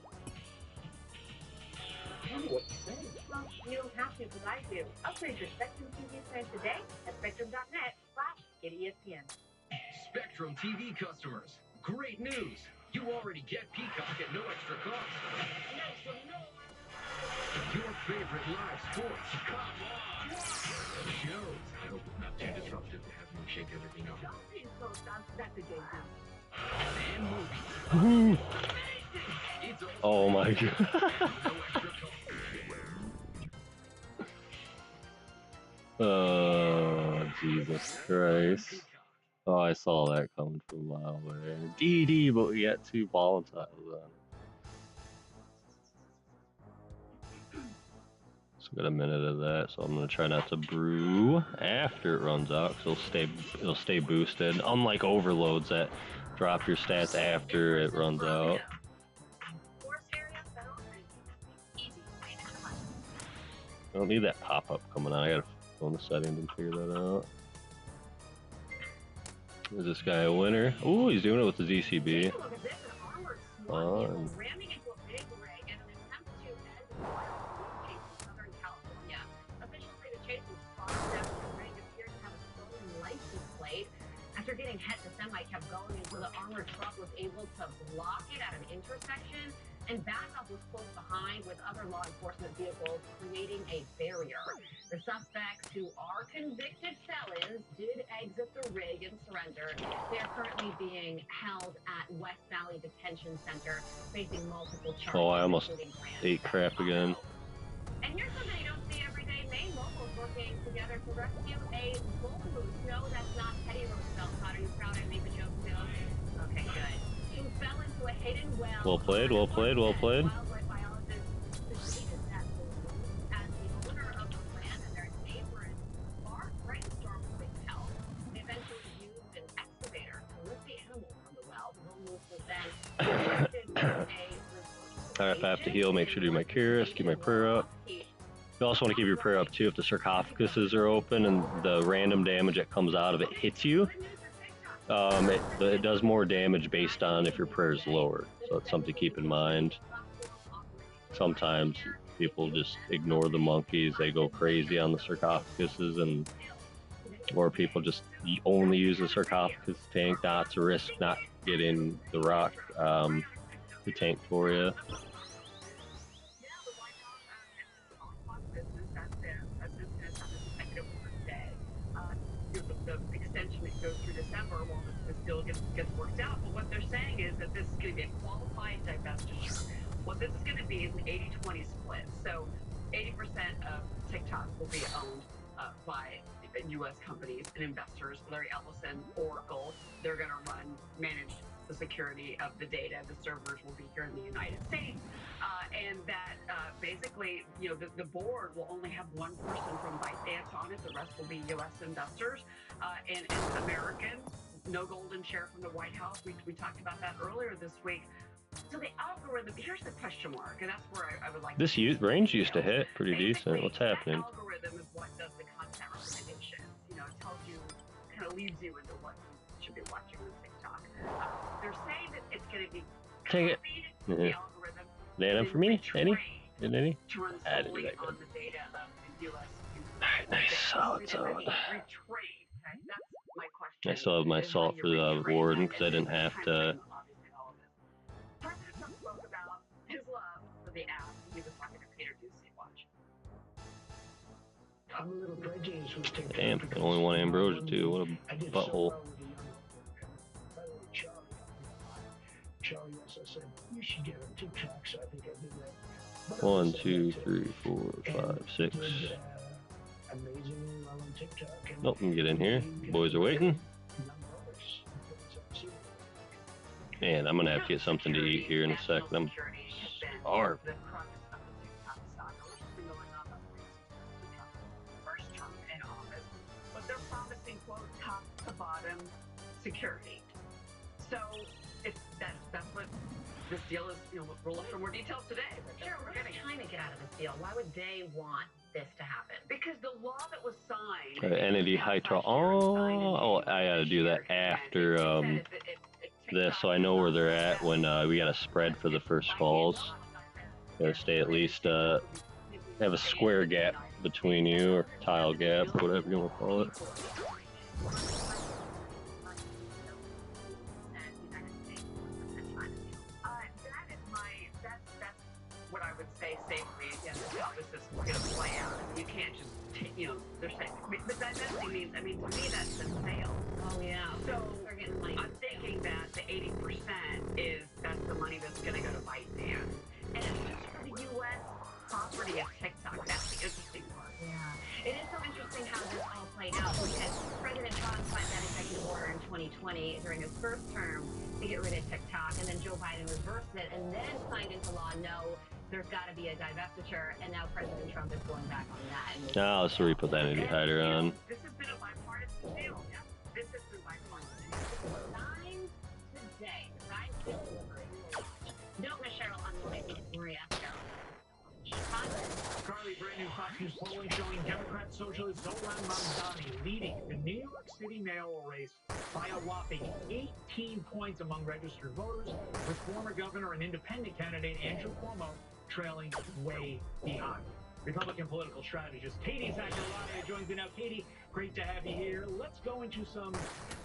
I don't know what to say. Well, you don't have to, because I do. Upgrade your Spectrum TV plan today at spectrum.net/ESPN. Spectrum TV customers, great news! You already get Peacock at no extra cost. Your favorite live sports. Come on! Shows. I hope it's not too disruptive to have you shake everything up. And movies. Oh my god. Oh, Jesus Christ. Oh, I saw that coming from a mile away. DD, but we got 2 volatiles on it. Got a minute of that, so I'm gonna try not to brew after it runs out, because it'll stay boosted. Unlike overloads that drop your stats after it runs out. I don't need that pop-up coming out. I gotta go in the settings and figure that out. Is this guy a winner? Ooh, he's doing it with the ZCB. Fun. After getting hit, the semi kept going until the armored truck was able to block it at an intersection, and backup was close behind with other law enforcement vehicles, creating a barrier. The suspects, who are convicted felons, did exit the rig and surrender. They are currently being held at West Valley Detention Center, facing multiple charges. Oh, I almost ate crap again. And here's something you don't see every day. Maine locals working together to rescue a bull moose. No, that's not Teddy Roosevelt. Todd, are you proud I made the joke too? Okay, good. Who fell into a hidden well. Well played, well played, well played. Wildlife biologist succeeded that bull moose as the owner of the land and their neighbors are brainstormed with help. They eventually used an excavator to lift the animal from the well. The bull moose was then injected with a Alright, if I have to heal, make sure to do my curious, keep my prayer up. You also want to keep your prayer up too if the sarcophaguses are open and the random damage that comes out of it hits you. It does more damage based on if your prayer is lower, so it's something to keep in mind. Sometimes people just ignore the monkeys, they go crazy on the sarcophaguses, or people just only use the sarcophagus tank not to risk not getting the rock the tank for you. The extension that goes through December while this still gets worked out. But what they're saying is that this is going to be a qualified divestiture. What this is going to be is an 80-20 split. So 80% of TikTok will be owned by U.S. companies and investors. Larry Ellison, Oracle, they're going to manage the security of the data. The servers will be here in the United States. And that basically, you know, the board will only have one person from ByteDance on it. The rest will be U.S. investors and American. No golden share from the White House. We talked about that earlier this week. So the algorithm, here's the question mark, and that's where I would like this range used to hit pretty decent. What's happening? The algorithm is what does the content recommendations. You know, it tells you, kind of leads you into what you should be watching on TikTok. They're saying that it's going to be Take it. the algorithm. Land for me? Any? Did any? To run solely on the data of the U.S. Alright, nice. Solid. Retrade. Okay, that's my question. I still have my salt for the warden because I didn't have to. President Trump spoke about his love for the app. He was talking to Peter Ducey. Watch. I'm a little prejudiced with TikTok. Damn, only one ambrosia too. What a butthole. Charlie also said, you should get on TikTok, so I think I did that. 1, 2, 3, 4, 5, 6. Amazingly well on TikTok. Nope, I can get in here. Boys are waiting. Man, I'm gonna have to get something to eat here in a second. I'm starved. First term in office, but they're promising, quote, top to bottom security. So that's what this deal is. You know, we'll look for more details today. But sure, we're trying to get out of this deal. Why would they want this to happen? Because the law that was signed. Entity high trial. Oh, I gotta do that after this, so I know where they're at when we got a spread for the first calls. Gotta stay at least have a square gap between you, or tile gap, whatever you want to call it. What I would say safely, how this is going to play out. You can't just, you know, they're saying, but that definitely means, I mean, to me, that's the sale. Oh, yeah. So I'm thinking that the 80% that's the money that's going to go to ByteDance. And it's just for the U.S. property of TikTok. That's the interesting part. Yeah. It is so interesting how this all played out because President Trump signed that executive order in 2020 Mamdani during his first term to get rid of TikTok, and then Joe Biden reversed it and then signed into law, no, there's got to be a divestiture, and now President Trump is going back on that. Now let's re-put that entity hider on. This has been a bipartisan deal. Yeah, this has been bipartisan. Signed today, right? Don't miss Cheryl on Maria. Carly, brand new Fox News polling showing Democrat socialist Zoran Mamdani leading the New York City mayoral race by a whopping 18 points among registered voters, with former governor and independent candidate Andrew Cuomo trailing way behind. Republican political strategist Katie Zachariah joins me now. Katie, great to have you here. Let's go into some,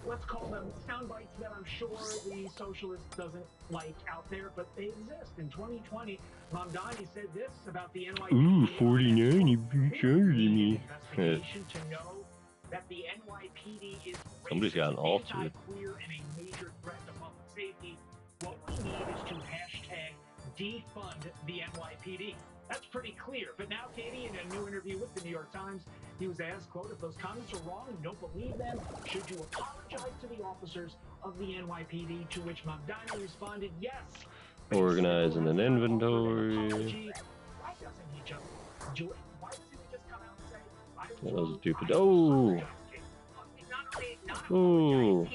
let's call them sound bites that I'm sure the socialist doesn't like out there, but they exist. In 2020, Mamdani said this about the NYPD. Ooh, 49, you charged me. Investigation to know that the NYPD is Somebody's got an altar. anti-queer and a major threat to public safety. What we need is to hashtag defund the NYPD. That's pretty clear. But now, Katie, in a new interview with the New York Times, he was asked, quote, if those comments are wrong and you don't believe them, should you apologize to the officers of the NYPD? To which Mamdani responded, yes. Organizing an inventory. Why doesn't he just do it? Why doesn't he just come out and say, That was stupid. Oh! Ooh.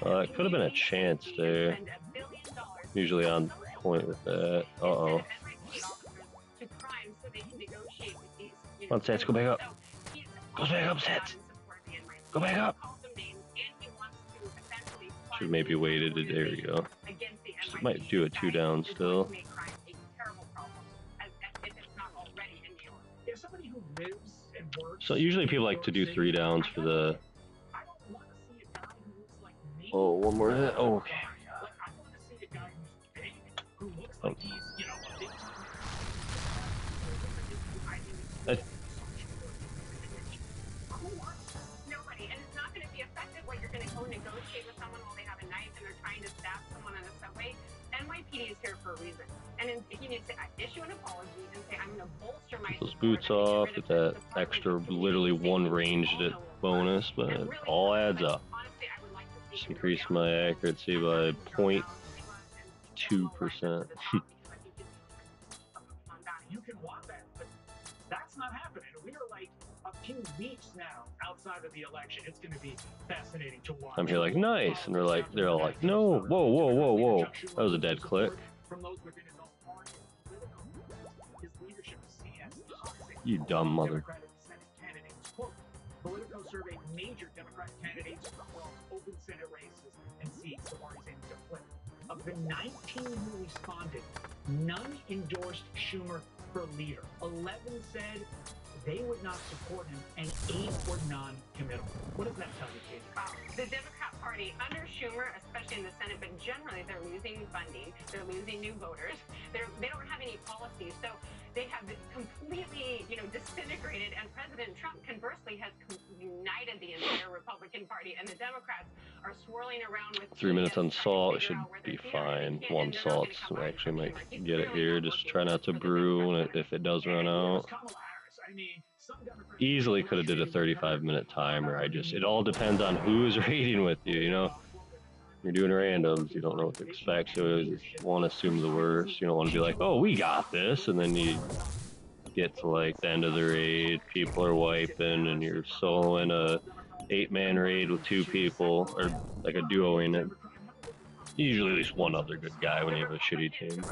It could have been a chance there. Usually on point with that. Uh-oh. Come on, Sets, go back up. Go back up, Sets. Go back up. Should maybe waited. There we go. Just might do a 2 down still. So usually people like to do 3 downs for the... Oh, one more hit. Oh, okay. Oh. Nobody, and it's not going to be effective when you're going to go negotiate with someone while they have a knife and they're trying to stab someone on a subway. NYPD is here for a reason, and you need to issue an apology and say, I'm going to bolster my Those boots off with that extra, literally 1 ranged bonus, but it all adds up. Just increased my accuracy by 0.2%. You can want that, but that's not happening. We are like a few weeks now outside of the election. It's going to be fascinating to watch. I'm here like, nice, and they're all like, no, whoa, whoa, whoa, whoa. That was a dead click. You dumb mother. Politico surveyed major Democratic candidates across open Senate races and seats the party's aiming to flip. Of the 19 who responded, none endorsed Schumer for leader. 11 said they would not support him, and 8 were non-committal. What does that tell you, Katie? The Democrat Party, under Schumer, especially in the Senate, but generally they're losing funding, they're losing new voters, they don't have any policies, so they have completely, disintegrated, and President Trump, conversely, has united the entire Republican Party, and the Democrats are swirling around with 3 minutes on salt, it should be fine. 1 salt, actually might get it here. Just try not to brew if it does run out. Easily could have did a 35-minute timer. It all depends on who is raiding with you, You're doing randoms, you don't know what to expect, so you want to assume the worst. You don't want to be like, oh, we got this, and then you get to like the end of the raid, people are wiping, and you're soloing a 8-man raid with 2 people, or like a duo in it. Usually at least one other good guy when you have a shitty team.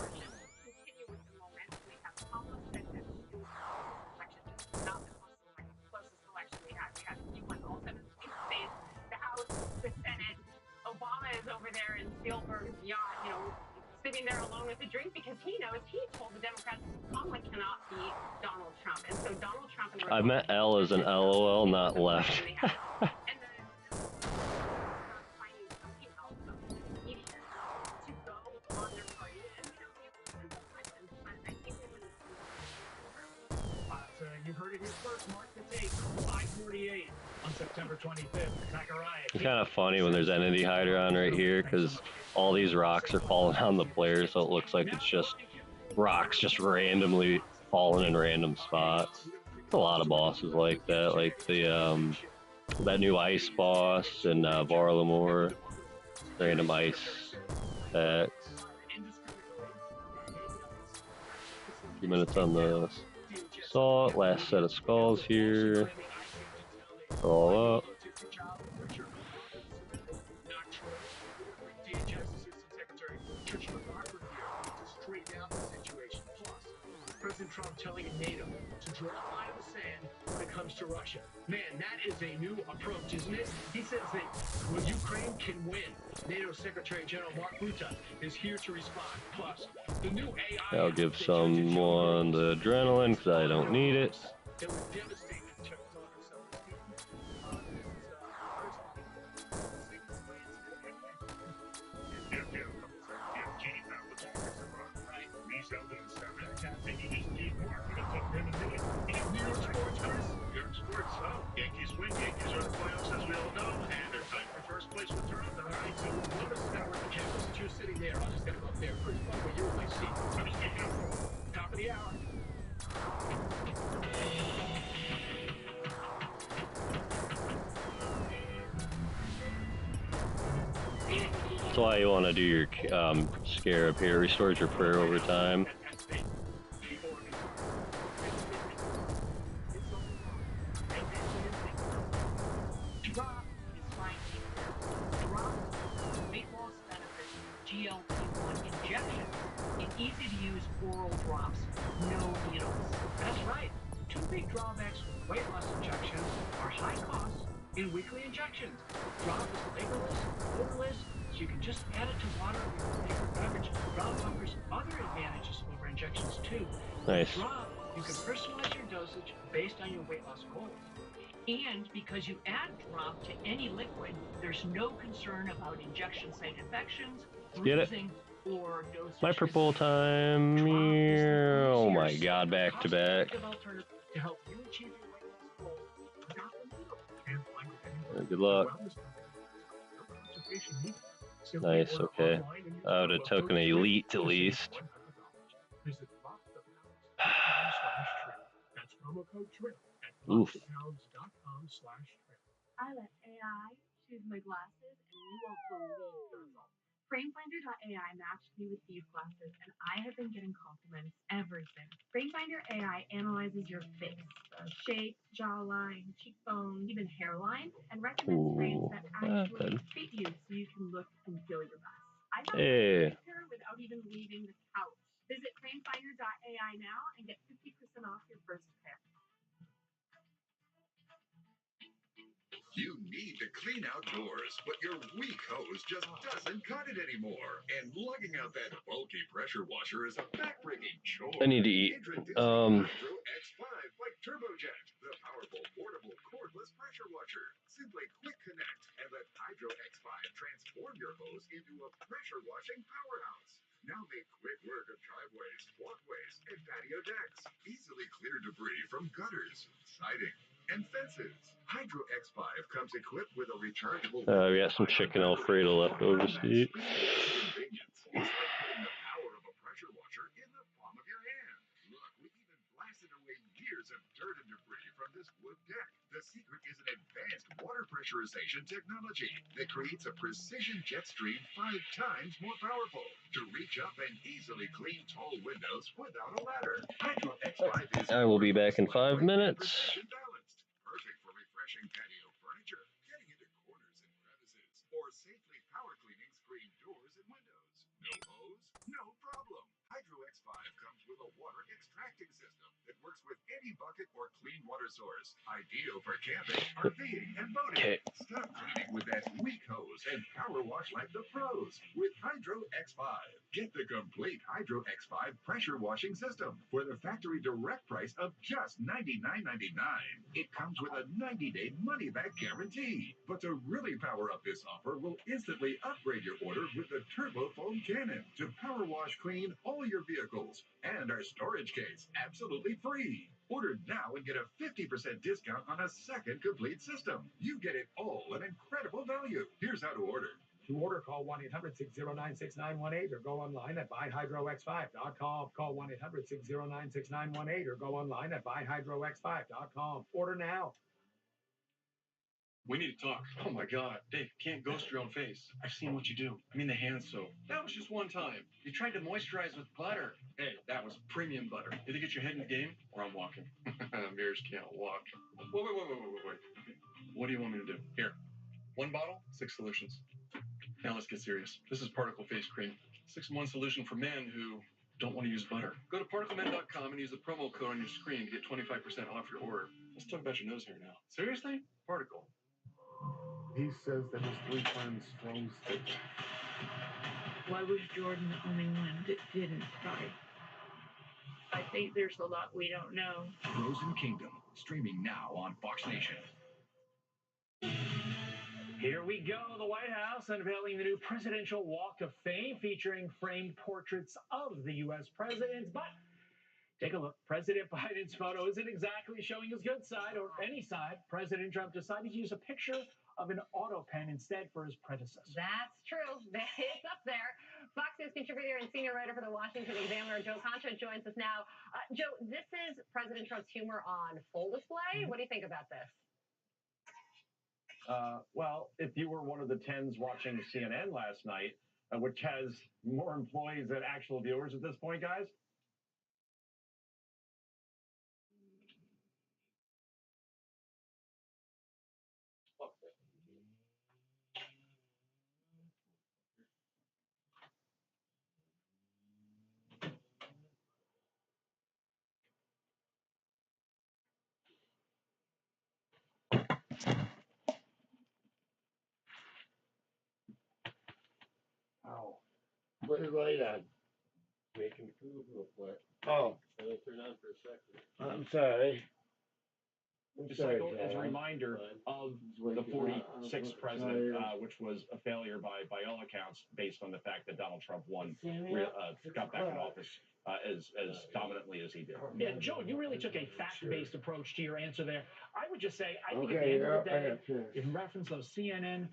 Sitting there alone with a drink because he knows he told the Democrats Kamala cannot beat Donald Trump, and so Donald Trump and I meant L as an LOL, not left. You heard it here first. Mark the tape. 5:48 on September 25th. Zachariah. It's kind of funny when there's entity hider on right here because all these rocks are falling on the player, so it looks like it's just rocks just randomly falling in random spots. There's a lot of bosses like that, like the that new ice boss in Varlamore, random ice packs. 2 minutes on the salt, last set of skulls here. All up. President Trump telling NATO to draw a line in the sand when it comes to Russia. Man, that is a new approach, isn't it? He says that when Ukraine can win, NATO Secretary General Mark Rutte is here to respond. Plus, the new AI... I'll give someone the adrenaline because I don't need it. That would devastate the Czechoslovak self-esteem. New York sports, Chris. New York sports. Oh, Yankees win. Yankees are in the playoffs, as we all know, and they're tied for first place with Toronto. All right, so notice that we're at the campus that you're sitting there. I'll just get up there first. By the way, you're in my seat. I'm just making up. Top of the hour. That's why you want to do your scarab here. Restores your prayer over time. GLP-1 injection in easy-to-use oral drops, no needles. That's right. Two big drawbacks with weight loss injections are high costs and weekly injections. Drop is flavorless, odorless, so you can just add it to water with your favorite beverage. Drop offers other advantages over injections too. Nice. With Drop, you can personalize your dosage based on your weight loss goals. And because you add drop to any liquid, there's no concern about injection site infections, Get it. bruising, or dosage. My purple time. Oh my god, back to back. To help you achieve your weight loss goals. Good luck. Nice, okay. I would have taken an elite at least. That's promo code TRIP at Oof. I let AI choose my glasses, and you won't believe the results. FrameFinder.ai matched me with these glasses, and I have been getting compliments ever since. FrameFinder AI analyzes your face, shape, jawline, cheekbone, even hairline, and recommends frames that actually fit you so you can look and feel your best. I got a pair without even leaving the couch. Visit FrameFinder.ai now and get 50% off your first pair. You need to clean out doors, but your weak hose just doesn't cut it anymore. And lugging out that bulky pressure washer is a back-breaking chore. I need to eat. Hydro X5 by Turbojet, the powerful, portable, cordless pressure washer. Simply quick connect and let Hydro X5 transform your hose into a pressure washing powerhouse. Now make quick work of driveways, walkways, and patio decks. Easily clear debris from gutters, siding, and fences. Hydro X5 comes equipped with a rechargeable... We got some chicken Alfredo left over to eat. It's like putting the power of a pressure washer in the palm of your hand. Look, we even blasted away years of dirt and debris from this wood deck. The secret is an advanced water pressurization technology that creates a precision jet stream 5 times more powerful to reach up and easily clean tall windows without a ladder. Hydro X5 is... I will be back in 5 minutes. Perfect for refreshing patio furniture, getting into corners and crevices, or safely power cleaning screen doors and windows. No hose? No problem. Hydro X5 comes with a water extracting system that works with any bucket or clean water source. Ideal for camping, RVing, and boating. Okay. Stop cleaning with that weak hose and power wash like the pros with Hydro X5. Get the complete Hydro X5 pressure washing system for the factory direct price of just $99.99. It comes with a 90-day money-back guarantee. But to really power up this offer, we'll instantly upgrade your order with the Turbo Foam Cannon to power wash clean all your vehicles and our storage case absolutely free. Order now and get a 50% discount on a second complete system. You get it all at incredible value. Here's how to order. To order, call 1-800-609-6918 or go online at buyhydrox5.com. Call 1-800-609-6918 or go online at buyhydrox5.com. Order now. We need to talk. Oh my God, Dave, you can't ghost your own face. I've seen what you do. I mean the hand soap. That was just one time. You tried to moisturize with butter. Hey, that was premium butter. Either get your head in the game or I'm walking. Mirrors can't walk. Wait. What do you want me to do? Here, 1 bottle, 6 solutions. Now let's get serious. This is Particle Face Cream. 6-in-1 solution for men who don't want to use butter. Go to particlemen.com and use the promo code on your screen to get 25% off your order. Let's talk about your nose hair now. Seriously? Particle. He says that his 3 friends froze it. Why was Jordan the only one that didn't fight? I think there's a lot we don't know. Frozen Kingdom, streaming now on Fox Nation. Here we go. The White House unveiling the new Presidential Walk of Fame featuring framed portraits of the U.S. presidents. But take a look. President Biden's photo isn't exactly showing his good side or any side. President Trump decided to use a picture of an auto pen instead for his predecessor. That's true. It's up there. Fox News contributor and senior writer for the Washington Examiner, Joe Concha, joins us now. Joe, this is President Trump's humor on full display. What do you think about this? Well, if you were one of the tens watching CNN last night, which has more employees than actual viewers at this point, guys. Ow. Put it right on. Making food real quick. Oh. Only turn on for a second. I'm sorry. Just like as a reminder of the 46th president, which was a failure by all accounts, based on the fact that Donald Trump got back in office as dominantly as he did. Yeah, Joe, you really took a fact-based approach to your answer there. I would just say, I think at the end of the day, in reference to those CNN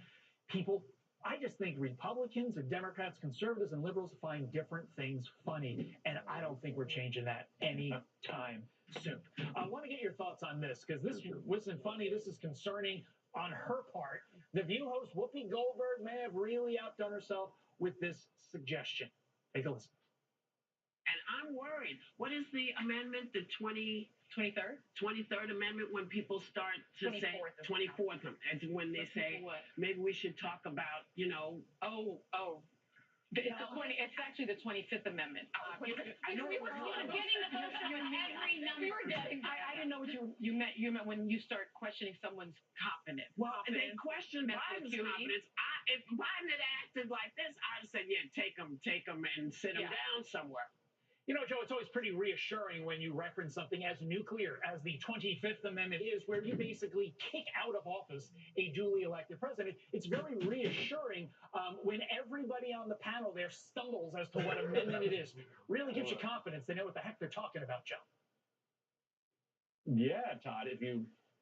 people, I just think Republicans and Democrats, conservatives and liberals find different things funny, and I don't think we're changing that anytime soon. I want to get your thoughts on this, because this wasn't funny. This is concerning on her part. The View host Whoopi Goldberg may have really outdone herself with this suggestion. Take a listen. And I'm worried. What is the amendment, the 23rd Amendment, when people start to say 24th, and when they say maybe we should talk about, It's actually the 25th Amendment. I know we were getting the whole every number. We were getting. I didn't know what you meant. You meant when you start questioning someone's confidence. Well, they question Biden's confidence. If Biden had acted like this, I'd have said, yeah, take him and sit him down somewhere. You know, Joe, it's always pretty reassuring when you reference something as nuclear as the 25th Amendment is, where you basically kick out of office a duly elected president. It's very reassuring when everybody on the panel there stumbles as to what amendment it is. Really gives you confidence. They know what the heck they're talking about, Joe. Yeah, Todd,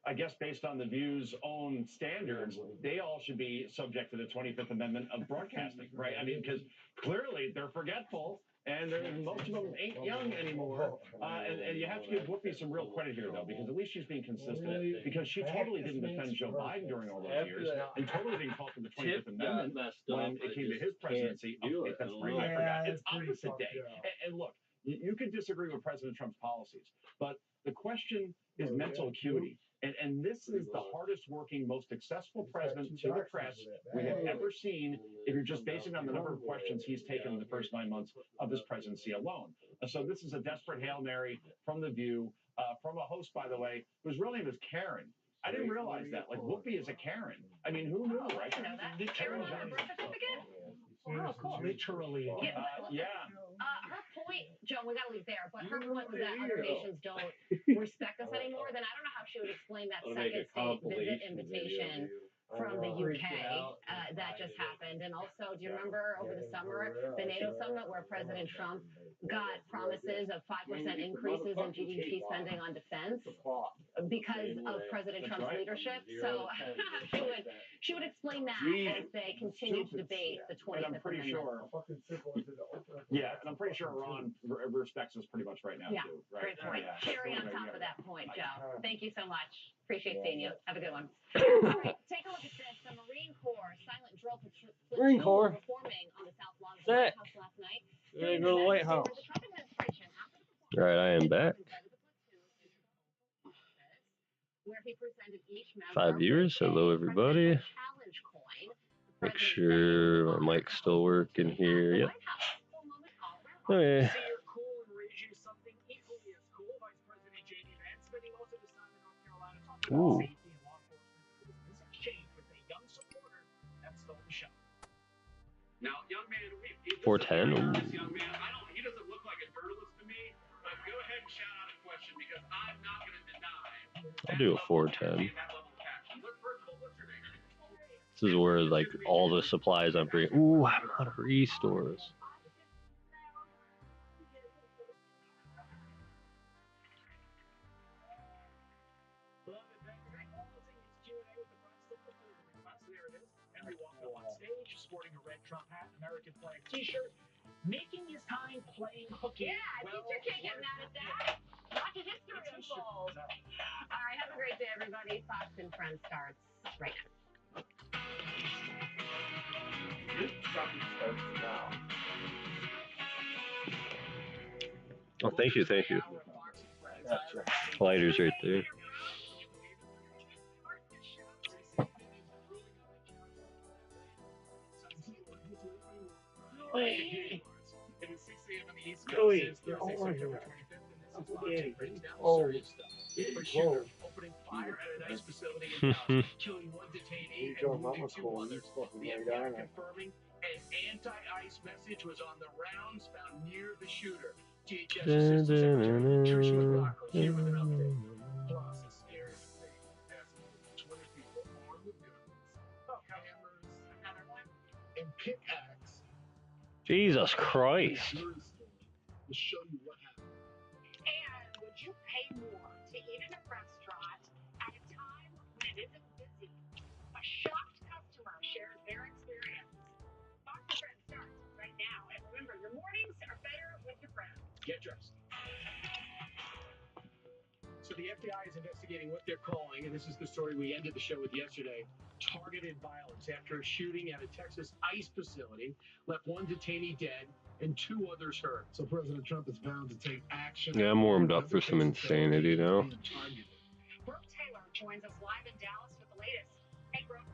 I guess based on the View's own standards, they all should be subject to the 25th Amendment of broadcasting, right? I mean, because clearly they're forgetful. And most of them ain't young anymore. And you have to give Whoopi some real credit here, though, because at least she's being consistent, because she totally didn't defend Joe Biden during all those years, and totally didn't call for the 25th Amendment when it came to his presidency. That's right, I forgot. It's opposite day. And look, you could disagree with President Trump's policies, but the question is mental acuity. And this is the hardest working, most successful president to the press we have ever seen, if you're just basing on the number of questions he's taken in the first 9 months of his presidency alone. So this is a desperate Hail Mary from The View, from a host, by the way, whose real name is Karen. I didn't realize that. Like, Whoopi is a Karen. I mean, who knew, right? I know that. Karen on her birth certificate? Oh, cool. Literally. Yeah. Her point, Joe, we got to leave there, but her point was that other nations don't respect us anymore. Then I don't know how she would explain that second state visit invitation from the UK that just happened. happened. And also, do you remember over the summer, the NATO summit where President Trump got promises of 5% increases in GDP spending on defense because of President Trump's leadership? So she would explain that as they continue to debate the 25th And I'm pretty Amendment. sure. Yeah, and I'm pretty sure Iran respects us pretty much right now, Yeah, too. Right? great point. Yeah. Cherry on top of that point, Joe. Thank you so much. Appreciate seeing you. Have a good one. All right, take a look at this. The Marine Corps silent drill Marine platoon Corps. performing on the South Lawn of the Set. White House last night. There you go, the White House. The Trump administration, after the All right, I am back. where he presented each member 5 viewers. Hello, everybody. challenge coin. Make sure my mic's still working here. Yep. Okay. See, you're cool and raise you something equally as cool. Vice President J.D. Vance spending most of his time in North Carolina talking Ooh. about safety and law enforcement. It was this exchange with a young supporter that stole the show. Now, young man, 410. young man, he doesn't look like a journalist to me, but go ahead and shout out a question because I'm not going to deny. I'll do a 410. This is where like all the supplies I'm bringing. Ooh, I'm out of restores. Henry walked up on stage sporting a red Trump hat, American flag T-shirt, making his time playing hooky. Yeah, teacher can't get mad at that. Watch a history unfold. All right, have a great day, everybody. Fox and Friends starts right now. This starts now. Oh, thank you, thank you. Lighter's right there. Hey. And it's 6 a.m. on the East Coast. It's Thursday, September 25th, and this is Fox breaks down the serious stuff. For sure, opening fire at an ICE facility in Dallas, killing one detainee and wounding 2 others. The FBI confirming an anti-ICE message was on the rounds found near the shooter. DHS Assistant Secretary Tricia McLaughlin here with an update. Plus, a scary thing as 20 people armed with guns, hammers, another one, and pickaxe. Jesus Christ. To show you what happened. And would you pay more to eat in a restaurant at a time when it isn't busy? A shocked customer shares their experience. Fox and Friends starts right now. And remember, your mornings are better with your friends. Get dressed. So the FBI is investigating what they're calling, and this is the story we ended the show with yesterday, targeted violence after a shooting at a Texas ICE facility left 1 detainee dead and 2 others hurt. So President Trump is bound to take action. Yeah, I'm warmed up for some insanity now. Brooke Taylor joins us live in Dallas with the latest. Hey, Brooke.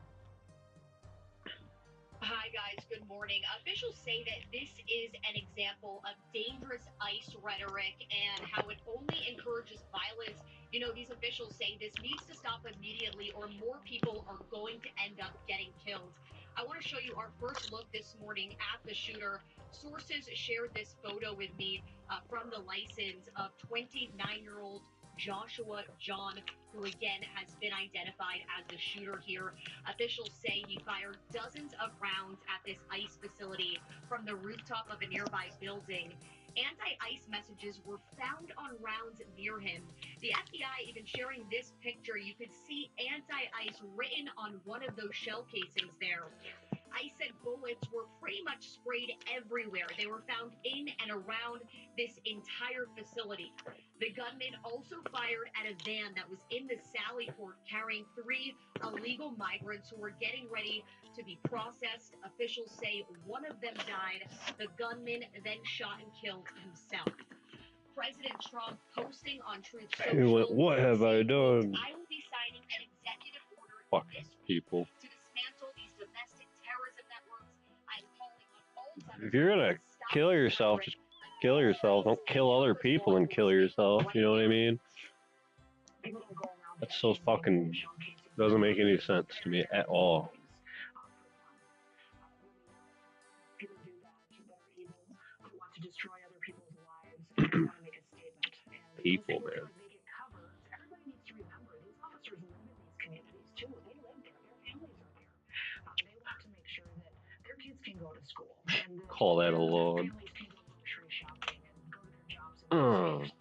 Hi, guys. Good morning. Officials say that this is an example of dangerous ICE rhetoric and how it only encourages violence. You know, these officials say this needs to stop immediately or more people are going to end up getting killed. I want to show you our first look this morning at the shooter. Sources shared this photo with me from the license of 29-year-old Joshua John, who again has been identified as the shooter here. Officials say he fired dozens of rounds at this ICE facility from the rooftop of a nearby building. Anti-ICE messages were found on rounds near him. The FBI even sharing this picture. You could see anti-ICE written on one of those shell casings there. ICE said bullets were pretty much sprayed everywhere. They were found in and around this entire facility. The gunman also fired at a van that was in the Sally Port carrying 3 illegal migrants who were getting ready to be processed. Officials say one of them died. The gunman then shot and killed himself. President Trump posting on Truth Social. He went, what have I done? I will be signing an executive order Fucking people. to dismantle these domestic terrorism networks. I'm calling on all sides. If you're gonna kill yourself, just kill yourself. Don't kill other people and kill yourself. You know what I mean? That's so fucking doesn't make any sense to me at all. People do that. People are evil who want to destroy other people's lives and want to make a statement. And People, man. they get covered. Everybody needs to remember these officers live in these communities too. They live there. Their families are there. They want to make sure that their go to school. And Call that a log. families can go grocery shopping and go to their jobs and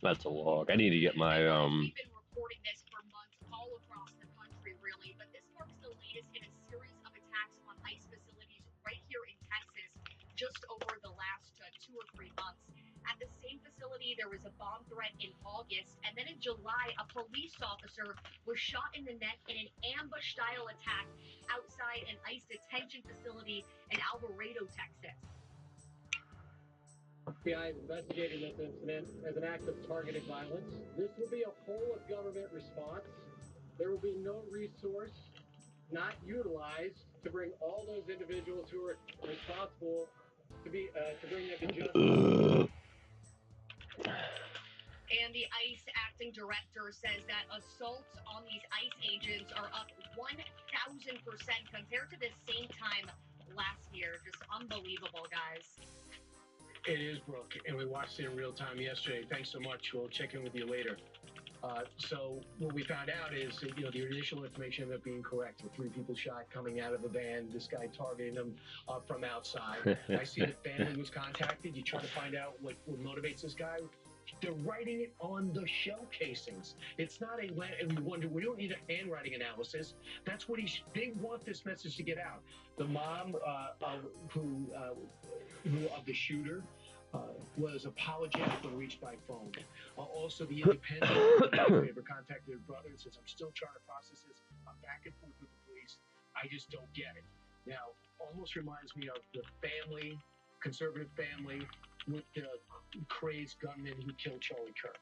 That's a log. I need to get my We've been reporting this for months all across the country, really, but this marks the latest in a series of attacks on ICE facilities right here in Texas just over the last 2 or 3 months. At the same facility, there was a bomb threat in August, and then in July, a police officer was shot in the neck in an ambush-style attack outside an ICE detention facility in Alvarado, Texas. FBI is investigating this incident as an act of targeted violence. This will be a whole-of-government response. There will be no resource not utilized to bring all those individuals who are responsible to bring them to justice. And the ICE acting director says that assaults on these ICE agents are up 1,000% compared to the same time last year. Just unbelievable, guys. It is, Brooke, and we watched it in real time yesterday. Thanks so much. We'll check in with you later. So what we found out is, the initial information ended up being correct. The 3 people shot coming out of the van. This guy targeting them from outside. I see the family was contacted. You try to find out what motivates this guy. They're writing it on the shell casings. It's not and we don't need a handwriting analysis. That's what they want this message to get out. The mom of the shooter was apologetic when reached by phone. Also, the independent newspaper contacted her brother and says, I'm still trying to process this. I'm back and forth with the police. I just don't get it. Now, almost reminds me of the family, conservative family, with the crazed gunman who killed Charlie Kirk.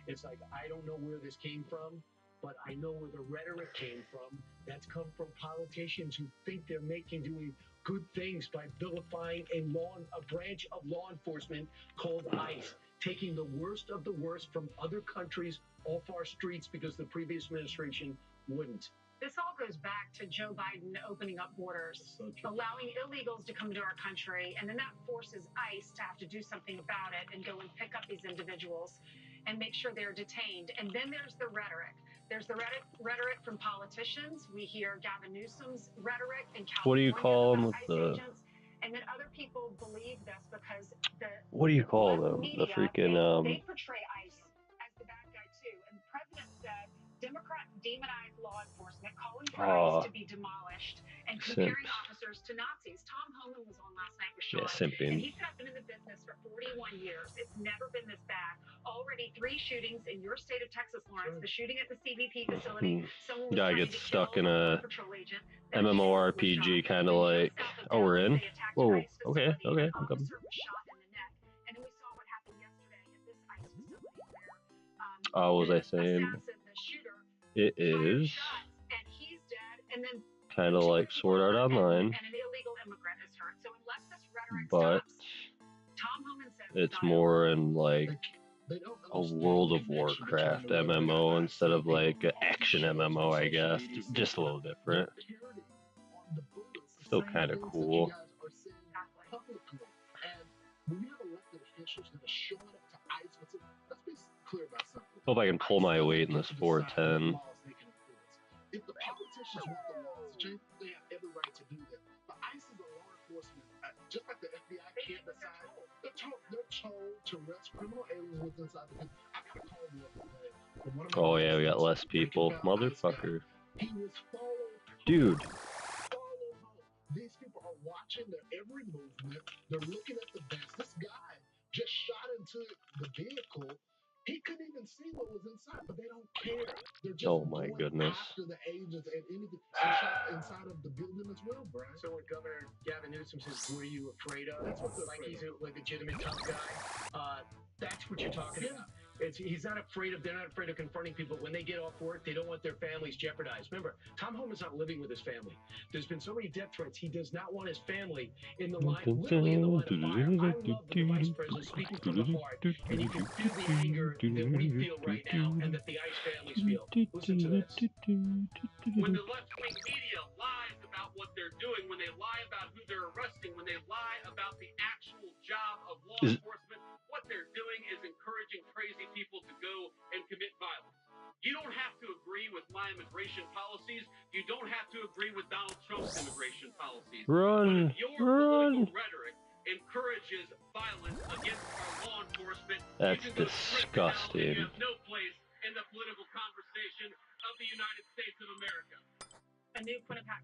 It's like, I don't know where this came from, but I know where the rhetoric came from. That's come from politicians who think they're doing good things by vilifying a branch of law enforcement called ICE, taking the worst of the worst from other countries off our streets because the previous administration wouldn't. This all goes back to Joe Biden opening up borders, allowing illegals to come to our country, and then that forces ICE to have to do something about it and go and pick up these individuals and make sure they're detained. And then there's the rhetoric. There's the rhetoric from politicians. We hear Gavin Newsom's rhetoric in California. What do you call them with ICE agents, and then other people believe this because what do you call them? The freaking they portray ICE as the bad guy too. And the president said Democrats demonize law enforcement, calling for ICE to be demolished and comparing officers to Nazis. Tom Homan was on last night with Sean, and he said, I've been in the business for 41 years. It's never been this bad. Already 3 shootings in your state of Texas, Lawrence. The shooting at the CBP facility. Someone was guy trying gets to stuck kill in a patrol agent. MMORPG, kind of like, oh, we're in. Whoa, okay, I'm coming. What was I saying? It is kind of like Sword Art Online, but it's more in like a World of Warcraft MMO instead of like an action MMO, I guess. Just a little different. Still kind of cool. Hope I can pull my weight in this 410. If the politicians want the laws to change, they have every right to do that. But ICE is a law enforcement, just like the FBI can't decide. They're told to arrest criminal aliens within inside the country. I got a call the other day. Oh yeah, we got less people. Motherfucker. He was followed. Dude. These people are watching their every movement. They're looking at the vents. This guy just shot into the vehicle. He couldn't even see what was inside, but they don't care. They're just after the agents and anything inside of the building as well, Brian. So when Governor Gavin Newsom says, "What are you afraid of?" That's what like he's a legitimate tough guy. That's what you're talking about. He's not afraid of. They're not afraid of confronting people when they get off work. They don't want their families jeopardized. Remember, Tom Homan's not living with his family. There's been so many death threats. He does not want his family in the line, literally in the line of fire. I love the vice president speaking from the heart, and you can feel the anger that we feel right now, and that the ICE families feel. Listen to this. When the left-wing media lies about what they're doing, when they lie about who they're arresting, when they lie about the actual job of law enforcement, what they're doing is encouraging crazy people to go and commit violence. You don't have to agree with my immigration policies. You don't have to agree with Donald Trump's immigration policies. Run, But if your run. political rhetoric encourages violence against our law enforcement, That's you can go straight to hell, and disgusting. you have no place in the political conversation of the United States of America. A new Quinnipiac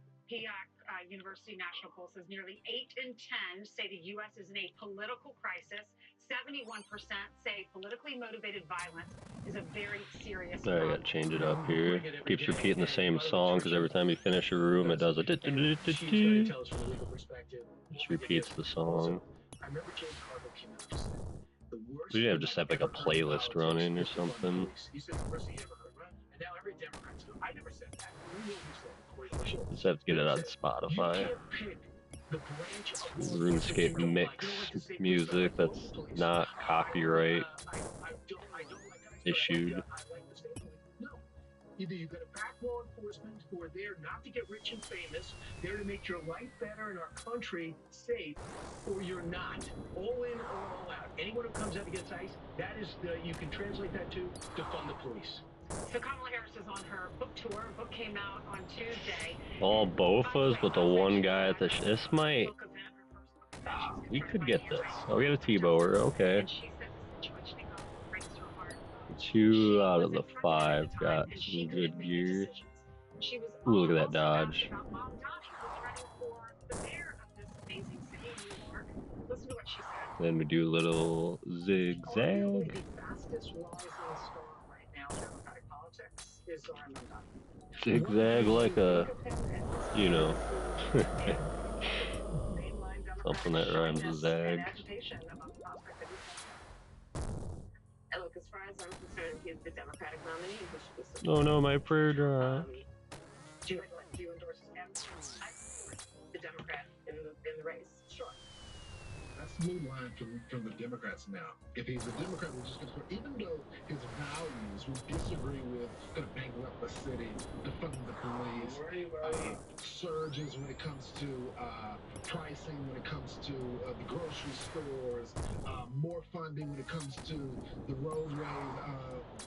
University national poll says nearly 8 in 10 say the U.S. is in a political crisis. 71% say politically motivated violence is a very serious I problem. gotta change it up here. Keeps repeating the same song because every time you finish a room, it does a just repeats the song. I remember James Carville came out and said, the worst You have just have like a playlist running or something. He said the worst thing you ever heard, right? And now every Democrat says, I never said that. You know who said it. Just have to get it on Spotify. RuneScape mix music that's not copyright issued. No. Either you're going to back law enforcement who are there not to get rich and famous, there to make your life better and our country safe, or you're not. All in or all out. Anyone who comes out against ICE, that is you can translate that to defund the police. So Kamala Harris is on her book tour. Her book came out on Tuesday. All bofas with the one guy at the this might. We could get this. Oh, we got a T-bower. Okay. 2 out of the 5 got some good gear. Ooh, look at that dodge. Then we do a little zigzag. Zigzag like a, you know, something that rhymes with zag. Look, as far as I'm concerned, he's the Democratic nominee. Oh no, my prayer drop. Do you endorse him? I support the Democrat in the race. Sure. That's the new line from the Democrats now. If he's a Democrat, we're just going to, even though his values we disagree with, going to bankrupt the city, defund the police, surges when it comes to pricing, when it comes to the grocery stores, more funding when it comes to the roadways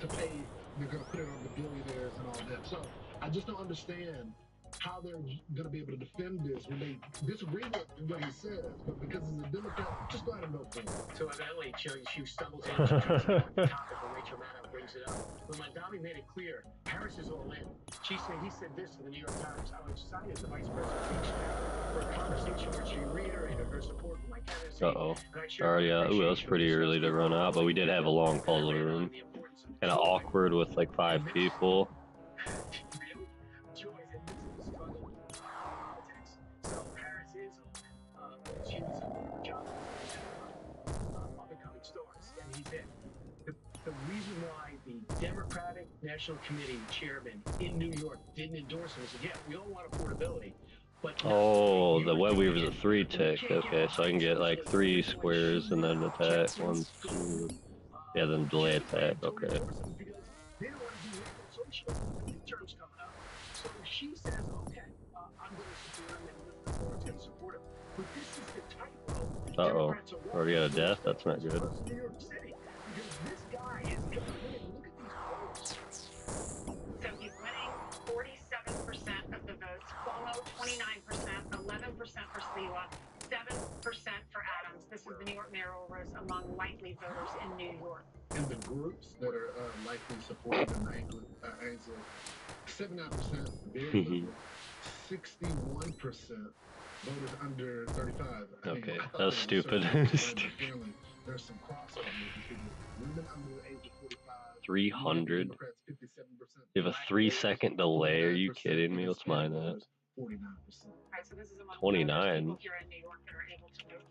to pay. They're going to put it on the billionaires and all that. So I just don't understand how they're going to be able to defend this when they disagree with what he says, but because he's a Democrat, just go ahead and vote for him. So evidently, she stumbles in, she tries to talk the topic when Rachel Maddow brings it up. When Mondami made it clear, Harris is all in. He said this in the New York Times. I was excited as the vice president reached out for a conversation where she reiterated her support for my candidacy. Already, ooh, that was pretty early to run out, but we did have a long puzzle room. Kind of awkward with like 5 people. She was a job up-and-coming stars, and he's in. The reason why the Democratic National Committee chairman in New York didn't endorse him is that, yeah, we all want affordability, but oh, the web weaver's a 3 tick. Okay, so I can get like 3 squares and then attack 1, 2. Yeah, then delay attack. Okay. They don't want to do social terms coming up. So she says, okay, I'm going to support him, and the board's going to support him. But this is the tightrope. Already got a death? That's not good. New York City, because this guy is going to look at these polls. So he's winning 47% of the votes. Cuomo 29%, 11% for Sliwa, 7% for Adams. This is the New York mayoral race among likely voters in New York. And the groups that are likely supporting the Ainsley, 79% very liberal, 61% voters under 35. Okay, that was stupid. There's some crossover because women under the age of 45. 300. You have a 3-second delay. Are you kidding me? What's mine at? 49%. Right, so this is among 29. people here in New York that are able to vote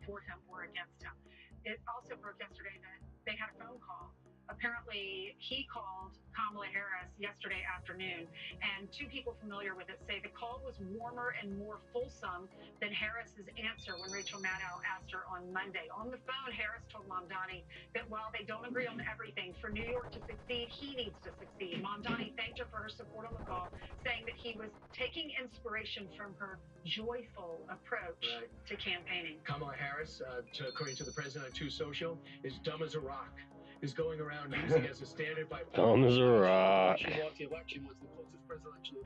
for him or against him. It also broke yesterday that they had a phone call. Apparently, he called Kamala Harris yesterday afternoon, and 2 people familiar with it say the call was warmer and more fulsome than Harris's answer when Rachel Maddow asked her on Monday. On the phone, Harris told Mamdani that while they don't agree on everything, for New York to succeed, he needs to succeed. Mamdani thanked her for her support on the call, saying that he was taking inspiration from her joyful approach to campaigning. Kamala Harris, according to the president on True Social, is dumb as a rock. is going around using as a standard by Dumb as a rock. She lost the election, was the closest presidential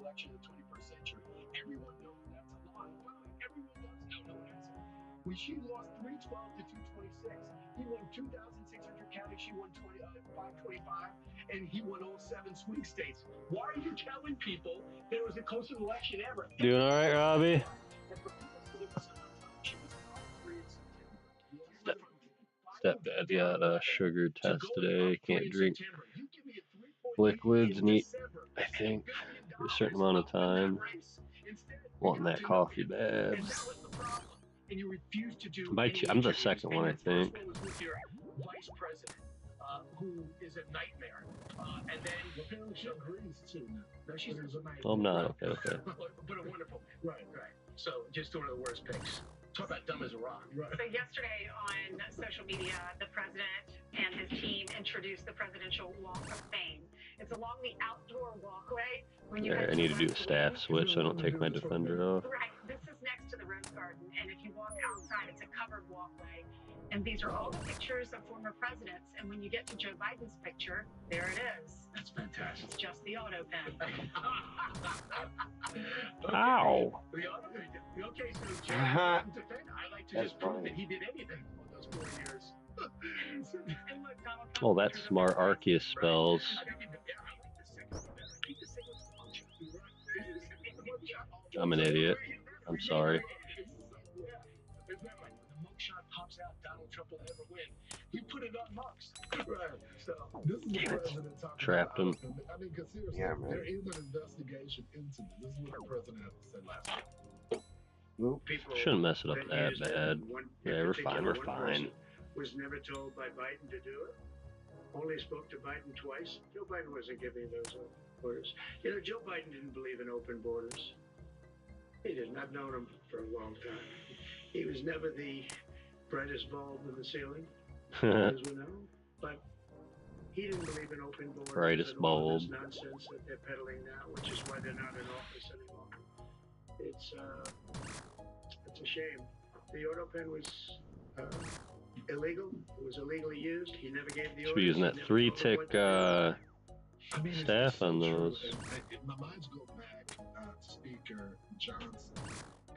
election of the 21st century. Everyone knows that's a lie. By the way, everyone does know. No one answered. When she lost 312 to 226, he won 2,600 counties. She won 525, and he won all 7 swing states. Why are you telling people that it was the closest election ever? Doing all right, Robbie? Stepdad got a sugar test today. Can't drink liquids and eat, I think, for a certain amount of time. Wanting that coffee bad. I'm the second one, I think. Vice president, who is a nightmare. And then apparently she agrees too. No, she's a nightmare. Oh, I'm not. Okay. But a wonderful man. Right. So just one of the worst picks. Talk about dumb as a rock. Right. So yesterday on social media, the president and his team introduced the Presidential Walk of Fame. It's along the outdoor walkway. When you I need to do a staff switch so I don't take my defender off. Right. This is next to the Rose Garden, and if you walk outside, it's a covered walkway. And these are all the pictures of former presidents. And when you get to Joe Biden's picture, there it is. That's fantastic. It's just the auto pen. Ow. The auto pen. Okay, so Joe Biden's defender. I like to just prove that he did anything for those 4 years. Oh, that's smart. Arceus spells. I'm an idiot. I'm sorry. Pops out, Donald Trump will never win. He put it on Marks. Right. So this is the president talking Trapped him. I mean, because seriously, there is an investigation into this. This is what the president had to say last week. Shouldn't mess it up that bad. Yeah, we're fine. We're fine. Was never told by Biden to do it. Only spoke to Biden twice. Joe Biden wasn't giving those orders. You know, Joe Biden didn't believe in open borders. He didn't. I've known him for a long time. He was never the brightest bulb in the ceiling, as we know, but he didn't believe in open borders. Brightest and all bulb. this nonsense that they're peddling now, which is why they're not in office anymore. It's a shame. The auto pen was illegal. It was illegally used. He never gave the orders. Should be using that 3-tick staff on those. My minds go back to Speaker Johnson.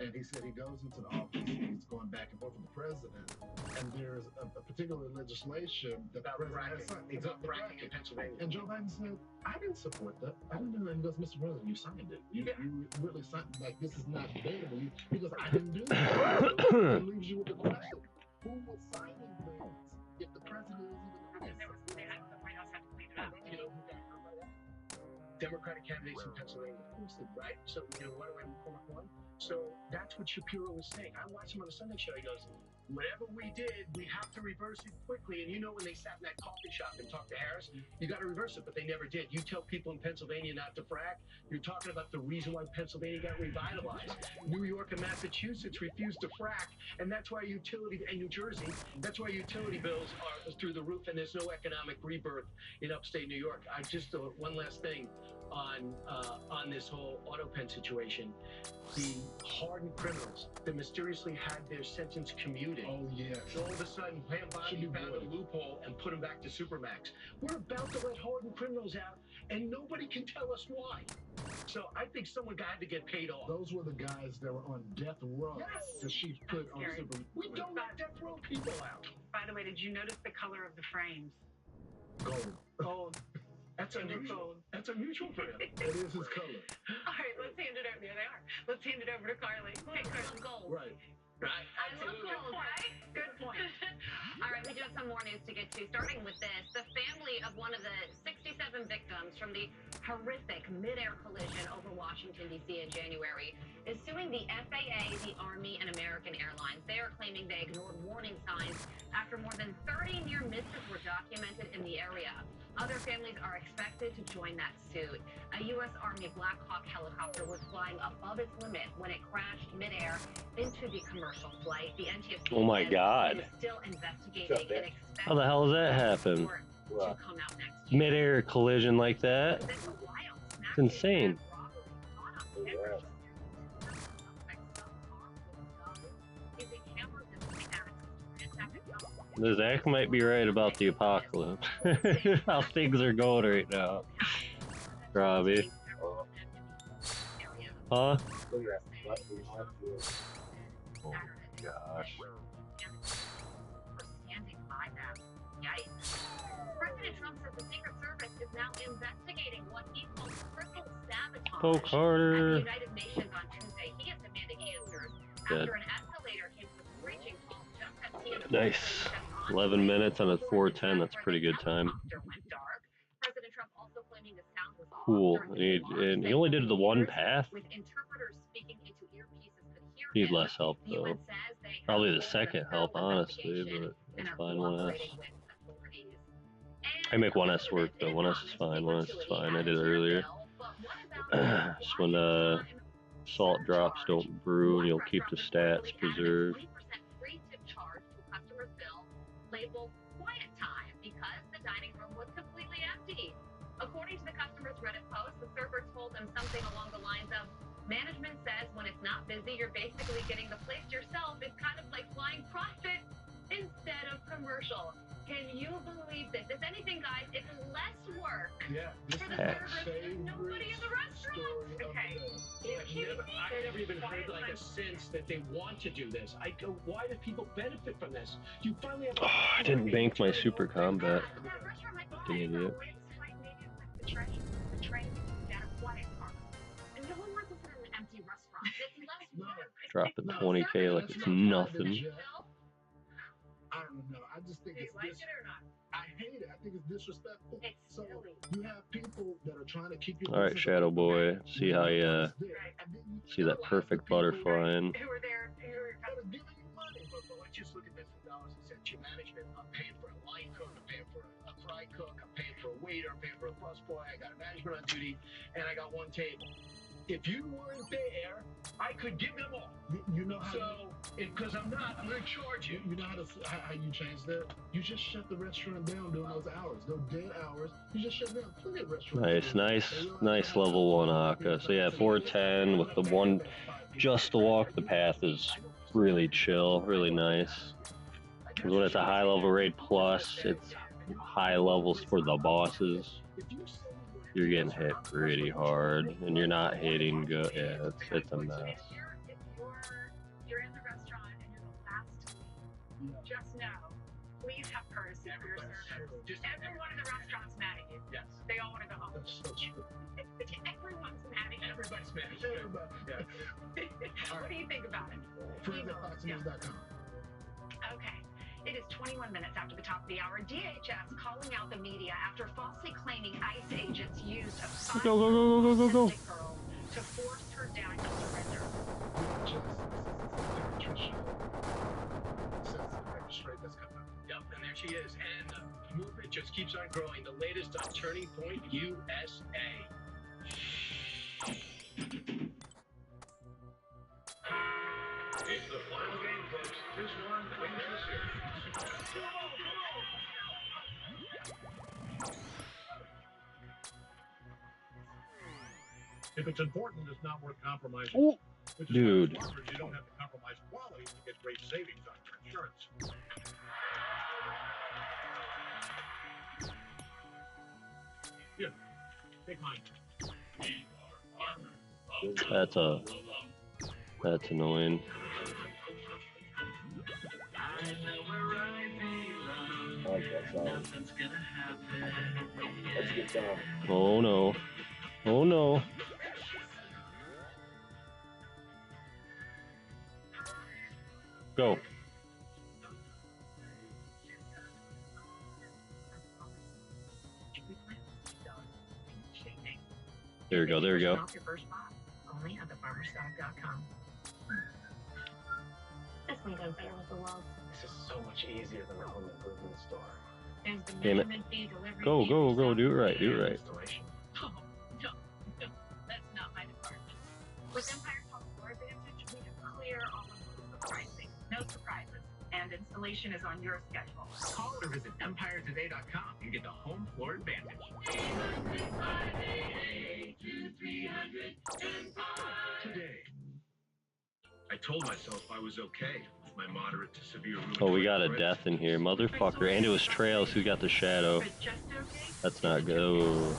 And he said he goes into the office, he's going back and forth with the president, and there's a particular legislation that the president has signed. Exactly. In Pennsylvania. And Joe Biden said, I didn't support that. I didn't do that. And he goes, Mr. President, you signed it. You really signed it. Like, this is not debatable. He goes, I didn't do that. So it leaves you with the question. Who was signing things if the president is even the president? The White House had to clean it up. You know who got hurt by that? Democratic candidates in Pennsylvania. Right? So, you know, what do I want? So that's what Shapiro was saying. I watched him on the Sunday show. He goes, whatever we did, we have to reverse it quickly. And you know, when they sat in that coffee shop and talked to Harris, you got to reverse it, but they never did. You tell people in Pennsylvania not to frack, you're talking about the reason why Pennsylvania got revitalized. New York and Massachusetts refused to frack, and that's why and New Jersey, that's why utility bills are through the roof, and there's no economic rebirth in upstate New York. I just one last thing on this whole auto pen situation. The hardened criminals that mysteriously had their sentence commuted. Oh, yes. All of a sudden, Pam Bondi found a loophole and put them back to Supermax. We're about to let hardened criminals out, and nobody can tell us why. So I think someone had to get paid off. Those were the guys that were on death row. Yes. That she put on Supermax. We don't let death row people out. By the way, did you notice the color of the frames? Gold. That's unusual. That's unusual for him. It is his color. All right, let's hand it over. There they are. Let's hand it over to Carly. Hey, gold. Right. I love gold, right? Good point. All right, we do have some more news to get to. Starting with this, the family of one of the 67 victims from the horrific mid-air collision over Washington, D.C. in January is suing the FAA, the Army, and American Airlines. They are claiming they ignored warning signs after more than 30 near misses were documented in the area. Other families are expected to join that suit. A U.S. Army Black Hawk helicopter was flying above its limit when it crashed midair into the commercial flight. The NTSB Oh my God. is still investigating and expects How the hell does that happen? to come out next year. Mid-air collision like that? It's insane. Zach might be right about the apocalypse. How things are going right now. Robbie. Huh? Oh gosh. President Trump says the Secret Service is now investigating what he calls crystal sabotage. Poke harder. At the United Nations on Tuesday, he is demanding answers after an escalator came to a screeching halt just as he and Nice. 11 minutes on a 4:10. That's pretty good time. President Trump also claiming the sound was Cool. And he only did the one path. with interpreters speaking into earpieces could hear Need him. less help though. Probably the second help, honestly, but it's fine. 1S. I make 1S work though. 1S is fine. 1S is fine. I did it earlier. Just when the salt drops don't brew, and you'll keep the stats preserved. Free tip charge to a customer's bill labeled quiet time because the dining room was completely empty. According to the customer's Reddit post, the server told them something along the lines of, management says when it's not busy, you're basically getting the place yourself. It's kind of like flying profit instead of commercial. Can you believe this? If anything, guys, it's less work for the servers. There's nobody in the restaurant. Okay. I never even heard like a sense that they want to do this. I go, why do people benefit from this? You finally have. I didn't bank my super combat. Dang idiot. The train got a quiet part. And no one wants to sit in an empty restaurant. It's less work. Dropping 20K like it's nothing. I don't know. I just think it's like it or not? I hate it. I think it's disrespectful. So you have people that are trying to keep you. All right, Shadow Boy. See how you see that perfect butterfly in. Who are there? Who are giving you money? But let's just look at this in dollars and cents. Your management. I'm paying for a line cook. I'm paying for a fry cook. I'm paying for a waiter. I'm paying for a busboy. I got a management on duty, and I got one table. If you weren't there, I could give them all. You know how. So, because I'm not, I'm going to charge you. You know how you change that? You just shut the restaurant down during those hours. Those dead hours. You just shut down. Plenty of restaurants. Nice level 1 Akka. So yeah, 410 with the one, just to walk the path is really chill, really nice. Because when it's a high level raid plus, it's high levels for the bosses. You're getting hit pretty hard, and you're not hitting good. Yeah, it's a mess. You're in the restaurant and you're the last to leave. Just know, please have courtesy for your servers. Everyone in the restaurant's mad at you. Yes. They all want to go home. That's so true. Everyone's mad at you. Everybody's mad. Everybody. Yeah. What do you think about it? Friends@foxnews.com. Okay. It is 21 minutes after the top of the hour. DHS calling out the media after falsely claiming ICE agents used a 5-year-old autistic girl to force her dad to surrender. Yep, and there she is. And the movement just keeps on growing. The latest on Turning Point USA. It's the final game, folks. This one wins the series. If it's important, it's not worth compromising. Ooh. Which is Dude. why as farmers, you don't have to compromise quality to get great savings on your insurance. Here, take mine. That's annoying. I like that song. That's a good song. Oh no. Oh no. Go. There we go, there we go. Off your first box, only at thefarmerstock.com. This one goes better with the walls. This is so much easier than the home improvement store. There's the Damn it. measurement fee, delivery Go, fee, go, go, do it right, do it right. Oh, no, that's not my department. With Empire Top Floor Advantage, we have clear all-inclusive pricing, no surprises, and installation is on your schedule. Call or visit EmpireToday.com and get the home floor advantage. Today. I told myself I was okay with my moderate to severe rheumatoid. Oh, we got a death in here, motherfucker. And it was Trails who got the shadow. That's not good. Ooh.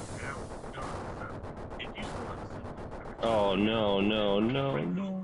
Oh, no, no, no, no.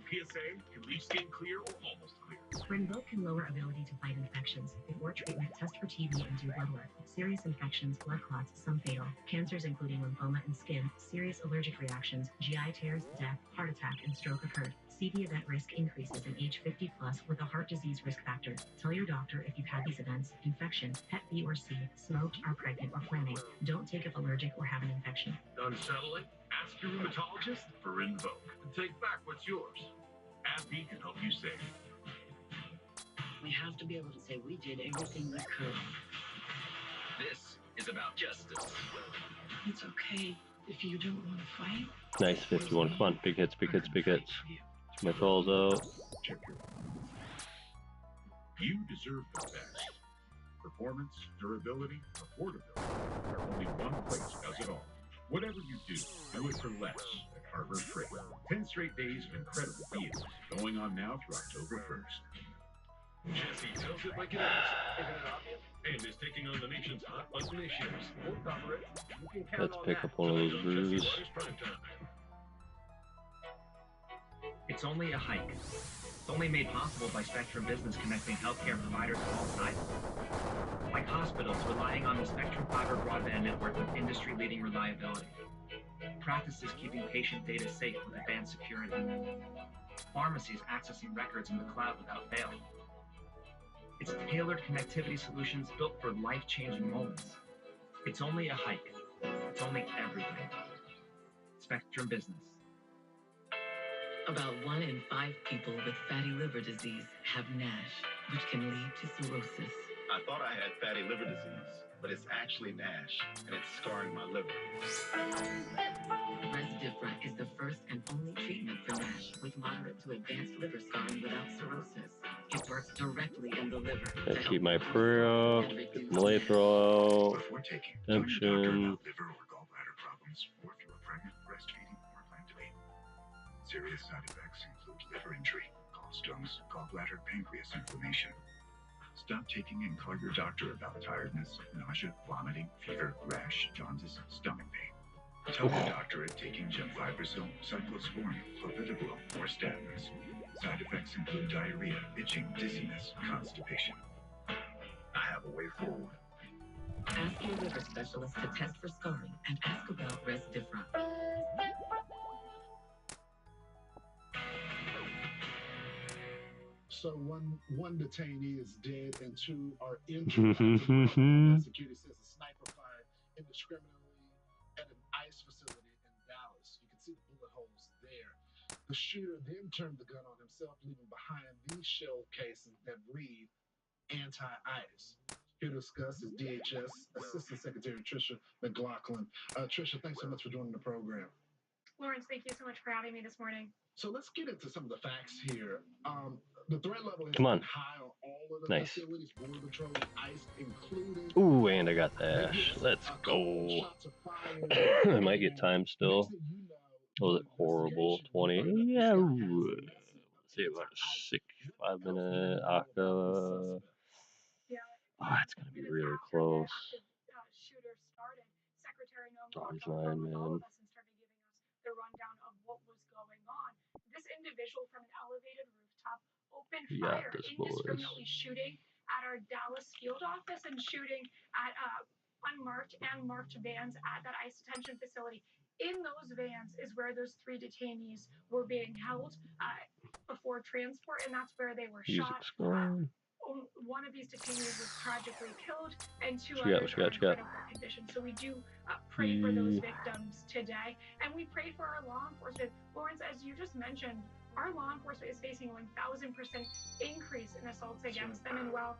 PSA can leave skin clear or almost clear. Rinvoq can lower ability to fight infections. Before treatment, test for TB and do blood work. Serious infections, blood clots, some fatal. Cancers including lymphoma and skin, serious allergic reactions, GI tears, death, heart attack, and stroke occurred. CV event risk increases in age 50 plus with a heart disease risk factor. Tell your doctor if you've had these events: infection, Hep B or C, smoked, are pregnant, or planning. Don't take if allergic or have an infection. Unsettling? Ask your rheumatologist for Rinvoq. And take back what's yours. AbbVie can help you save. We have to be able to say we did everything we could. This is about justice. It's okay if you don't want to fight. Nice 51. Come on, big hits, big hits, big hits. My trolls out. You deserve the best. Performance, durability, affordability. Only one place does it all. Whatever you do it for less at Harbor Freight. 10 straight days of incredible deals going on now through October 1st. Jesse tells it like it is. Isn't it obvious? And is taking on the nation's hot button issues. We'll cover it. You can count Let's on pick that. up one of those brews. It's only a hike. It's only made possible by Spectrum Business connecting healthcare providers of all sizes. Like hospitals relying on the Spectrum Fiber broadband network with industry-leading reliability. Practices keeping patient data safe with advanced security. Pharmacies accessing records in the cloud without fail. It's tailored connectivity solutions built for life-changing moments. It's only a hike. It's only everything. Spectrum Business. About 1 in 5 people with fatty liver disease have NASH, which can lead to cirrhosis. I thought I had fatty liver disease, but it's actually NASH, and it's scarring my liver. Resdifra is the first and only treatment for NASH with moderate to advanced liver scarring without cirrhosis. It works directly in the liver. I keep my prayer up, get my throw out, Before taking, redemption. liver or gallbladder problems, or if you are pregnant, breastfeeding, or plan to be. Serious side effects include liver injury, gallstones, gallbladder, pancreas inflammation. Stop taking and call your doctor about tiredness, nausea, vomiting, fever, rash, jaundice, stomach pain. Tell your doctor if taking gemfibrozil, cyclosporin, clopidogrel, or statins. Side effects include diarrhea, itching, dizziness, constipation. I have a way forward. Ask your liver specialist to test for scarring and ask about Resdifra. So one detainee is dead and 2 are injured. Security says a sniper fired indiscriminately at an ICE facility in Dallas. You can see the bullet holes there. The shooter then turned the gun on himself, leaving behind these shell casings that read anti-ICE. Here to discuss is DHS Assistant Secretary Tricia McLaughlin. Tricia, thanks so much for joining the program. Lawrence, thank you so much for having me this morning. So let's get into some of the facts here. The threat level is high on all of the facilities, Border Patrol, ICE included. Ooh, and I got the Ash. Let's go. I might get time still. Was it horrible? 20. Yeah. Let's see about a 5-minute Aka. Oh, it's gonna be really close. Oh, he's lying, man. The rundown of what was going on. This individual from an elevated rooftop opened fire, indiscriminately shooting at our Dallas field office and shooting at unmarked and marked vans at that ICE detention facility. In those vans is where those 3 detainees were being held before transport, and that's where they were shot. One of these detainees was tragically killed, and 2 others are in critical condition. So we do pray for those victims today, and we pray for our law enforcement. Lawrence, as you just mentioned, our law enforcement is facing a 1,000% increase in assaults against them, and while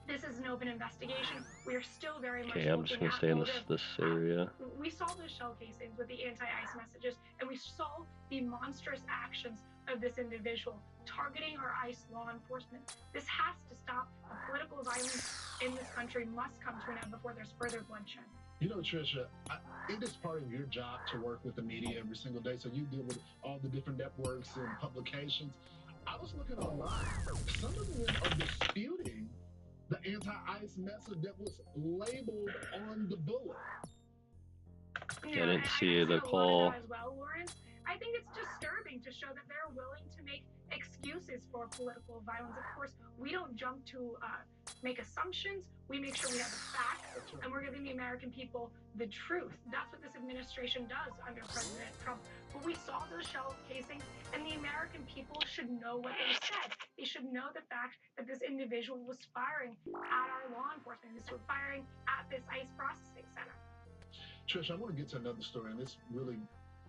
this is an open investigation, we are still very much okay, I'm just gonna stay in this area. We saw those shell casings with the anti-ICE messages, and we saw the monstrous actions of this individual targeting our ICE law enforcement. This has to stop. The political violence in this country must come to an end before there's further bloodshed. You know, Trisha, it is part of your job to work with the media every single day. So you deal with all the different networks and publications. I was looking online. Some of them are disputing the anti-ICE message that was labeled on the bullet. I didn't see the call. As well, Lawrence. I think it's disturbing to show that they're willing to make excuses for political violence. Of course, we don't jump to make assumptions. We make sure we have the facts, and we're giving the American people the truth. That's what this administration does under President Trump. But we saw those shell casings, and the American people should know what they said. They should know the fact that this individual was firing at our law enforcement. This was firing at this ICE processing center. Trish, I want to get to another story, and this really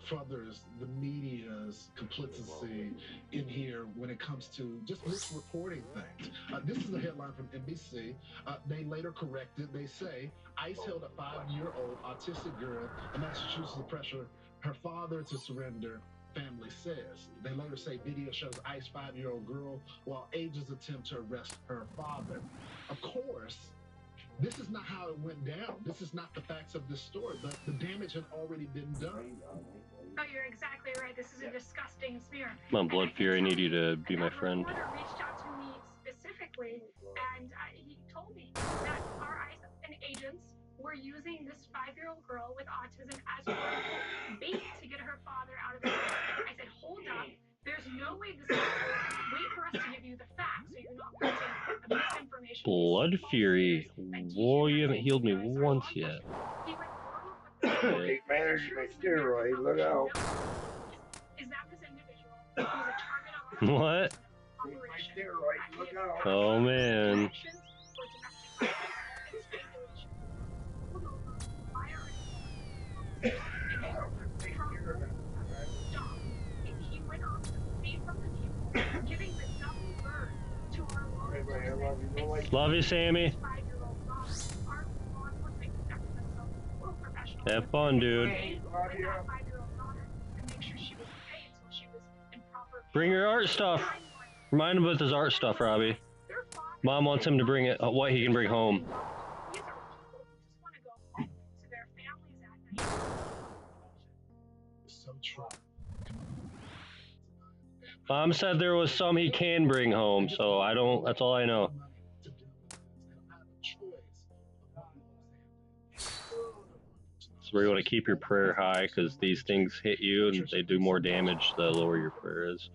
furthers the media's complicity in here when it comes to just misreporting things. This is a headline from NBC. They later corrected. They say ICE held a 5-year-old autistic girl in Massachusetts to pressure her father to surrender, family says. They later say video shows ICE 5-year-old girl while agents attempt to arrest her father. Of course, this is not how it went down. This is not the facts of this story, but the damage had already been done. Oh, you're exactly right. This is a disgusting smear. Come on, Blood Fury, I need you to be my friend. The reporter reached out to me specifically, and he told me that our ICE and agents were using this 5-year-old girl with autism as bait to get her father out of the house. I said, hold up. There's no way this is true. Wait for us to give you the facts so you're not printing misinformation. Blood Fury. Whoa, you haven't healed me once yet. Take advantage of my steroid. Look out. Is that this individual who is a target on What? Take my steroid. Look out. Oh, man. Love you, Sammy. Have fun, dude. Bring your art stuff. Remind him with his art stuff, Robbie. Mom wants him to bring it, what he can bring home. Mom said there was some he can bring home, so I don't, that's all I know. So we want to keep your prayer high because these things hit you and they do more damage the lower your prayer is.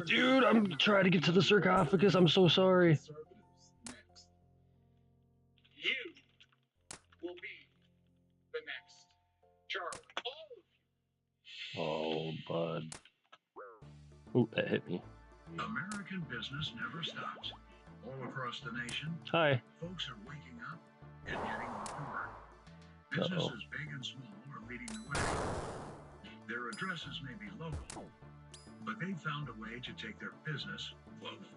Dude, I'm trying to get to the sarcophagus. I'm so sorry. You will be the next Charlie. Oh, bud. Ooh, that hit me. American business never stops. All across the nation, hi. Folks are waking up and heading off to work. Businesses big and small are leading the way. Their addresses may be local, but they've found a way to take their business global.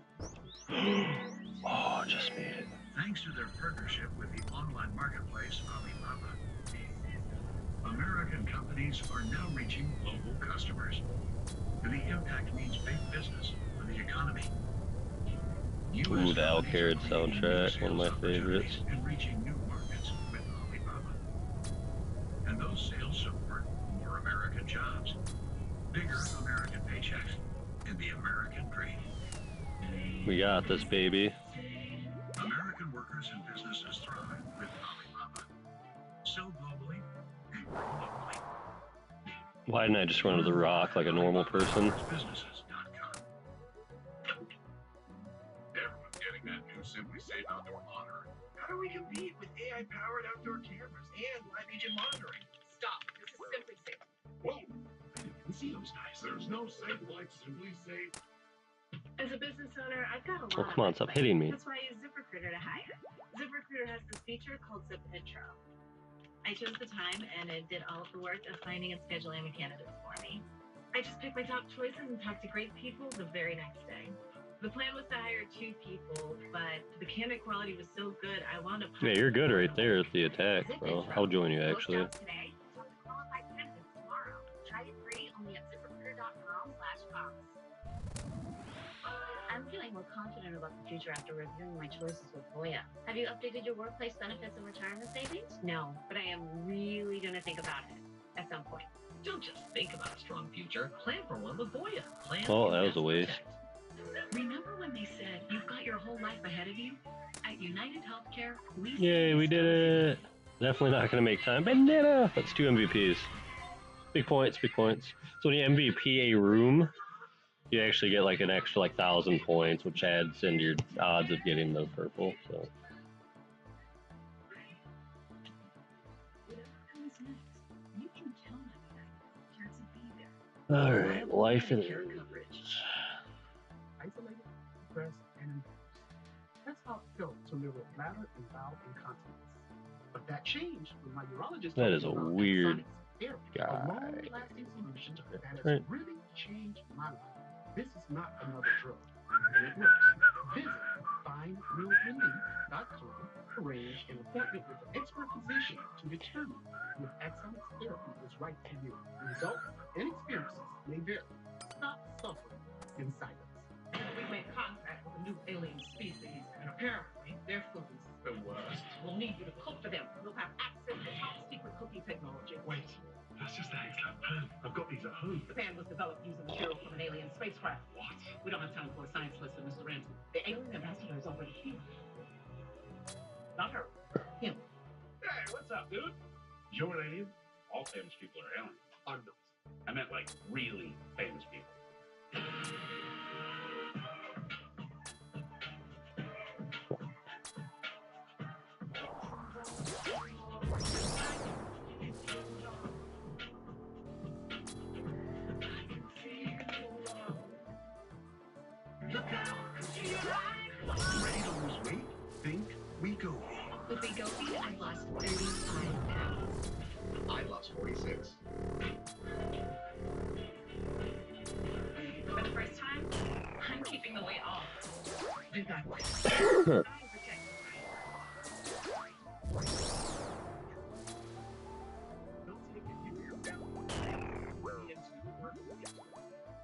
Oh, just made it. Thanks to their partnership with the online marketplace Alibaba, American companies are now reaching global customers. The impact means big business for the economy. Ooh, the Alcarad soundtrack, one of my favorites. And reaching new markets with Alibaba. And those sales support more American jobs, bigger American paychecks, and the American dream. We got this, baby. American workers and businesses thrive with Alibaba. Sell globally and grow locally. Why didn't I just run to the rock like a normal person? Everyone's getting that new Simply Safe outdoor monitor. How do we compete with AI-powered outdoor cameras and live agent monitoring? Stop. This is Simply Safe. Whoa! I didn't see those guys. There's no safe like Simply Safe. As a business owner, I've got a lot. Oh, come on, stop hitting me. That's why I use ZipRecruiter to hire. ZipRecruiter has this feature called Zip Intro. I chose the time, and it did all of the work of finding and scheduling the candidates for me. I just picked my top choices and talked to great people the very next day. The plan was to hire 2 people, but the candidate quality was so good, I wound up. Yeah, you're good right there at the attack, bro. I'll join you, actually. Today, talk to qualified candidates tomorrow. Try it free. more confident about the future after reviewing my choices with Voya. Have you updated your workplace benefits and retirement savings? No, but I am really going to think about it at some point. Don't just think about a strong future. Plan for one with Voya. Plan Oh, that was a waste. Remember when they said you've got your whole life ahead of you? At United Healthcare, Yay, we did it! Definitely not going to make time. Banana! That's 2 MVPs. Big points, big points. So when you MVP a room, you actually get like an extra like 1,000 points, which adds into your odds of getting the purple. So. All right, life and isolated, depressed, and embarrassed. That's how it felt to live with bladder and bowel incontinence. But that changed when my urologist that told is me a about weird therapy, guy. a long-lasting solution that has Right. really changed my life. This is not another drug, and it works. Visit findrealrelief.com to arrange an appointment with an expert physician to determine if Axonics therapy is right for you. Results and experiences may vary. Stop suffering in silence. We made contact with a new alien species, and apparently their food is the worst. We'll need you to cook for them. We'll have access to top secret cooking technology. Wait, that's just the Hexclad pan. I've got these at home. The pan was developed using material from an alien spacecraft. What? We don't have time for a science lesson, Mr. Ramsey. The alien ambassador is already here. Not her. Him. Hey, what's up, dude? You're an alien? All famous people are aliens. I'm not. I meant like really famous people. Ready to lose weight? Think Wegovy. With Wegovy, I've lost 35 pounds. I lost 46. For the first time, I'm keeping the weight off. Do that.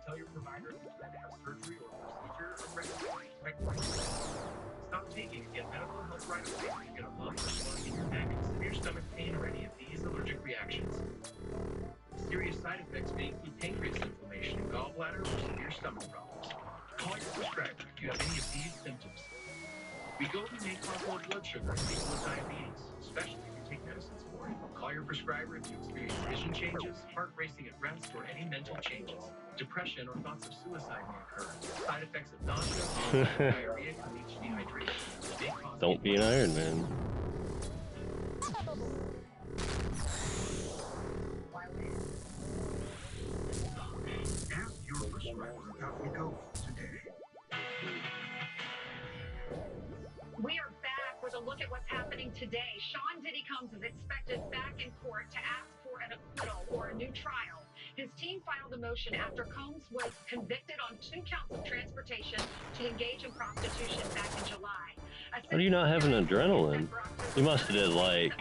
Tell your provider if you plan to have surgery or procedure or regularly. Stop taking and get medical help right away if you get a lump or swelling in your neck, severe stomach pain, or any of these allergic reactions. Serious side effects may include pancreas inflammation, gallbladder, or severe stomach problems. Call your prescriber if you have any of these symptoms. Wegovy may cause low blood sugar in people with diabetes, especially if you take medicines for it. Call your prescriber if you experience vision changes, heart racing at rest, or any mental changes. Depression or thoughts of suicide may occur. Side effects of nausea, diarrhea can lead to dehydration. Don't be an Iron Man. Ask your prescriber about Wegovy today. We are back with a look at what's happening today. Sean Diddy comes as expected back in court to ask for an acquittal or a new trial. His team filed a motion after Combs was convicted on 2 counts of transportation to engage in prostitution back in July. How do you not have an adrenaline? You must have did like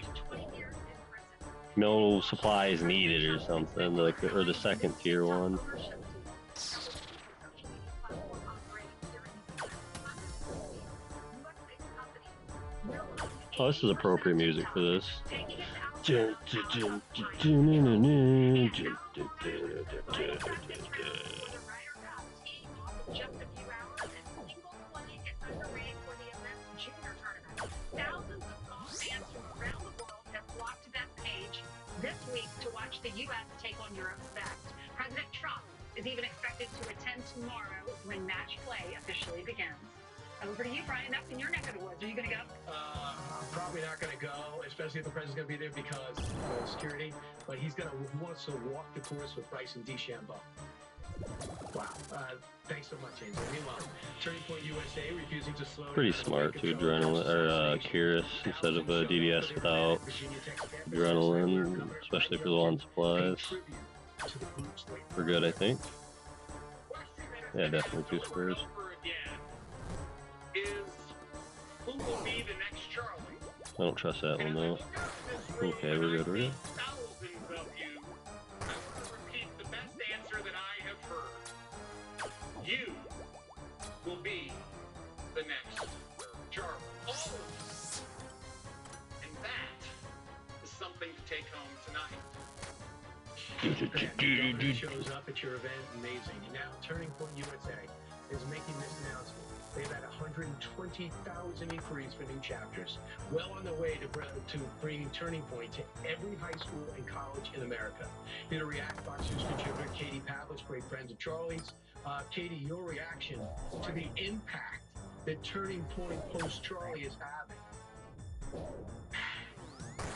no supplies needed or something, like or the second tier one. Oh, this is appropriate music for this. This week to watch the U.S. take on Europe's best. President Trump is even expected to attend tomorrow when match play officially begins. Over to you, Brian. That's in your neck of the woods. Are you going to go? I'm probably not going to go, especially if the president's going to be there because of security. But he wants to walk the course with Bryson DeChambeau. Wow. Thanks so much, Angel. Meanwhile, Turning Point USA refusing to slow Pretty smart to adrenaline or Curious instead of a DDS without adrenaline, especially for low on supplies. We're good, I think. Yeah, definitely 2 squares. Who will be the next Charlie? I don't trust that one though. Okay, we're good, we're good. Thousands of you, I want to repeat the best answer that I have heard. You will be the next Charlie. All of this. And that is something to take home tonight. The government shows up at your event, amazing. Now, Turning Point USA is making this announcement. They've had 120,000 inquiries for new chapters. Well on the way to bringing Turning Point to every high school and college in America. Here to react, Fox News contributor Katie Pavlich, great friends of Charlie's. Katie, your reaction to the impact that Turning Point post-Charlie is having.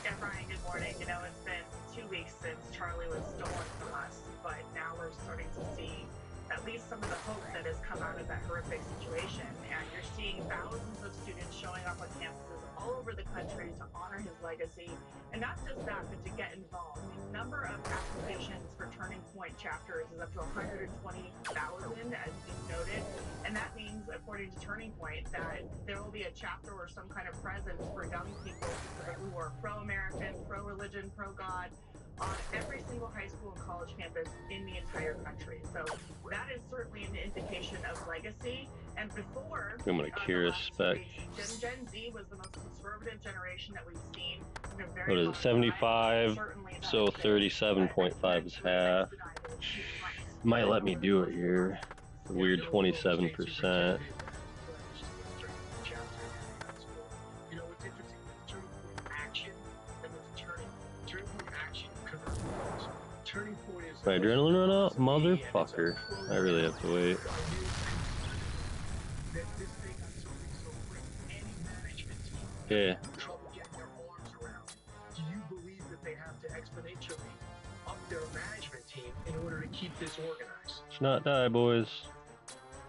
Yeah, Brian, good morning. You know, it's been 2 weeks since Charlie was stolen from us, but now we're starting to see at least some of the hope that has come out of that horrific situation. And you're seeing thousands of students showing up on campuses all over the country to honor his legacy. And not just that, but to get involved. The number of applications for Turning Point chapters is up to 120,000, as you noted. And that means, according to Turning Point, that there will be a chapter or some kind of presence for young people who are pro-American, pro-religion, pro-God, on every single high school and college campus in the entire country. So that is certainly an indication of legacy. And before, I'm gonna curious spec. Gen Z was the most conservative generation that we've seen in a very What is it? 75. So 37.5 is half. Might let me do it here. A weird 27%. You know what's interesting? Turning Point action and there's Turning Point action converts. Turning Point is My adrenaline run out? Motherfucker. I really have to wait. Yeah. Trouble getting their arms around. Do you believe that they have to exponentially up their management team in order to keep this organized? Let's not die, boys.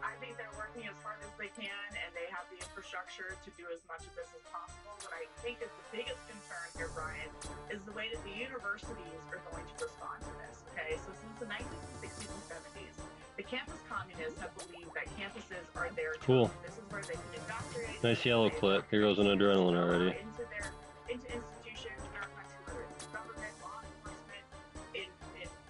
I think they're working as hard as they can, and they have the infrastructure to do as much of this as possible. What I think is the biggest concern here, Brian, is the way that the universities are going to respond to this. Okay, so since the 1960s and 70s, the campus communists have believed that campuses are their Cool. This is where they can indoctrinate. Nice yellow clip. Here goes an adrenaline already. Into institutions in our country, whether it's government, law enforcement,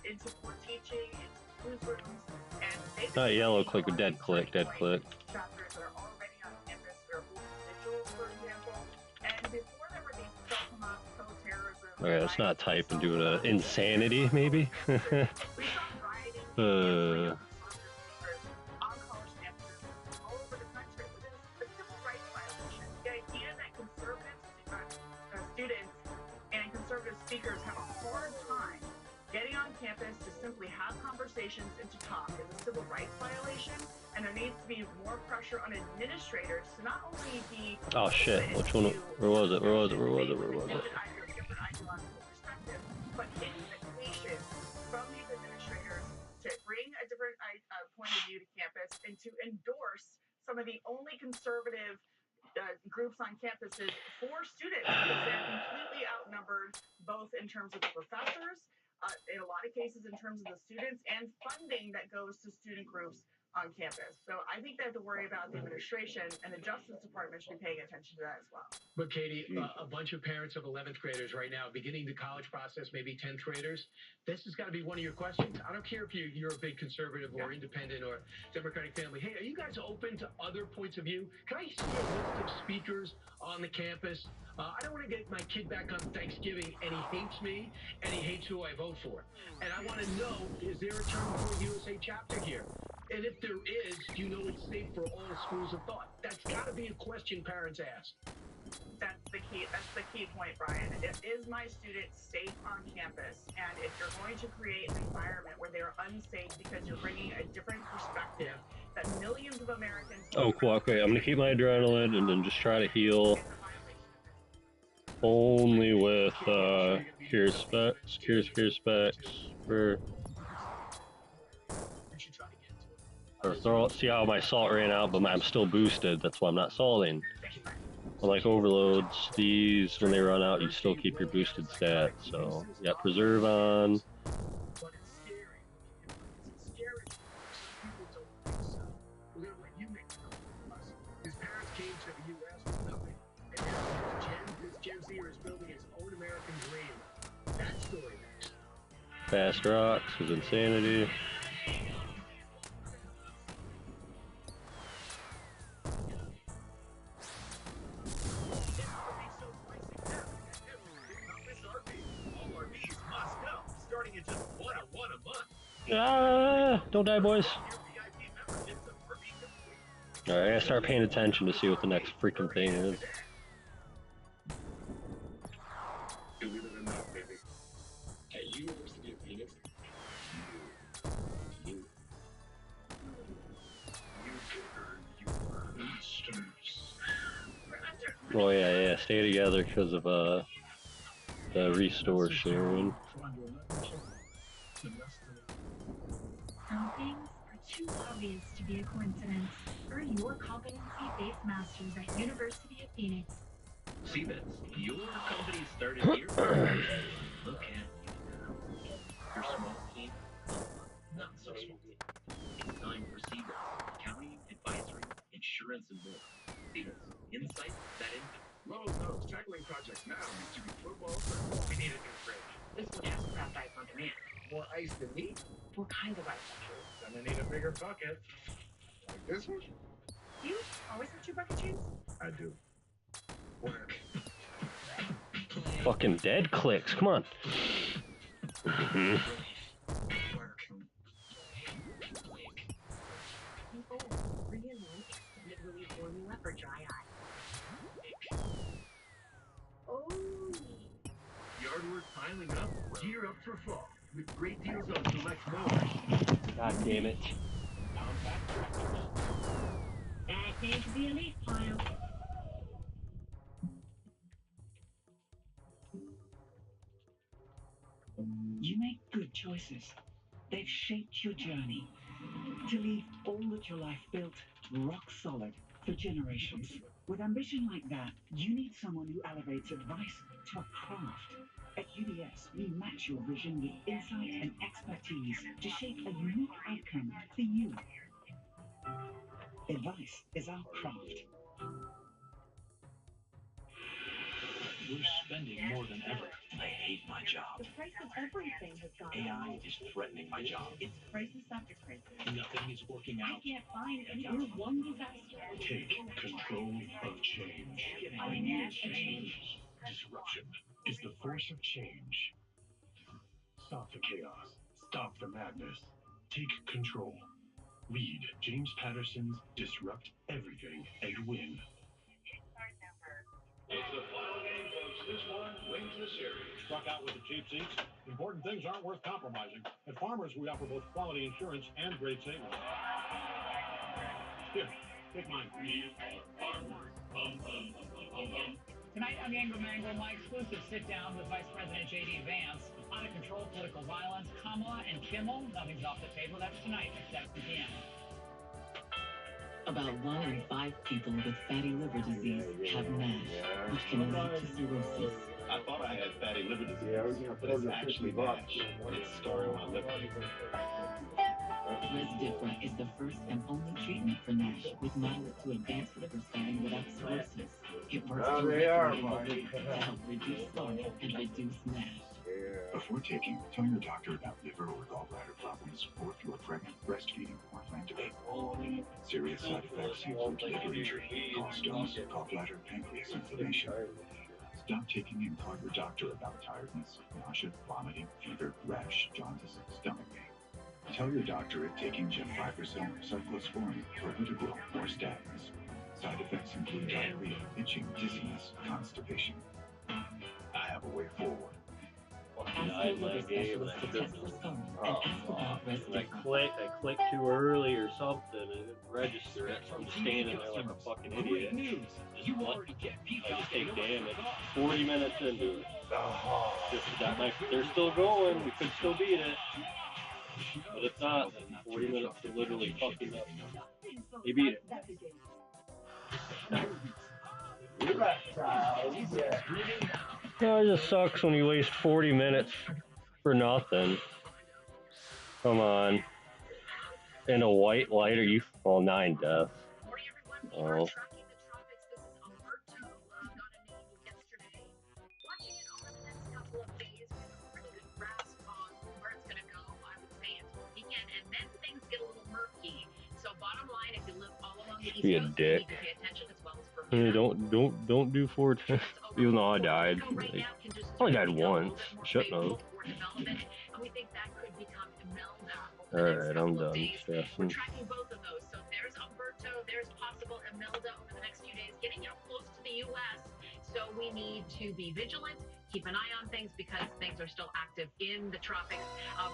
into more teaching, into newsrooms, and they Not yellow click, a dead click, dead click. chapters that are already on campus that are holding vigils, for example. And before there were these self-hamas pro-terrorism. Okay, let's not type and do an insanity, maybe. On college campuses all over the country, which is a civil rights violation. The idea that conservative students and conservative speakers have a hard time getting on campus to simply have conversations and to talk is a civil rights violation, and there needs to be more pressure on administrators to not only be Oh shit, which one? Where was it? Where was it? Where was it? Where was it? different ideological perspective, but invitation from these administrators to bring a different point of view to campus and to endorse some of the only conservative groups on campuses for students, because they're completely outnumbered both in terms of the professors, in a lot of cases in terms of the students, and funding that goes to student groups on campus. So I think they have to worry about the administration, and the Justice Department should be paying attention to that as well. But Katie, a bunch of parents of 11th graders right now, beginning the college process, maybe 10th graders, this has got to be one of your questions. I don't care if you're a big conservative or independent or Democratic family. Hey, are you guys open to other points of view? Can I see a list of speakers on the campus? I don't want to get my kid back on Thanksgiving and he hates me and he hates who I vote for. And I want to know, is there a Turning Point USA chapter here? And if there is, do you know it's safe for all schools of thought? That's got to be a question parents ask. That's the key. That's the key point, Brian. Is my student safe on campus? And if you're going to create an environment where they're unsafe because you're bringing a different perspective that millions of Americans. Oh, cool. Okay, I'm gonna keep my adrenaline and then just try to heal. Only with cure specs, cure specs for. Or see how my salt ran out, but I'm still boosted. That's why I'm not salting. Unlike overloads, these when they run out, you still keep your boosted stats. So you got preserve on. Fast rocks is insanity. Ah, don't die, boys. Alright, I gotta start paying attention to see what the next freaking thing is. At University of Phoenix, Oh yeah, stay together because of the restore soon. Some things are too obvious to be a coincidence. Earn your competency-based masters at University of Phoenix. CBETS, your company started here? Look at you now. Your small team, not so small team. It's time for CBETS, accounting, advisory, insurance, and more. CBETS, insight that impact. Lowe's knows tackling projects now needs to be football. We need a new fridge. This one has craft ice on demand. More ice than me? What kind of ice, actually? Gonna need a bigger bucket. Like this one? You always have 2 bucket chains? I do. Work. Fucking dead clicks, come on. Extended release formula for dry eye. Oh. Yard work piling up? Gear up for fall with great deals on select mowers. God damn it. Compact tractors. That needs the elite pile. You make good choices. They've shaped your journey to leave all that your life built rock solid for generations. With ambition like that, you need someone who elevates advice to a craft. At UBS, we match your vision with insight and expertise to shape a unique outcome for you. Advice is our craft. We're spending more than ever. I hate my job. The price of everything has gone AI is threatening my job. It's crisis after crisis. Nothing is working I out. can't find a job. One disaster. Take control of change. I need change. Disruption is the force of change. Stop the chaos. Stop the madness. Take control. Read James Patterson's Disrupt Everything and Win. It's the final game, folks. This one wins the series. Struck out with the cheap seats. Important things aren't worth compromising. At Farmers, we offer both quality insurance and great savings. Here, take mine. Tonight on the Angle Mangle, my exclusive sit-down with Vice President J.D. Vance. Out of control political violence, Kamala and Kimmel. Nothing's off the table. That's tonight at 7 p.m. About 1 in 5 people with fatty liver disease have NASH, which can lead to cirrhosis. I thought I had fatty liver disease, but it's actually NASH, and it's scarring my liver. Rezdiffra is the first and only treatment for NASH with moderate to advanced liver scarring without cirrhosis. It works directly in the liver to help reduce scarring and reduce NASH. Before taking, tell your doctor about liver or gallbladder problems, or if you are pregnant, breastfeeding, or plan to be. Serious side effects include liver injury, gallstones, gallbladder, pancreas inflammation. Stop taking and call your doctor about tiredness, nausea, vomiting, fever, rash, jaundice, stomach pain. Tell your doctor if taking gemfibrozil, cyclosporin, clopidogrel, or statins. Side effects include diarrhea, itching, dizziness, constipation. I have a way forward. Ask your liver specialist to test for scarring and ask about Rezdiffra. I clicked too early or something and it didn't register it, so I'm standing there like a fucking idiot. You already get I just take damage. 40 minutes into it. They're still going, we could still beat it. But if not, then 40 minutes to literally fucking up. They beat it. Oh, it just sucks when you waste 40 minutes for nothing. Come on. In a white light, are you? Well, 9 deaths. Oh. Be a dick. Don't do 410. Even though I died. Like, I only died once. Shouldn't have. And we think that could become a meltdown Alright, I'm done We're stressing. tracking both of those. So there's Umberto, there's possible Imelda over the next few days, getting close to the U.S. So we need to be vigilant, keep an eye on things because things are still active in the tropics.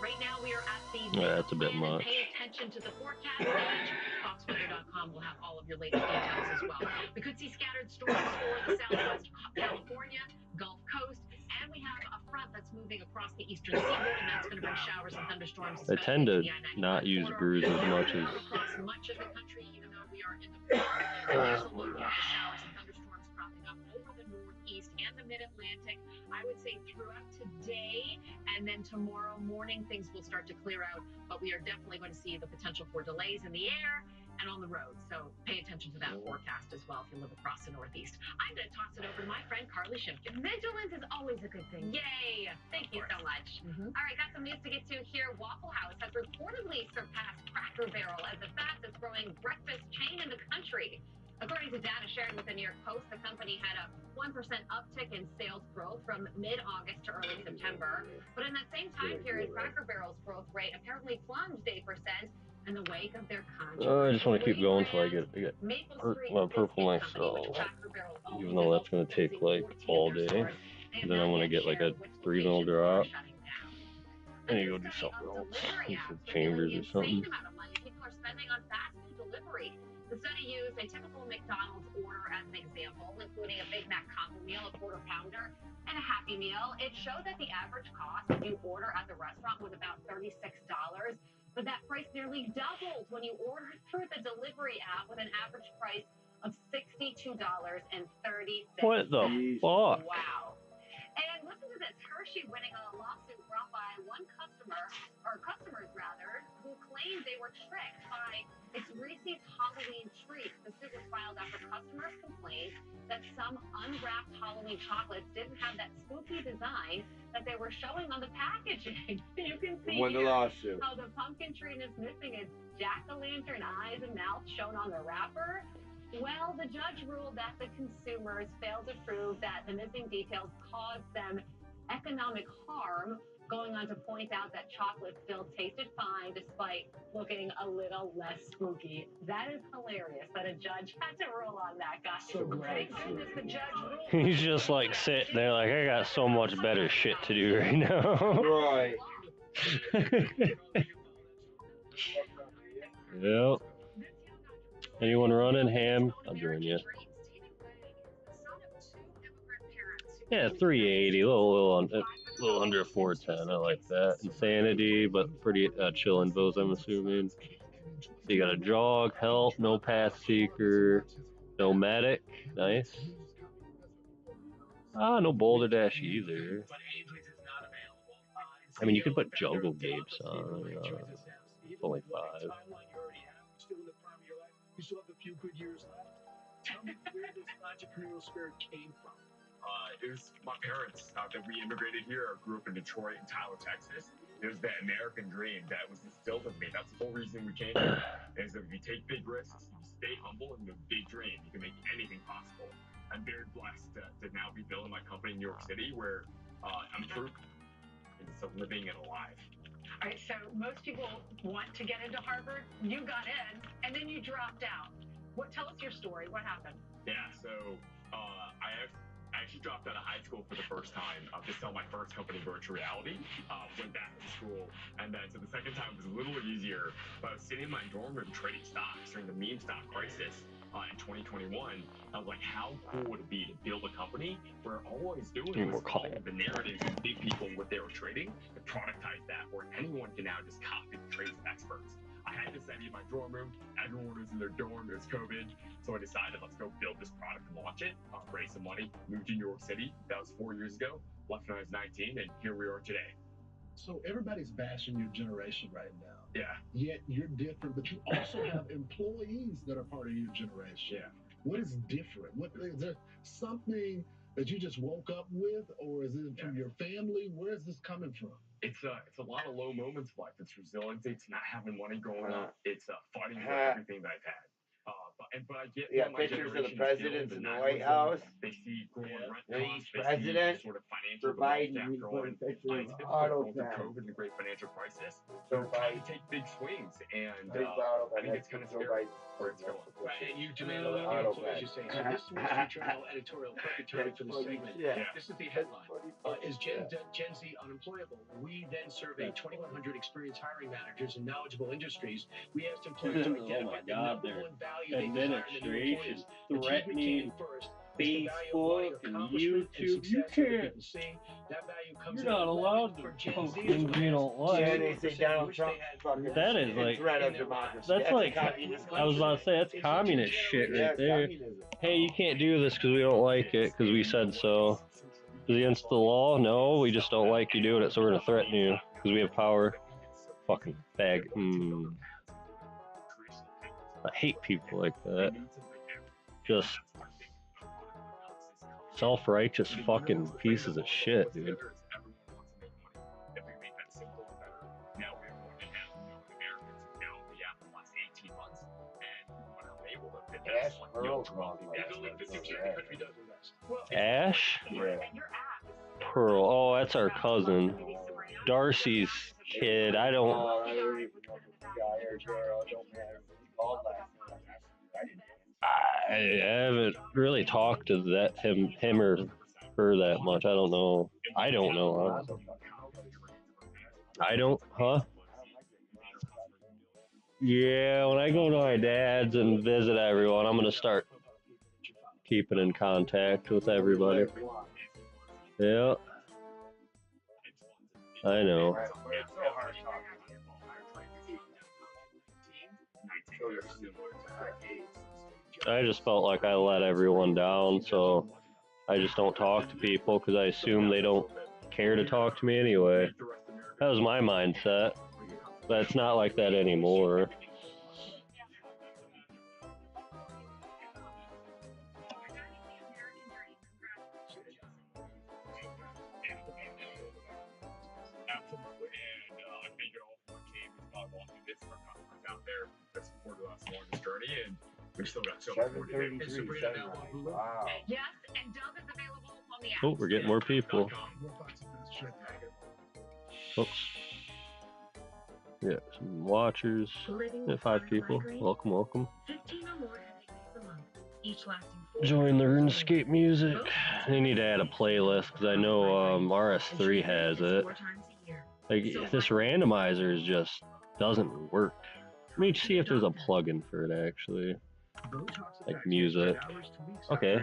Right now we are at the That's a bit much. Pay attention to the forecast page. FoxWeather.com will have all of your latest details as well. We could see scattered storms for the southwest California, Gulf Coast, and we have a front that's moving across the eastern seaboard, and that's going to bring showers and thunderstorms. I tend to not use brews as much as across much of the country, even though we are in the here's a look at the showers and thunderstorms cropping up over the northeast and the mid-Atlantic. I would say throughout today and then tomorrow morning things will start to clear out, but we are definitely going to see the potential for delays in the air and on the road. So pay attention to that forecast as well if you live across the northeast. I'm going to toss it over to my friend Carly Shimkin. Vigilance is always a good thing. Yay! Thank you so much. All right, got some news to get to here. Waffle House has reportedly surpassed Cracker Barrel as the fastest growing breakfast chain in the country. According to data shared with the New York Post, the company had a 1% uptick in sales growth from mid-August to early September. But in that same time period, Cracker Barrel's growth rate apparently plunged 8% in the wake of their contract. I just want to keep going until I get my purple myself, even though that's going to take like all day. And then I want to get like a 3-mil drop. I need to go do something else, some chambers or something. People are spending on fast food delivery. The study used a typical McDonald's order as an example, including a Big Mac combo meal, a quarter pounder, and a Happy Meal. It showed that the average cost if you order at the restaurant was about $36, but that price nearly doubled when you ordered through the delivery app with an average price of $62.36. What the fuck? Wow. And listen to this, Hershey winning a lawsuit brought by one customer, or customers rather, who claimed they were tricked by its Reese's Halloween treats. The suit was filed after customers complained that some unwrapped Halloween chocolates didn't have that spooky design that they were showing on the packaging. You can see here how the pumpkin tree is missing its jack-o'-lantern eyes and mouth shown on the wrapper. Well, the judge ruled that the consumers failed to prove that the missing details caused them economic harm, going on to point out that chocolate still tasted fine despite looking a little less spooky. That is hilarious that a judge had to rule on that, guys. So great. Thank goodness the judge ruled. He's just like sitting there like, I got so much better shit to do right now. Right. Yep. Anyone running ham? I'll join you. Yeah, 380, a little under 410. I like that. Insanity, but pretty chill infos, I'm assuming. So you got a jog, health, no path seeker, nomadic, nice. No boulder dash either. I mean, you could put jungle gapes on. It's only 5. You still have a few good years left. Tell me where this entrepreneurial spirit came from. It was my parents that we immigrated here. I grew up in Detroit and Tyler, Texas. It was that American dream that was instilled in me. That's the whole reason we came here. Is that if you take big risks, you stay humble, and you have a big dream, you can make anything possible. I'm very blessed to now be building my company in New York City, where I'm proof it's a living and alive. All right, so most people want to get into Harvard. You got in, and then you dropped out. Tell us your story. What happened? Yeah, so I actually dropped out of high school for the first time to sell my first company, Virtual Reality. Went back to school, and then so the second time was a little easier. But I was sitting in my dorm room trading stocks during the meme stock crisis in 2021. I was like, how cool would it be to build a company where all I was doing was following the narratives of big people, what they were trading, and productize that, where anyone can now just copy the trades of experts. I had this idea in my dorm room. Everyone was in their dorm. It was COVID. So I decided, let's go build this product and launch it. Raise some money, moved to New York City. That was 4 years ago. Left when I was 19, and here we are today. So everybody's bashing your generation right now. Yeah. Yet you're different, but you also have employees that are part of your generation. Yeah. What is different? Is there something that you just woke up with, or is it from your family? Where is this coming from? It's a lot of low moments of life. It's resiliency. It's not having money growing up. It's fighting for everything that I've had. But but I get Yeah, pictures of the presidents in the White House. They see growing rent Each costs, president sort of financial for Biden, he put a picture of auto through COVID and the great financial crisis. Joe Trying Biden. to take big swings, and Big auto I think it's kind of scary where it's going. Right, and you demand all the employees, you're saying. So this Wall Street Journal editorial purgatory for the segment. Yeah. This is the headline. Is Gen Z unemployable? We then surveyed 2,100 experienced hiring managers in knowledgeable industries. We asked employers to identify the number one value they desire in their new employees. Threatening first. Facebook and YouTube. You can't. You're not allowed to post things you don't like. Yeah, they say Donald Trump fucking That is like, threat of democracy. that's like, communist. I was about to say, that's communist shit right there. Communism. Hey, you can't do this because we don't like it, because we said so. Is it against the law? No, we just don't like you doing it, so we're going to threaten you, because we have power. Fucking fag. I hate people like that. Just self-righteous fucking pieces of shit, dude. Ash? Pearl. Oh, that's our cousin. Darcy's kid. I don't. I haven't really talked to him or her that much. I don't know. I don't know. I don't. Huh? Yeah, when I go to my dad's and visit everyone, I'm gonna start keeping in contact with everybody. Yeah. I know. I just felt like I let everyone down, so I just don't talk to people because I assume they don't care to talk to me anyway. That was my mindset, but it's not like that anymore. We still got so much more to do. Wow. Yes, and Dove is available on the app. Oh, we're getting more people. Oops. Yeah, some watchers. Yeah, 5 people. Welcome, welcome. 15 or more heavy days a month, each lasting 4 Join the RuneScape music. They need to add a playlist because I know RS3 has it. Like, this randomizer is just doesn't work. Let me see if there's a plugin for it actually. Like music. Okay.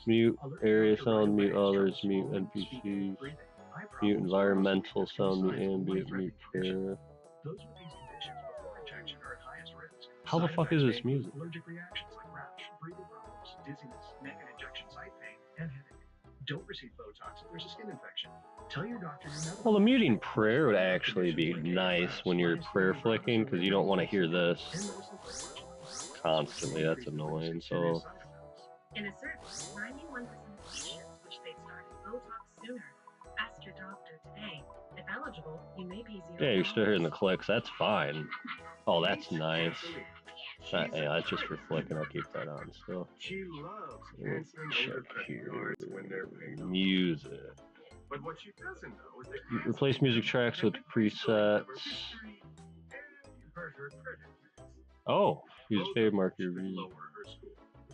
Mute area sound, mute others, mute NPCs, mute environmental sound, mute ambient, mute prayer. How the fuck is this music? Allergic reactions like rash, breathing problems, dizziness, neck and injection site pain, and headache. Don't receive Botox if there's a skin infection. Tell your doctor your medical. Well, the muting prayer would actually be nice when you're prayer flicking because you don't want to hear this constantly. That's annoying. So. In a survey, 91% of patients wish they'd started Botox sooner. Ask your doctor today. If eligible, you may be zero. Yeah, you're still hearing the clicks. That's fine. Oh, that's nice. Yeah, that's just for flicking. I'll keep that on still. Check here. Music. But what she doesn't know is that Replace music tracks with presets. Oh, use favorite marker review.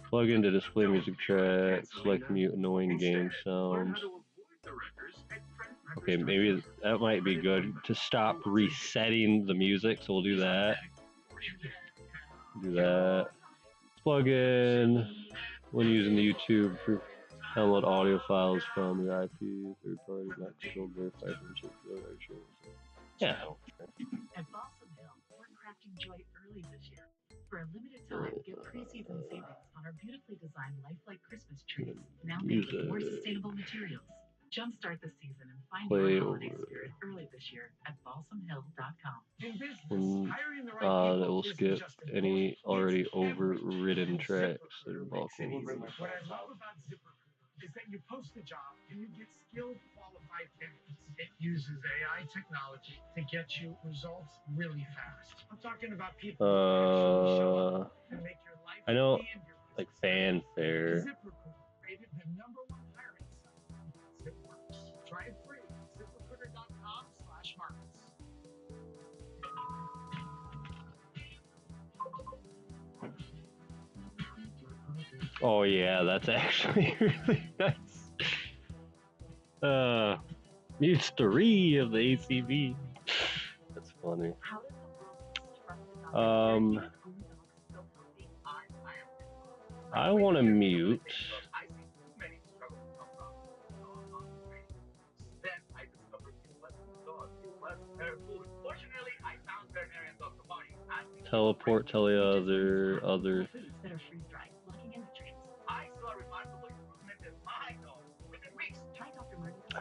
Plug in to display music tracks. Select mute annoying game sounds. Okay, maybe that might be good to stop resetting the music. So we'll do that. Do that. Plug in when using the YouTube for download audio files from your IP, third party, not controlled, verified from chip. Yeah. At Balsam Hill, we're crafting joy early this year. For a limited time, get pre-season savings on our beautifully designed lifelike Christmas trees, now made with more sustainable materials. Jumpstart the season and find your holiday spirit early this year at balsamhill.com. That will skip any already overridden tracks that are bulk. What I love about ZipRecruiter is that you post a job and you get skilled, qualified candidates. It uses AI technology to get you results really fast. I'm talking about people who actually show up and make your life I know, and your like fanfare. ZipRecruiter created the #1 hiring site. It works. Try it free. ZipRecruiter.com/markets. Oh yeah, that's actually really nice. Mutes 3 of the ACV. That's funny. I want to mute. Teleport, tell the other.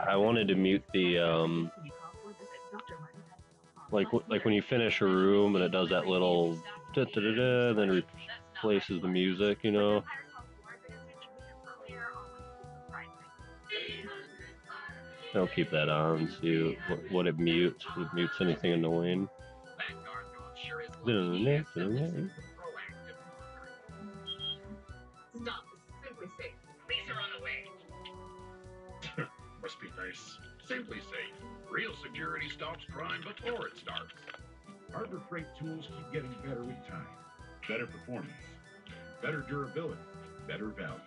I wanted to mute the like when you finish a room and it does that little da-da-da-da, then replaces the music, you know. I'll keep that on, see what it mutes. If it mutes anything annoying. Stop. Simply safe. Police are on the way. Must be nice. Simply Safe. Real security stops crime before it starts. Harbor Freight tools keep getting better with time. Better performance, better durability, better value.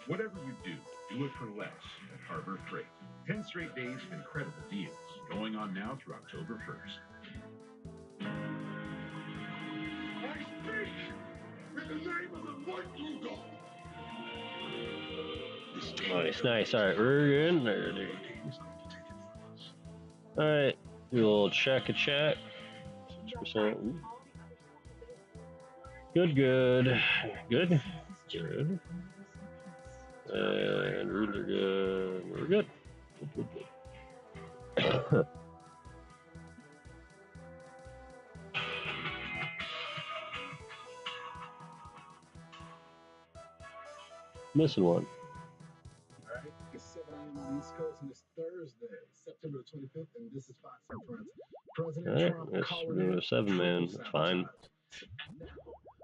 Whatever you do it for less at Harbor Freight. 10 straight days of incredible deals going on now through October 1st. I speak in the name of the White Blue God. Nice. All right, we're in there. All right, we'll check a chat. 6%. Good. And runes are good. We're good. Missing one. Alright, it's 7 a.m. on the East Coast, and it's Thursday, September 25th, and this is Fox and Friends. President Trump calling Alright, it 7 man. That's fine. And now,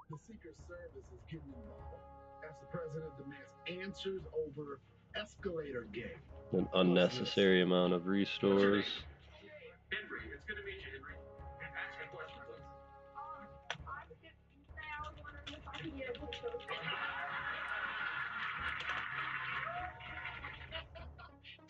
the Secret Service is getting involved as the president demands answers over escalator gate. An unnecessary amount of restores. Henry, it's good to meet you, Henry. Ask me a question, please.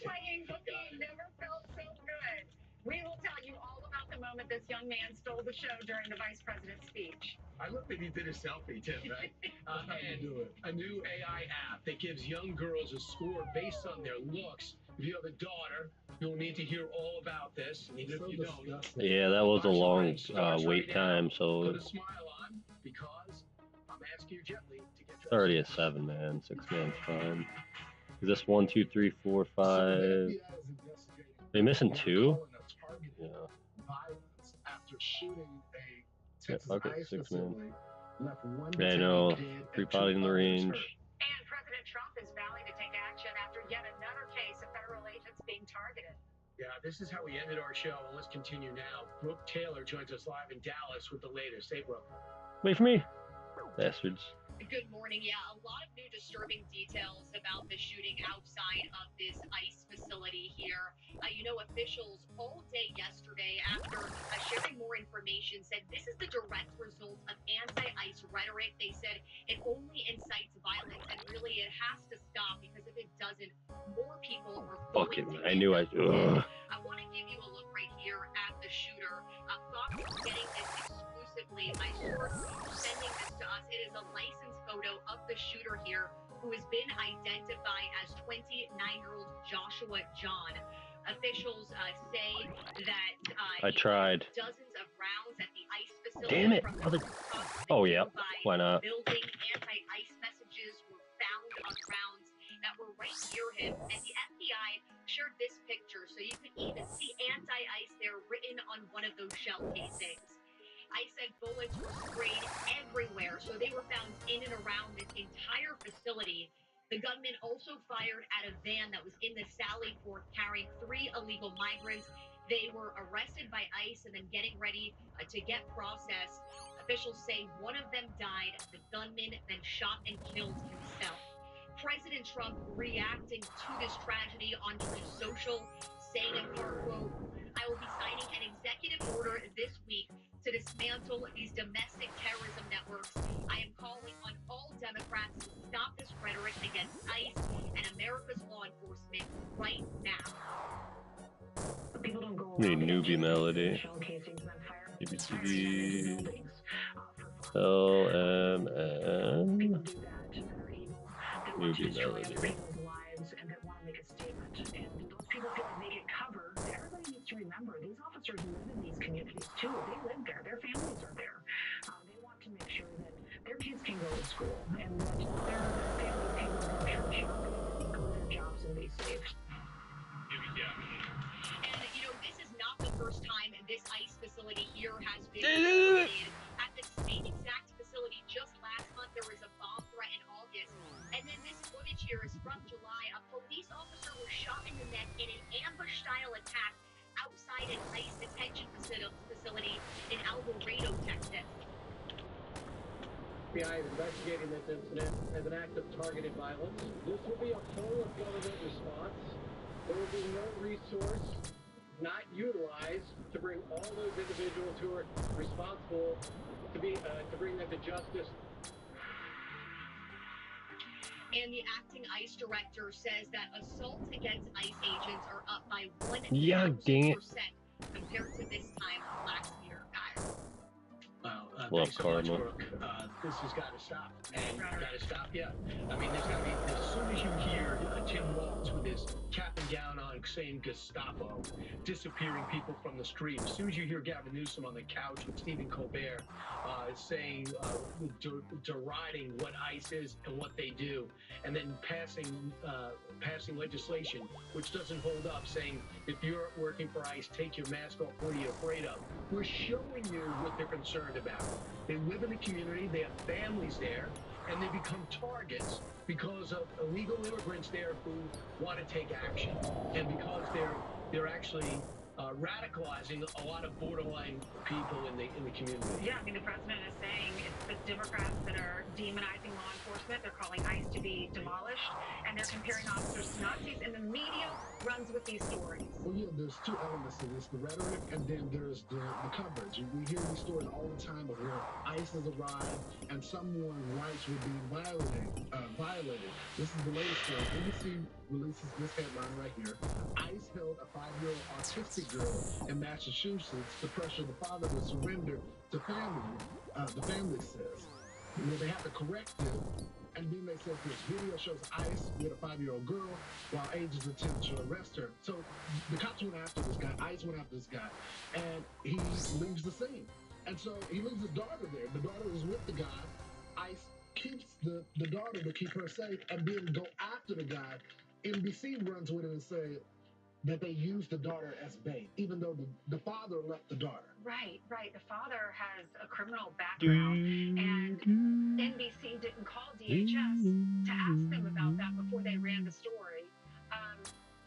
Playing cookie never felt so good. We will tell you all about the moment this young man stole the show during the vice president's speech. I love that he did a selfie, Tim, right? That's how you do it. A new AI app that gives young girls a score based on their looks. If you have a daughter, you'll need to hear all about this. And even if you don't, Yeah, that was a long wait time, so put a smile on because I'm asking you gently to get it's already a 7 man. 6 man's fine. Is this 1, 2, 3, 4, 5? They missing 2? Yeah. After shooting a Yeah, Texas okay, ICE 6 man. facility, left one Yeah, I know. 3 potty in the range. And President Trump is vowing to take action after yet another case of federal agents being targeted. Yeah, this is how we ended our show, and let's continue now. Brooke Taylor joins us live in Dallas with the latest. Hey, Brooke. Wait for me. Bastards. Good morning. Yeah, a lot of new disturbing details about the shooting outside of this ICE facility here. Officials all day yesterday, after sharing more information, said this is the direct result of anti-ICE rhetoric. They said it only incites violence, and really it has to stop, because if it doesn't, more people are Fucking, I knew I. Ugh. I want to give you a look right here at the shooter. Fox is getting this exclusively. My source sending this to us. It is a licensed photo of the shooter here, who has been identified as 29-year-old Joshua John. Officials say that I tried. Dozens of rounds at the ICE facility. Damn it! Oh yeah, why not? Building anti-ICE messages were found on rounds that were right near him, and the FBI shared this picture, so you could even see anti-ICE there written on one of those shell casings. ICE said bullets were sprayed everywhere, so they were found in and around this entire facility. The gunman also fired at a van that was in the Sally Port carrying 3 illegal migrants. They were arrested by ICE and then getting ready to get processed. Officials say one of them died. The gunman then shot and killed himself. President Trump reacting to this tragedy on Truth Social, saying in part, quote, I will be signing an executive order this week to dismantle these domestic terrorism networks. I am calling on all Democrats to stop this rhetoric against ICE and America's law enforcement right now. People don't go Need newbie melody. ABCD. LMN. Newbie melody. And that want to make a statement. And those people feel like they get covered. Everybody needs to remember these officers live in these communities too. They live there. Their families are there. They want to make sure that their kids can go to school and that their families can go grocery shopping and go to their jobs and be safe. And you know, this is not the first time this ICE facility here has been targeted. At the same exact facility just last month, there was a bomb threat in August. And then this footage here is from July. A police officer was shot in the neck in an ambush-style attack outside an ICE detention facility in Alvarado, Texas. FBI is investigating this incident as an act of targeted violence. This will be a whole-of-government response. There will be no resource not utilized to bring all those individuals who are responsible to bring them to justice. And the acting ICE director says that assaults against ICE agents are up by 1,000% compared to this time last year, guys. Well, Love thanks so much, karma. Brooke. This has got to stop. And got to stop, yeah. I mean, there's got to be, as soon as you hear Tim Walz with his cap and gown on saying Gestapo, disappearing people from the street, as soon as you hear Gavin Newsom on the couch with Stephen Colbert saying, deriding what ICE is and what they do, and then passing legislation which doesn't hold up, saying, if you're working for ICE, take your mask off, what are you afraid of? We're showing you what they're concerned about. They live in the community, they have families there, and they become targets because of illegal immigrants there who want to take action, and because they're actually radicalizing a lot of borderline people in the community. Yeah, I mean, the president is saying it's the Democrats that are demonizing law enforcement. They're calling ICE to be demolished, and they're comparing officers to Nazis, and the media runs with these stories. Well, yeah, there's two elements to this, the rhetoric and then there's the coverage. We hear these stories all the time of where ICE has arrived and someone's rights were being violated. This is the latest story. NBC releases this headline right here. ICE held a 5-year-old autistic girl in Massachusetts to pressure the father to surrender to family, the family says. You know, they have to correct it. And then they said this video shows ICE with a 5-year-old girl while agents attempt to arrest her. So the cops went after this guy, ICE went after this guy, and he leaves the scene. And so he leaves his daughter there. The daughter is with the guy. ICE keeps the daughter to keep her safe and then go after the guy. NBC runs with it and say that they used the daughter as bait, even though the father left the daughter. Right. The father has a criminal background, and NBC didn't call DHS to ask them about that before they ran the story.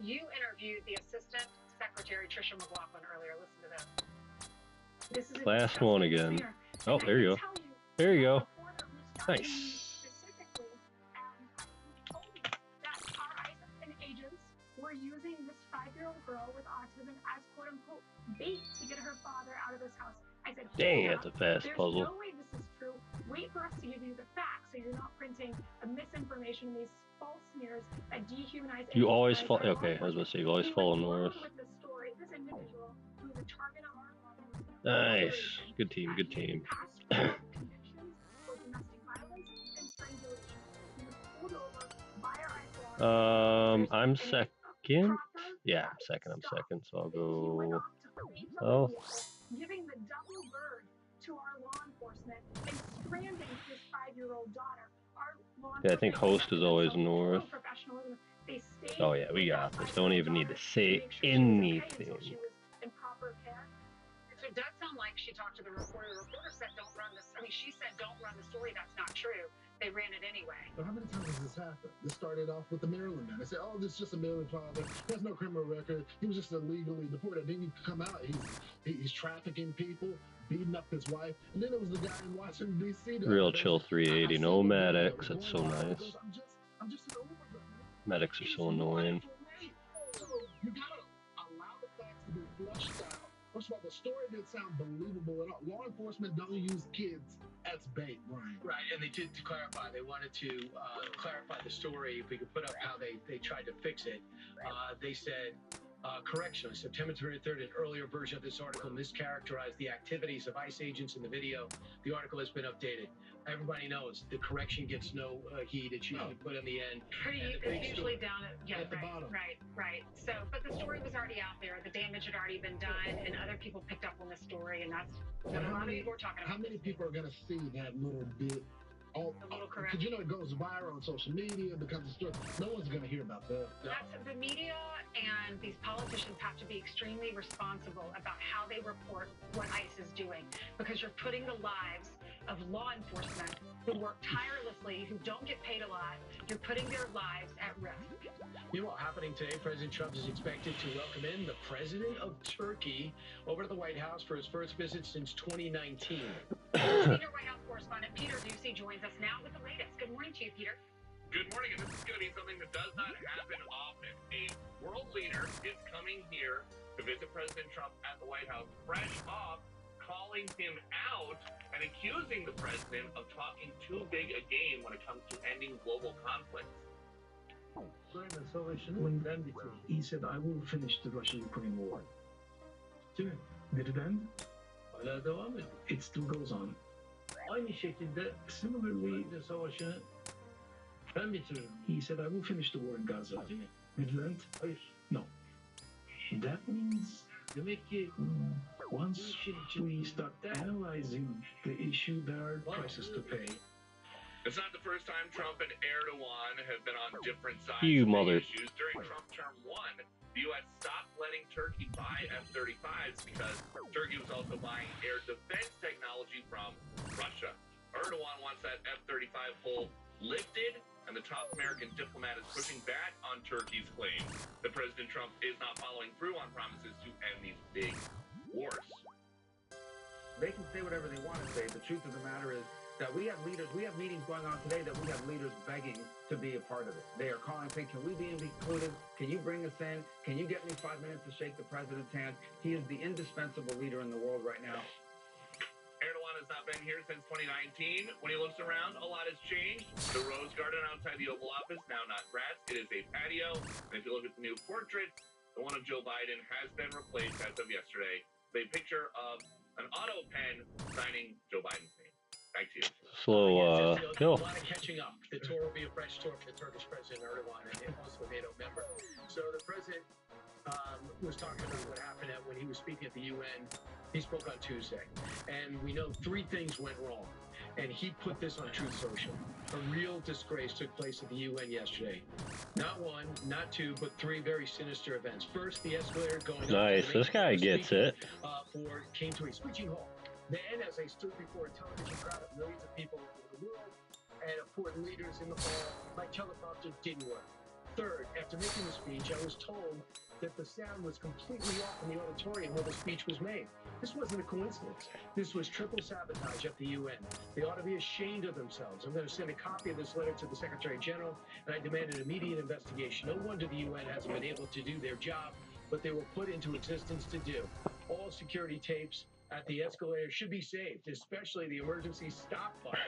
You interviewed the Assistant Secretary Tricia McLaughlin earlier. Listen to this. This is Last one again. Oh, there you go. There you go. Nice. Specifically, told me that our ICE agents were using this 5-year-old girl with autism as quote-unquote bait to get her father out of this house. I said, dang, that's a fast puzzle. There's no way this is true. Wait for us to give you the facts so you're not printing a misinformation, these false smears that dehumanize. You always fall. Okay, I was gonna say you always follow north. With this story, this individual who was a target of our Nice. Good team. Good team. convictions for domestic violence and strangulation. He was pulled over by our ICE I'm second. Yeah, I'm second. So I'll go. Oh. Giving the double bird to our law enforcement and stranding his 5-year-old daughter. Yeah, I think host is always north. Oh yeah, we got this. Don't even need to say anything. It does sound like she talked to the reporter. The reporter said don't run this. I mean, she said don't run the story. That's not true. they ran it anyway. But how many times has this happened? This started off with the Maryland man. They said, oh, this is just a Maryland father. He has no criminal record. He was just illegally deported. Then he come out. He's trafficking people, beating up his wife. And then it was the guy in Washington, D.C. Real chill 380. No medics. It's so nice. I'm just an Uber. Medics are so annoying. So you gotta allow the facts to be flushed out. First of all, the story didn't sound believable at all. Law enforcement don't use kids as bait, Brian. Right, and they did, to clarify, they wanted to clarify the story. If we could put up how they tried to fix it. They said, correction, on September 23rd, an earlier version of this article mischaracterized the activities of ICE agents in the video. The article has been updated. Everybody knows the correction gets no heed. It's usually put in the end. It's usually down at the bottom. Right. So, but the story was already out there. The damage had already been done, and other people picked up on the story, and that's what a lot of people were talking about. How many people are going to see that little bit? Because you know it goes viral on social media, becomes a story. No one's going to hear about that. That's the media, and these politicians have to be extremely responsible about how they report what ICE is doing, because you're putting the lives of law enforcement who work tirelessly, who don't get paid a lot. You're putting their lives at risk. You know what happening today? President Trump is expected to welcome in the president of Turkey over to the White House for his first visit since 2019. Senior White House correspondent Peter Ducey joins us now with the latest. Good morning to you, Peter. Good morning, and this is going to be something that does not happen often. A world leader is coming here to visit President Trump at the White House, fresh off calling him out and accusing the president of talking too big a game when it comes to ending global conflicts. He said, I will finish the Russia-Ukraine war. Did it end? It still goes on. Aynı şekilde, similarly, he said, I will finish the war in Gaza. Did it end? No. That means once we start analyzing the issue, there are prices to pay. It's not the first time Trump and Erdogan have been on different sides You of mother. the issues. During Trump term 1, the U.S. stopped letting Turkey buy F-35s because Turkey was also buying air defense technology from Russia. Erdogan wants that F-35 hold lifted, and the top American diplomat is pushing back on Turkey's claim that President Trump is not following through on promises to end these big wars. They can say whatever they want to say. The truth of the matter is that we have meetings going on today that we have leaders begging to be a part of it. They are calling saying, can we be included? Can you bring us in? Can you get me 5 minutes to shake the president's hand? He is the indispensable leader in the world right now. Erdogan has not been here since 2019. When he looks around, a lot has changed. The Rose Garden outside the Oval Office, now not grass, it is a patio. And if you look at the new portrait, the one of Joe Biden has been replaced as of yesterday with a picture of an auto pen signing Joe Biden's name. Back to you. Slow, A kill. lot of catching up. The tour will be a fresh tour for the Turkish President Erdogan and also a NATO member. So the president was talking about what happened when he was speaking at the UN. He spoke on Tuesday, and we know 3 things went wrong. And he put this on Truth Social. A real disgrace took place at the UN yesterday. Not 1, not 2, but 3 very sinister events. First, the escalator going up. Nice. This guy gets it. Came to a screeching halt. Then, as they stood before a television crowd of millions of people all over the world, and important leaders in the hall, my teleprompter didn't work. Third, after making the speech, I was told that the sound was completely off in the auditorium where the speech was made. This wasn't a coincidence. This was triple sabotage at the UN. They ought to be ashamed of themselves. I'm going to send a copy of this letter to the Secretary General, and I demand an immediate investigation. No wonder the UN hasn't been able to do their job, but they were put into existence to do. All security tapes at the escalator should be saved, especially the emergency stop button.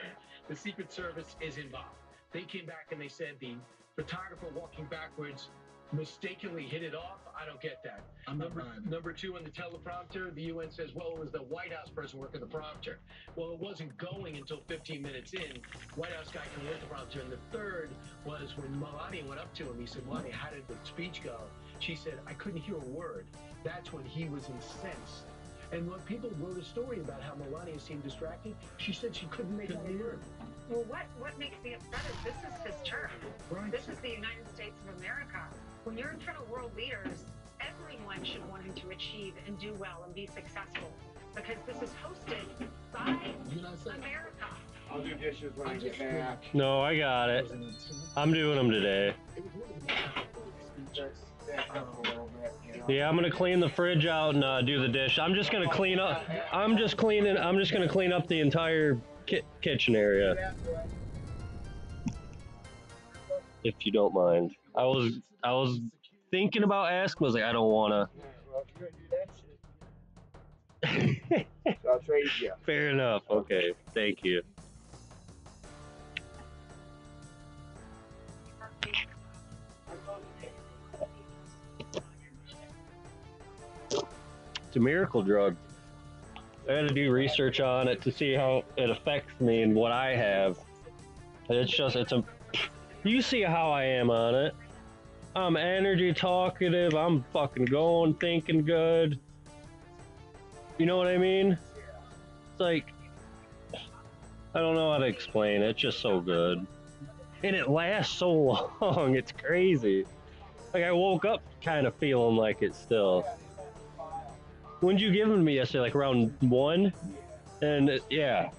The Secret Service is involved. They came back and they said the photographer walking backwards mistakenly hit it off. I don't get that. Number 2 on the teleprompter, the UN says, well, it was the White House person working the prompter. Well, it wasn't going until 15 minutes in. White House guy can work the prompter. And the third was when Melania went up to him. He said, Melania, how did the speech go? She said, I couldn't hear a word. That's when he was incensed. And when people wrote a story about how Melania seemed distracted, she said she couldn't make out a word. Well, what makes me upset is this is his term. Right. This is the United States of America. When you're in front of world leaders, everyone should want him to achieve and do well and be successful, because this is hosted by America. I'll do dishes when I get back. No, I got it. I'm doing them today. Just stack up a little bit, you know. Yeah, I'm gonna clean the fridge out and do the dish. I'm just gonna clean up. I'm just gonna clean up the entire kitchen area. If you don't mind. I was thinking about asking. I was like, I don't wanna. Well, if you're gonna do that shit, so I'll trade you. Fair enough. Okay. Thank you. It's a miracle drug. I had to do research on it to see how it affects me and what I have. You see how I am on it. I'm energy talkative. I'm fucking going, thinking good. You know what I mean? It's like, I don't know how to explain it. It's just so good. And it lasts so long. It's crazy. Like, I woke up kind of feeling like it still. When did you give them to me yesterday? Like around 1? And yeah.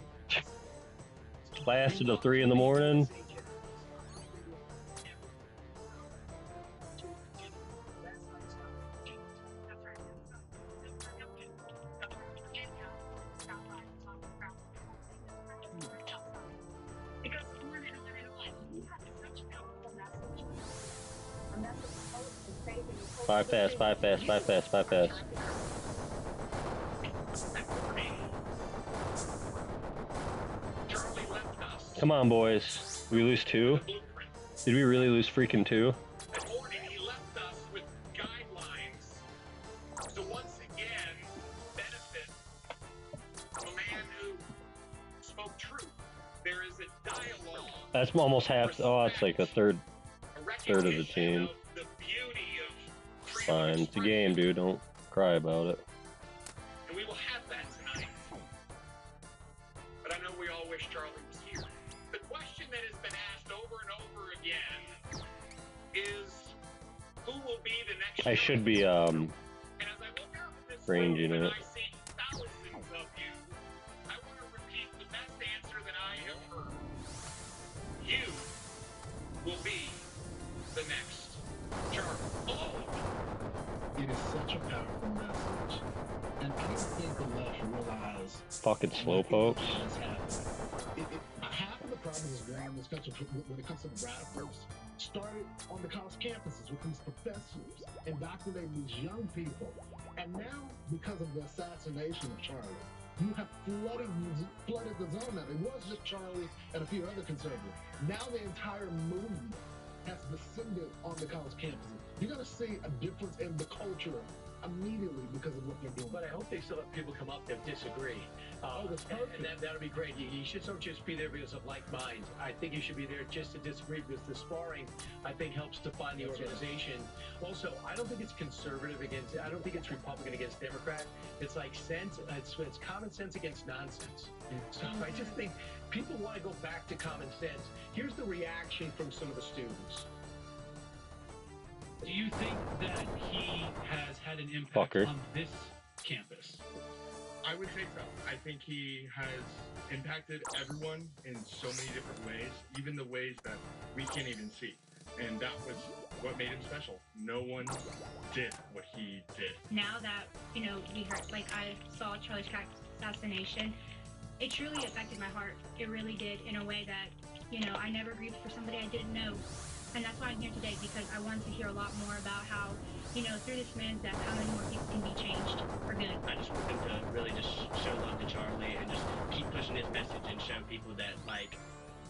Lasted till 3 in the morning. Five fast. Come on, boys. Did we lose 2? Did we really lose freaking 2? He left us with guidelines to once again benefit from a man who spoke truth. There is a dialogue. That's almost half. Oh, it's like a third of the team. Fine. It's a game, dude. Don't cry about it. And we will have that tonight. But I know we all wish Charlie was here. The question that has been asked over and over again is, who will be the next? I should be ranging it. You will be the next Charlie. It is such a powerful message, and I don't think the left realize. Fucking slowpokes. Half of the problems in this country when it comes to the radicals started on the college campuses with these professors indoctrinating these young people, and now because of the assassination of Charlie, you have flooded the zone now. It was just Charlie and a few other conservatives. Now the entire movement has descended on the college campuses. You're going to see a difference in the culture immediately because of what they're doing. But I hope they still have people come up that disagree. That's perfect. And that'll be great. You should don't just be there because of like minds. I think you should be there just to disagree, because the sparring, I think, helps define the organization. Right. Also, I don't think it's conservative against, I don't think it's Republican against Democrat. It's like sense, it's common sense against nonsense. So I just think people want to go back to common sense. Here's the reaction from some of the students. Do you think that he has had an impact on this campus? I would say so. I think he has impacted everyone in so many different ways, even the ways that we can't even see. And that was what made him special. No one did what he did. Now that, we heard, I saw Charlie Kirk's assassination, it truly affected my heart. It really did, in a way that, I never grieved for somebody I didn't know. And that's why I'm here today, because I wanted to hear a lot more about how, through this man's death, how many more people can be changed for good. I just want them to really just show love to Charlie and just keep pushing his message and show people that,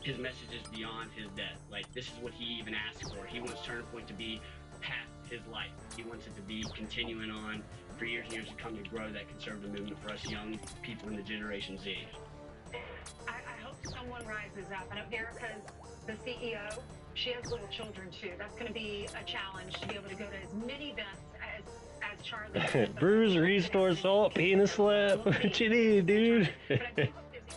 his message is beyond his death. This is what he even asked for. He wants Turning Point to be past his life. He wants it to be continuing on for years and years to come, to grow that conservative movement for us young people in the Generation Z. I hope someone rises up. I know Erica's the CEO. She has little children too. That's going to be a challenge to be able to go to as many events as Charlie. Bruise, restore, salt, penis slap. What you need, dude? But I do hope there's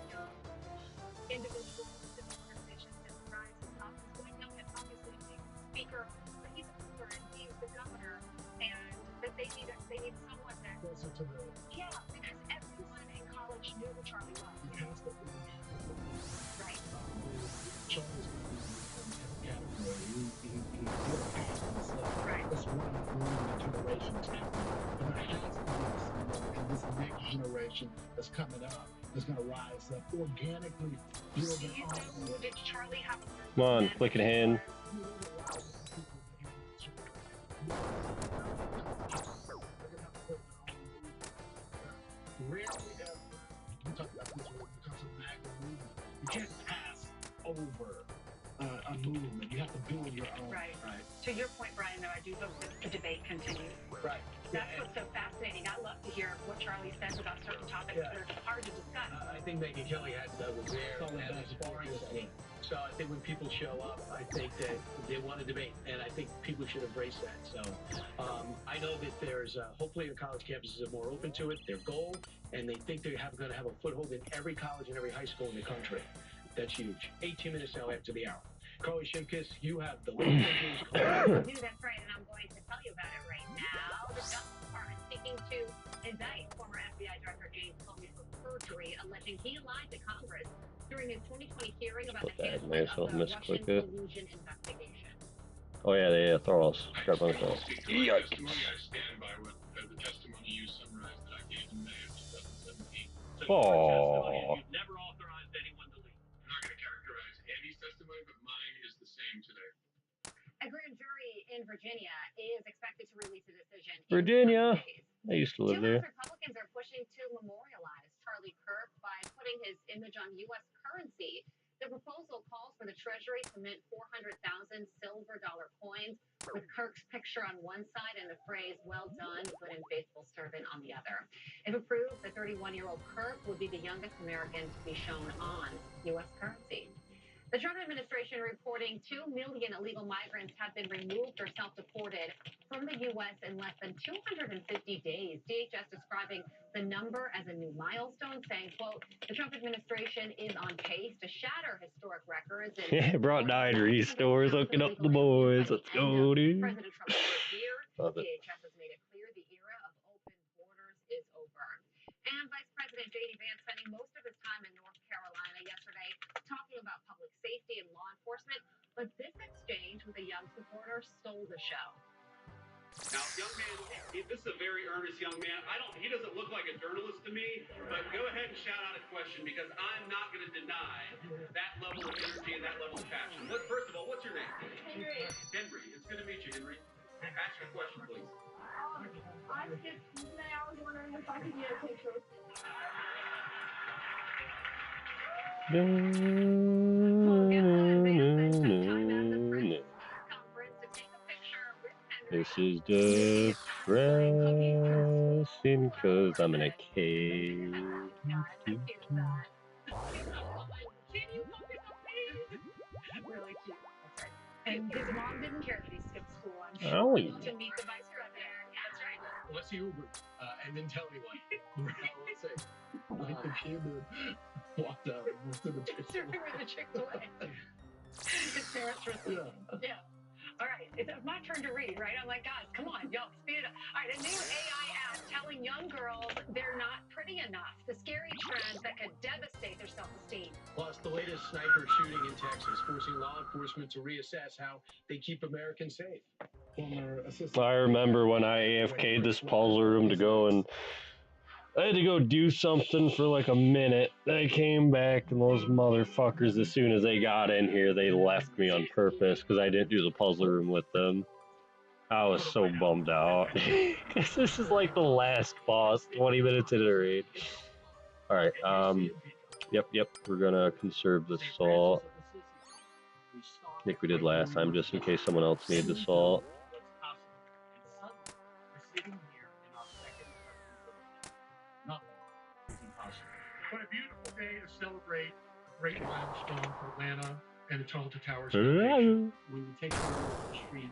individuals and organizations that rises up. I know that obviously the speaker, but he's a leader and he's the governor, and that they need someone that. Closer to the. Yeah, because everyone in college much knew what Charlie was. He has to Right. Charlie's going to be in a different category. He's past himself. Right. It's one generation that's happening. But there has to be someone in this next generation that's coming up that's going to rise up organically. Did Charlie have a Come on, click it in. Rarely ever, we talk about this when it comes to the MAGA movement, you can't pass over a movement. You have to build your own. Right. To your point, Brian, though, I do hope that the debate continues. Right. That's what's so fascinating. I love to hear what Charlie says about certain topics that are hard to discuss. I think Megyn Kelly was there as a sparring session. So I think when people show up, I think that they want to debate, and I think people should embrace that. So I know that there's hopefully the college campuses are more open to it. Their goal, and they think they're going to have a foothold in every college and every high school in the country. That's huge. 18 minutes now after the hour. Carly Shimkus, you have the latest news. That's right, and I'm going to tell you about it right now. The Justice Department seeking to indict former FBI Director James Comey for perjury, alleging he lied to Congress during his 2020 hearing about the handling of the Russian collusion investigation. Oh yeah, throw us. Grab on the phone. I stand by what the testimony you summarized that I gave in May of 2017. Oh. You've never authorized anyone to leave. I'm not going to characterize Andy's testimony, but mine is the same today. A grand jury in Virginia is expected to release a decision. Virginia. I used to live Two there. Republicans are pushing to memorialize Charlie Kirk by putting his image on U.S. currency. The proposal calls for the Treasury to mint 400,000 silver dollar coins with Kirk's picture on one side and the phrase, "Well done, good and faithful servant," on the other. If approved, the 31-year-old Kirk would be the youngest American to be shown on U.S. currency. The Trump administration reporting 2 million illegal migrants have been removed or self-deported from the U.S. in less than 250 days. DHS describing the number as a new milestone, saying, quote, the Trump administration is on pace to shatter historic records. Yeah, brought diary stores, hooking up the boys. Let's go, dude. President Trump's first year, Love it. DHS has made it clear the era of open borders is over. And Vice President J.D. Vance spending most of his time in North Carolina yesterday talking about public safety and law enforcement, but this exchange with a young supporter stole the show. Now, young man, this is a very earnest young man. He doesn't look like a journalist to me, but go ahead and shout out a question because I'm not going to deny that level of energy and that level of passion. First of all, what's your name? Henry. Henry. It's good to meet you, Henry. Ask your question, please. I skipped today. I was wondering if I could get a picture. This is depressing because I'm in a cave. Really cute. That's right. And his mom didn't care that he skipped school, I'm sure, Oh. to meet the vice president. That's right. Unless he Ubered and didn't tell anyone. Let's say. Like the kid that walked out and went to the Chick-fil-A. His parents were yeah. All right, it's my turn to read, right? I'm like, guys, come on, y'all, speed it up. All right, a new AI app telling young girls they're not pretty enough. The scary trend that could devastate their self-esteem. Plus, the latest sniper shooting in Texas, forcing law enforcement to reassess how they keep Americans safe. I remember when I AFK'd this puzzle room to go and I had to go do something for like a minute. I came back and those motherfuckers, as soon as they got in here, they left me on purpose because I didn't do the puzzle room with them. I was so bummed out. Because this is like the last boss, 20 minutes into the raid. Alright, yep, we're gonna conserve the salt. I think we did last time, just in case someone else needed the salt. What a beautiful day to celebrate great milestone for Atlanta and the Tulsa Towers Foundation. When you take someone off the street,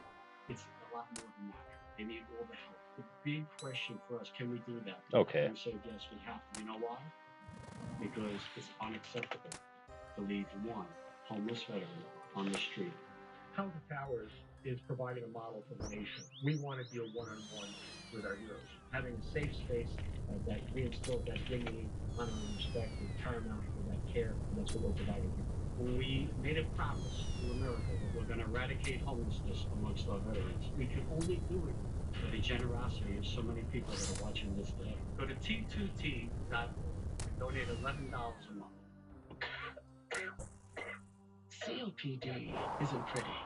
it's a lot more than that. They need all the help. The big question for us, can we do that? Okay. We said yes, we have to. You know why? Because it's unacceptable to leave one homeless veteran on the street House of Towers is providing a model for the nation. We want to deal one-on-one with our heroes. Having a safe space that reinstills that dignity, honor, and respect is paramount for that care, and that's what we're providing here. We made a promise to America that we're going to eradicate homelessness amongst our veterans. We can only do it for the generosity of so many people that are watching this today. Go to T2T.org and donate $11 a month. COPD isn't pretty.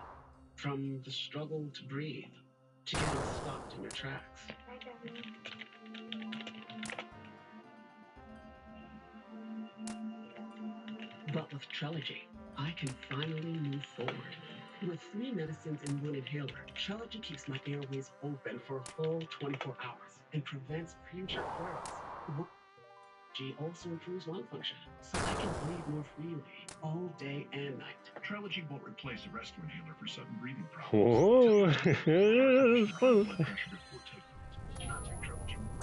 From the struggle to breathe, to getting stopped in your tracks. But with Trelegy, I can finally move forward. With 3 medicines in one inhaler, Trelegy keeps my airways open for a full 24 hours and prevents future flare-ups. G also improves lung function, so I can breathe more freely all day and night. Trelegy won't replace a rescue inhaler for sudden breathing problems.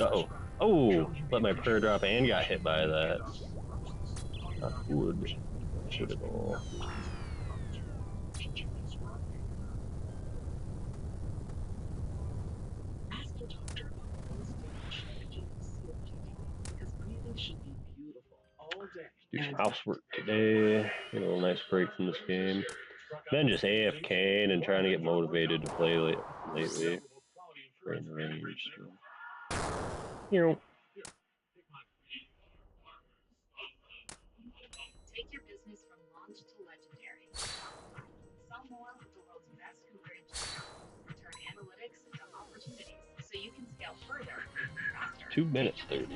Uh-oh. Oh, let my prayer drop and got hit by that. Not good. Good at all. Ask your doctor about those strategies of COPD, because breathing should be beautiful all day. Do some housework today. Get a little nice break from this game. Been just AFKing and trying to get motivated to play lately. We're in the range still. Take your business from launch to legendary. Sell more with the world's best coverage. Turn analytics into opportunities so you can scale further, faster. 2 minutes 30.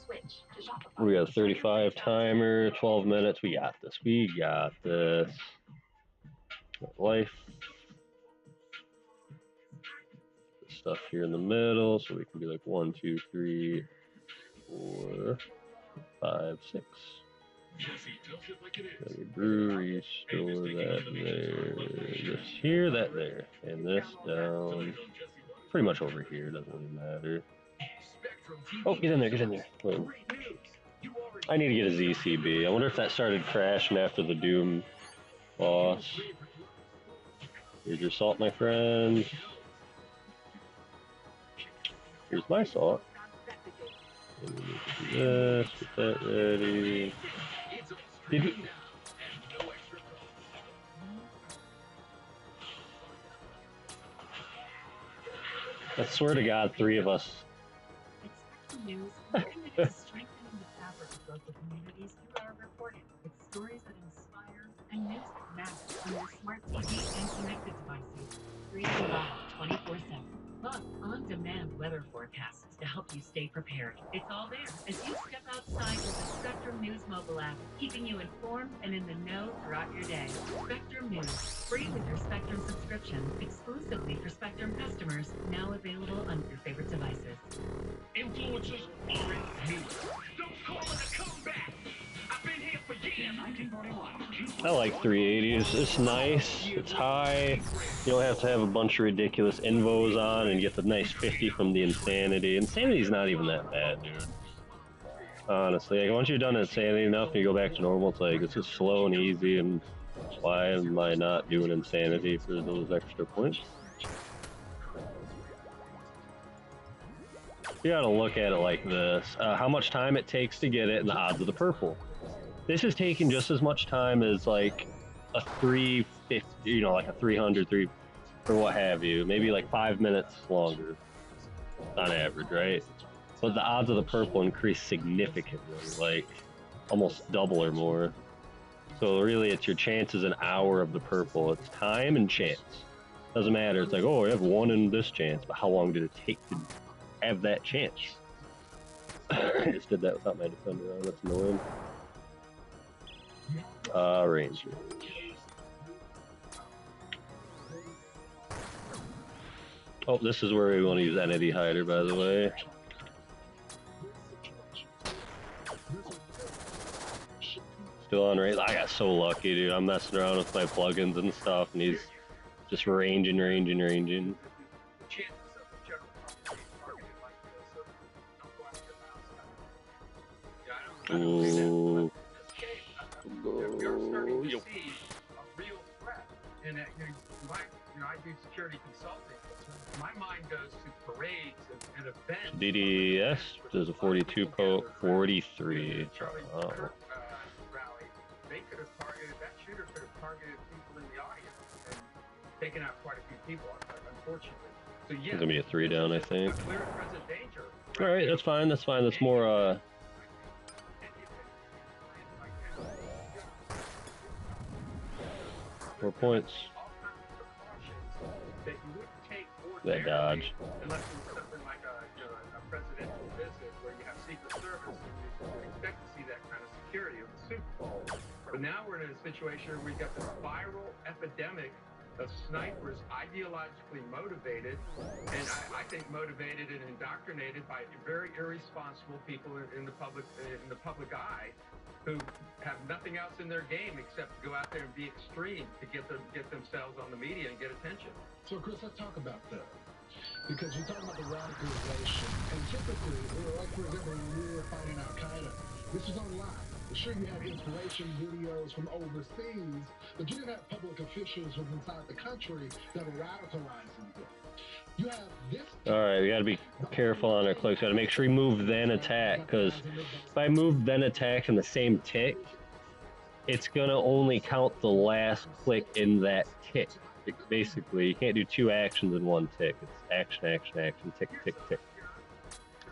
Switch to Shopify. We got a 35 timer, 12 minutes. We got this. We got this. Life. The stuff here in the middle, so we can be like 1, 2, 3, 4, 5, 6. Let me brewery, store that there, this here, that there, and this down, pretty much over here, doesn't really matter. Oh, get in there, get in there. Wait. I need to get a ZCB. I wonder if that started crashing after the Doom boss. Here's your salt, my friend. Here's my salt. And we need to do this, get that ready. Did we... I swear to God, 3 of us. News, we're committed to strengthening the fabric of local communities through our reporting. It's stories that inspire and news that matter on your smart TV and connected devices. 365, 24/7. Plus, on-demand weather forecasts to help you stay prepared. It's all there as you step outside with the Spectrum News mobile app, keeping you informed and in the know throughout your day. Spectrum News, free with your Spectrum subscription, exclusively for Spectrum customers, now available on your favorite devices. Influencers aren't new. Don't call it a comeback. I've been here for years. 1941. I like 380s. It's nice. It's high. You don't have to have a bunch of ridiculous invos on and get the nice 50 from the Insanity. Insanity's not even that bad, dude. Honestly, like, once you're done Insanity enough and you go back to normal, it's like, it's just slow and easy, and why am I not doing Insanity for those extra points? You gotta look at it like this. How much time it takes to get it and the odds of the purple. This is taking just as much time as like a 350, you know, like a 300, or what have you. Maybe like 5 minutes longer on average, right? But the odds of the purple increase significantly, like almost double or more. So really it's your chances an hour of the purple. It's time and chance. Doesn't matter. It's like, oh, I have 1 in this chance, but how long did it take to have that chance? I just did that without my defender on. That's annoying. Ranger. Oh, this is where we want to use Entity Hider, by the way. Still on range. I got so lucky, dude. I'm messing around with my plugins and stuff, and he's just ranging. Ooh. and I do security consulting. My mind goes to parades and events. DDS does a 42 po 43. Oh. Rally. They could have targeted, that shooter could have targeted people in the audience and taken out quite a few people, unfortunately. So yeah, It's gonna be a 3 down, I think. Clear and present danger. All right, that's fine. That's fine. That's more 4 points. That dodge. Unless it's something like a presidential visit where you have Secret Service, you would expect to see that kind of security of the Super Bowl. But now we're in a situation where we've got this viral epidemic of snipers ideologically motivated, and I think motivated and indoctrinated by very irresponsible people in the public eye, who have nothing else in their game except to go out there and be extreme to get themselves on the media and get attention. So, Chris, let's talk about that. Because you're talking about the radicalization, and typically, like for example, when we were fighting Al-Qaeda, this was online. Sure, you had inspiration videos from overseas, but you didn't have public officials from inside the country that were radicalizing them. You have this. All right, we gotta be careful on our clicks. Gotta make sure we move then attack, because if I move then attack in the same tick, it's gonna only count the last click in that tick. Basically, you can't do 2 actions in 1 tick. It's action, action, action, tick, tick, tick.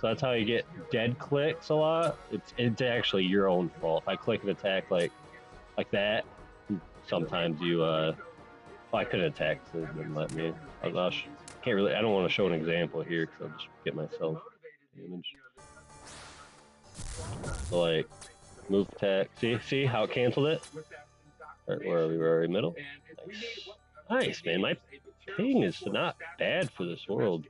So that's how you get dead clicks a lot. It's actually your own fault. If I click an attack like that, sometimes you well, I couldn't attack, so it didn't let me. I can't really. I don't want to show an example here because I'll just get myself damaged. So like move attack. See how it canceled it? Right, where are we? Where are we? Middle. Nice, man. My ping is not bad for this world.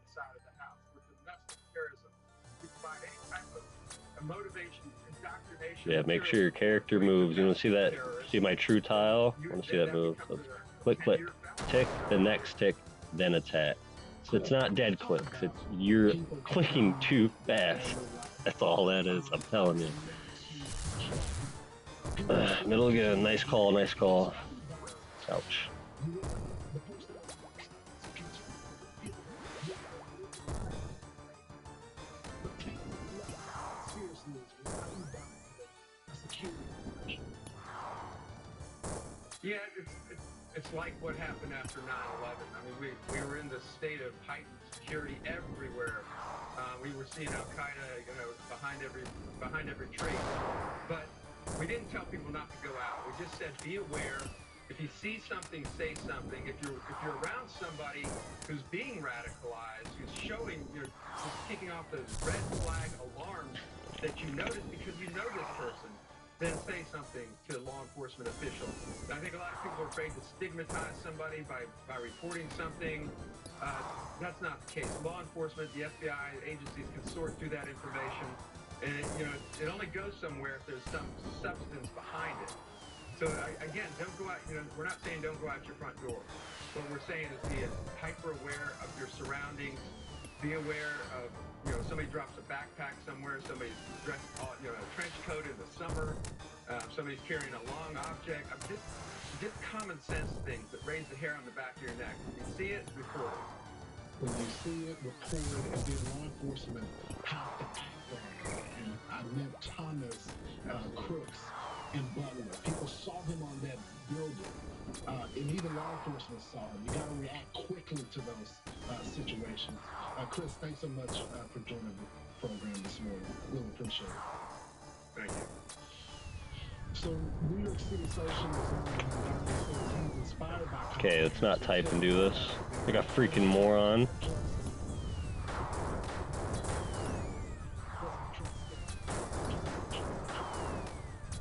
Yeah, make sure your character moves. You want to see that? See my true tile? I want to see that move. So click, click, tick, the next tick, then attack. So it's not dead clicks. It's you're clicking too fast. That's all that is. I'm telling you. Middle again. Nice call. Nice call. Ouch. Yeah, it's like what happened after 9/11. I mean, we were in this state of heightened security everywhere. We were seeing Al-Qaeda, behind every tree. But we didn't tell people not to go out. We just said, be aware. If you see something, say something. If you're around somebody who's being radicalized, who's showing, just kicking off those red flag alarms that you notice because you know this person, then say something to law enforcement officials. I think a lot of people are afraid to stigmatize somebody by reporting something. That's not the case. Law enforcement, the FBI agencies can sort through that information, and it only goes somewhere if there's some substance behind it. So again, don't go out. We're not saying don't go out your front door. What we're saying is be hyper aware of your surroundings. Be aware of somebody drops a backpack somewhere. Somebody's dressed a trench coat in the summer. Somebody's carrying a long object. Just common sense things that raise the hair on the back of your neck. If you see it, report it. When you see it, report it, and then law enforcement have to act on it. And I met Thomas Crooks in Butler. People saw him on that building, and even law enforcement saw him. You got to react quickly to those situations. Chris, thanks so much for joining the program this morning. Really appreciate it. Thank you. So, New York City socialism is inspired by... Okay, let's not type and do this. Like a freaking moron.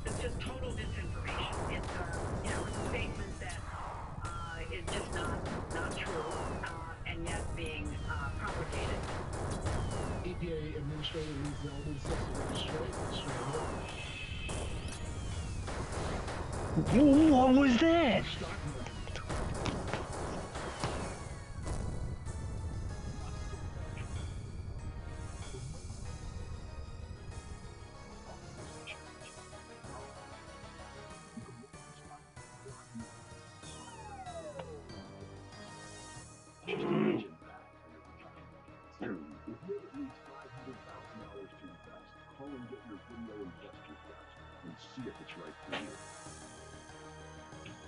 It's just total disinformation. It's a statement that is just not true, and yet being propagated. EPA Administrator Lee Zeldin says What was that? see if it's right for you.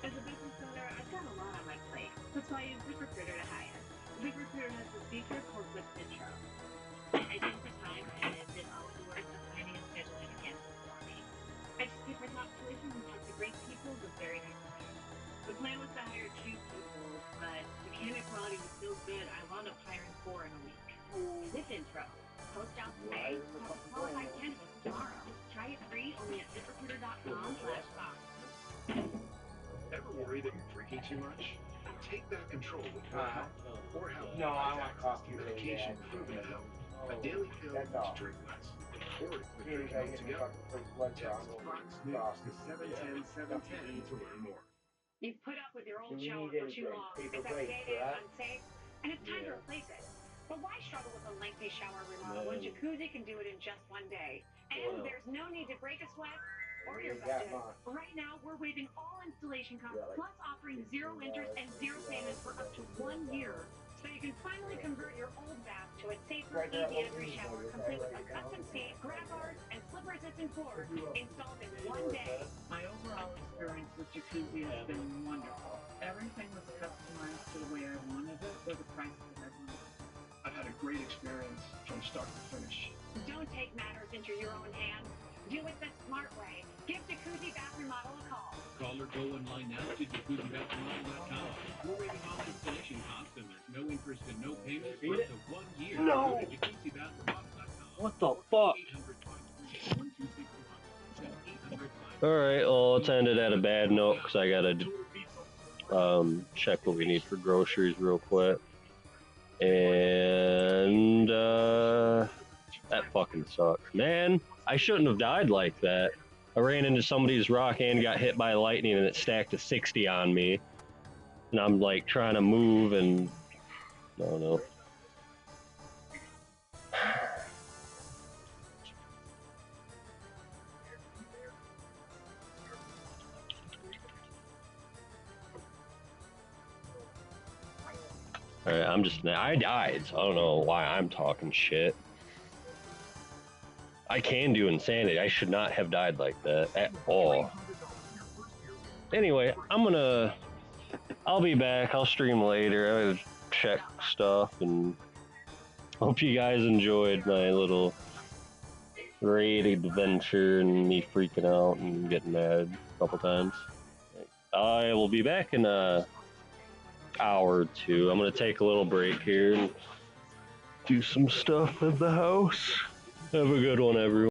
As a business owner, I've got a lot on my plate. That's why I use ZipRecruiter to hire. ZipRecruiter has this feature called Quick Intro. I take the time and it did all the work of finding and scheduling a candidate for me. I just pick my top choices and talk to great people with very nice names. The plan was to hire 2 people, but the candidate quality was so good, I wound up hiring 4 in a week. Zip Intro. Post out today, have a qualified candidate tomorrow. Try it free only at ZipRecruiter.com/box. Ever worry that you're drinking too much? Take back control with help or help. No, I want coffee. Medication proven to help. A daily pill to drink less. Or to quit drinking altogether. Text Fox News to 710-710 to learn more. You've put up with your old shower for too long. It's outdated, unsafe, and it's time to replace it. But why struggle with a lengthy shower remodel when Jacuzzi can do it in just one day? And there's no need to break a sweat or your budget. Right now, we're waiving all installation costs, plus offering 0 interest and 0 payments for up to 1 year. So you can finally convert your old bath to a safer, easy entry shower, complete with a custom seat, grab bars, and slip-resistant floor, installed in 1 day. My overall experience with Jacuzzi has been wonderful. Everything was customized to the way I wanted it, for the price that I wanted. I've had a great experience from start to finish. Don't take matters into your own hands. Do it the smart way. Give Jacuzzi Bath Remodel a call. Call or go online now to JacuzziBathRemodel.com. We're waiving all installation costs and there's no interest and no payments for up to 1 year. No. Go to JacuzziBathRemodel.com. What the fuck? Alright, well, let's end it at a bad note because I gotta check what we need for groceries real quick. And that fucking sucks. Man, I shouldn't have died like that. I ran into somebody's rock and got hit by lightning and it stacked a 60 on me. And I'm like trying to move and no. Alright, I died, so I don't know why I'm talking shit. I can do insanity. I should not have died like that at all. Anyway, I'll be back. I'll stream later. I gotta check stuff and hope you guys enjoyed my little raid adventure and me freaking out and getting mad a couple times. I will be back in a hour or 2. I'm gonna take a little break here and do some stuff at the house. Have a good one, everyone.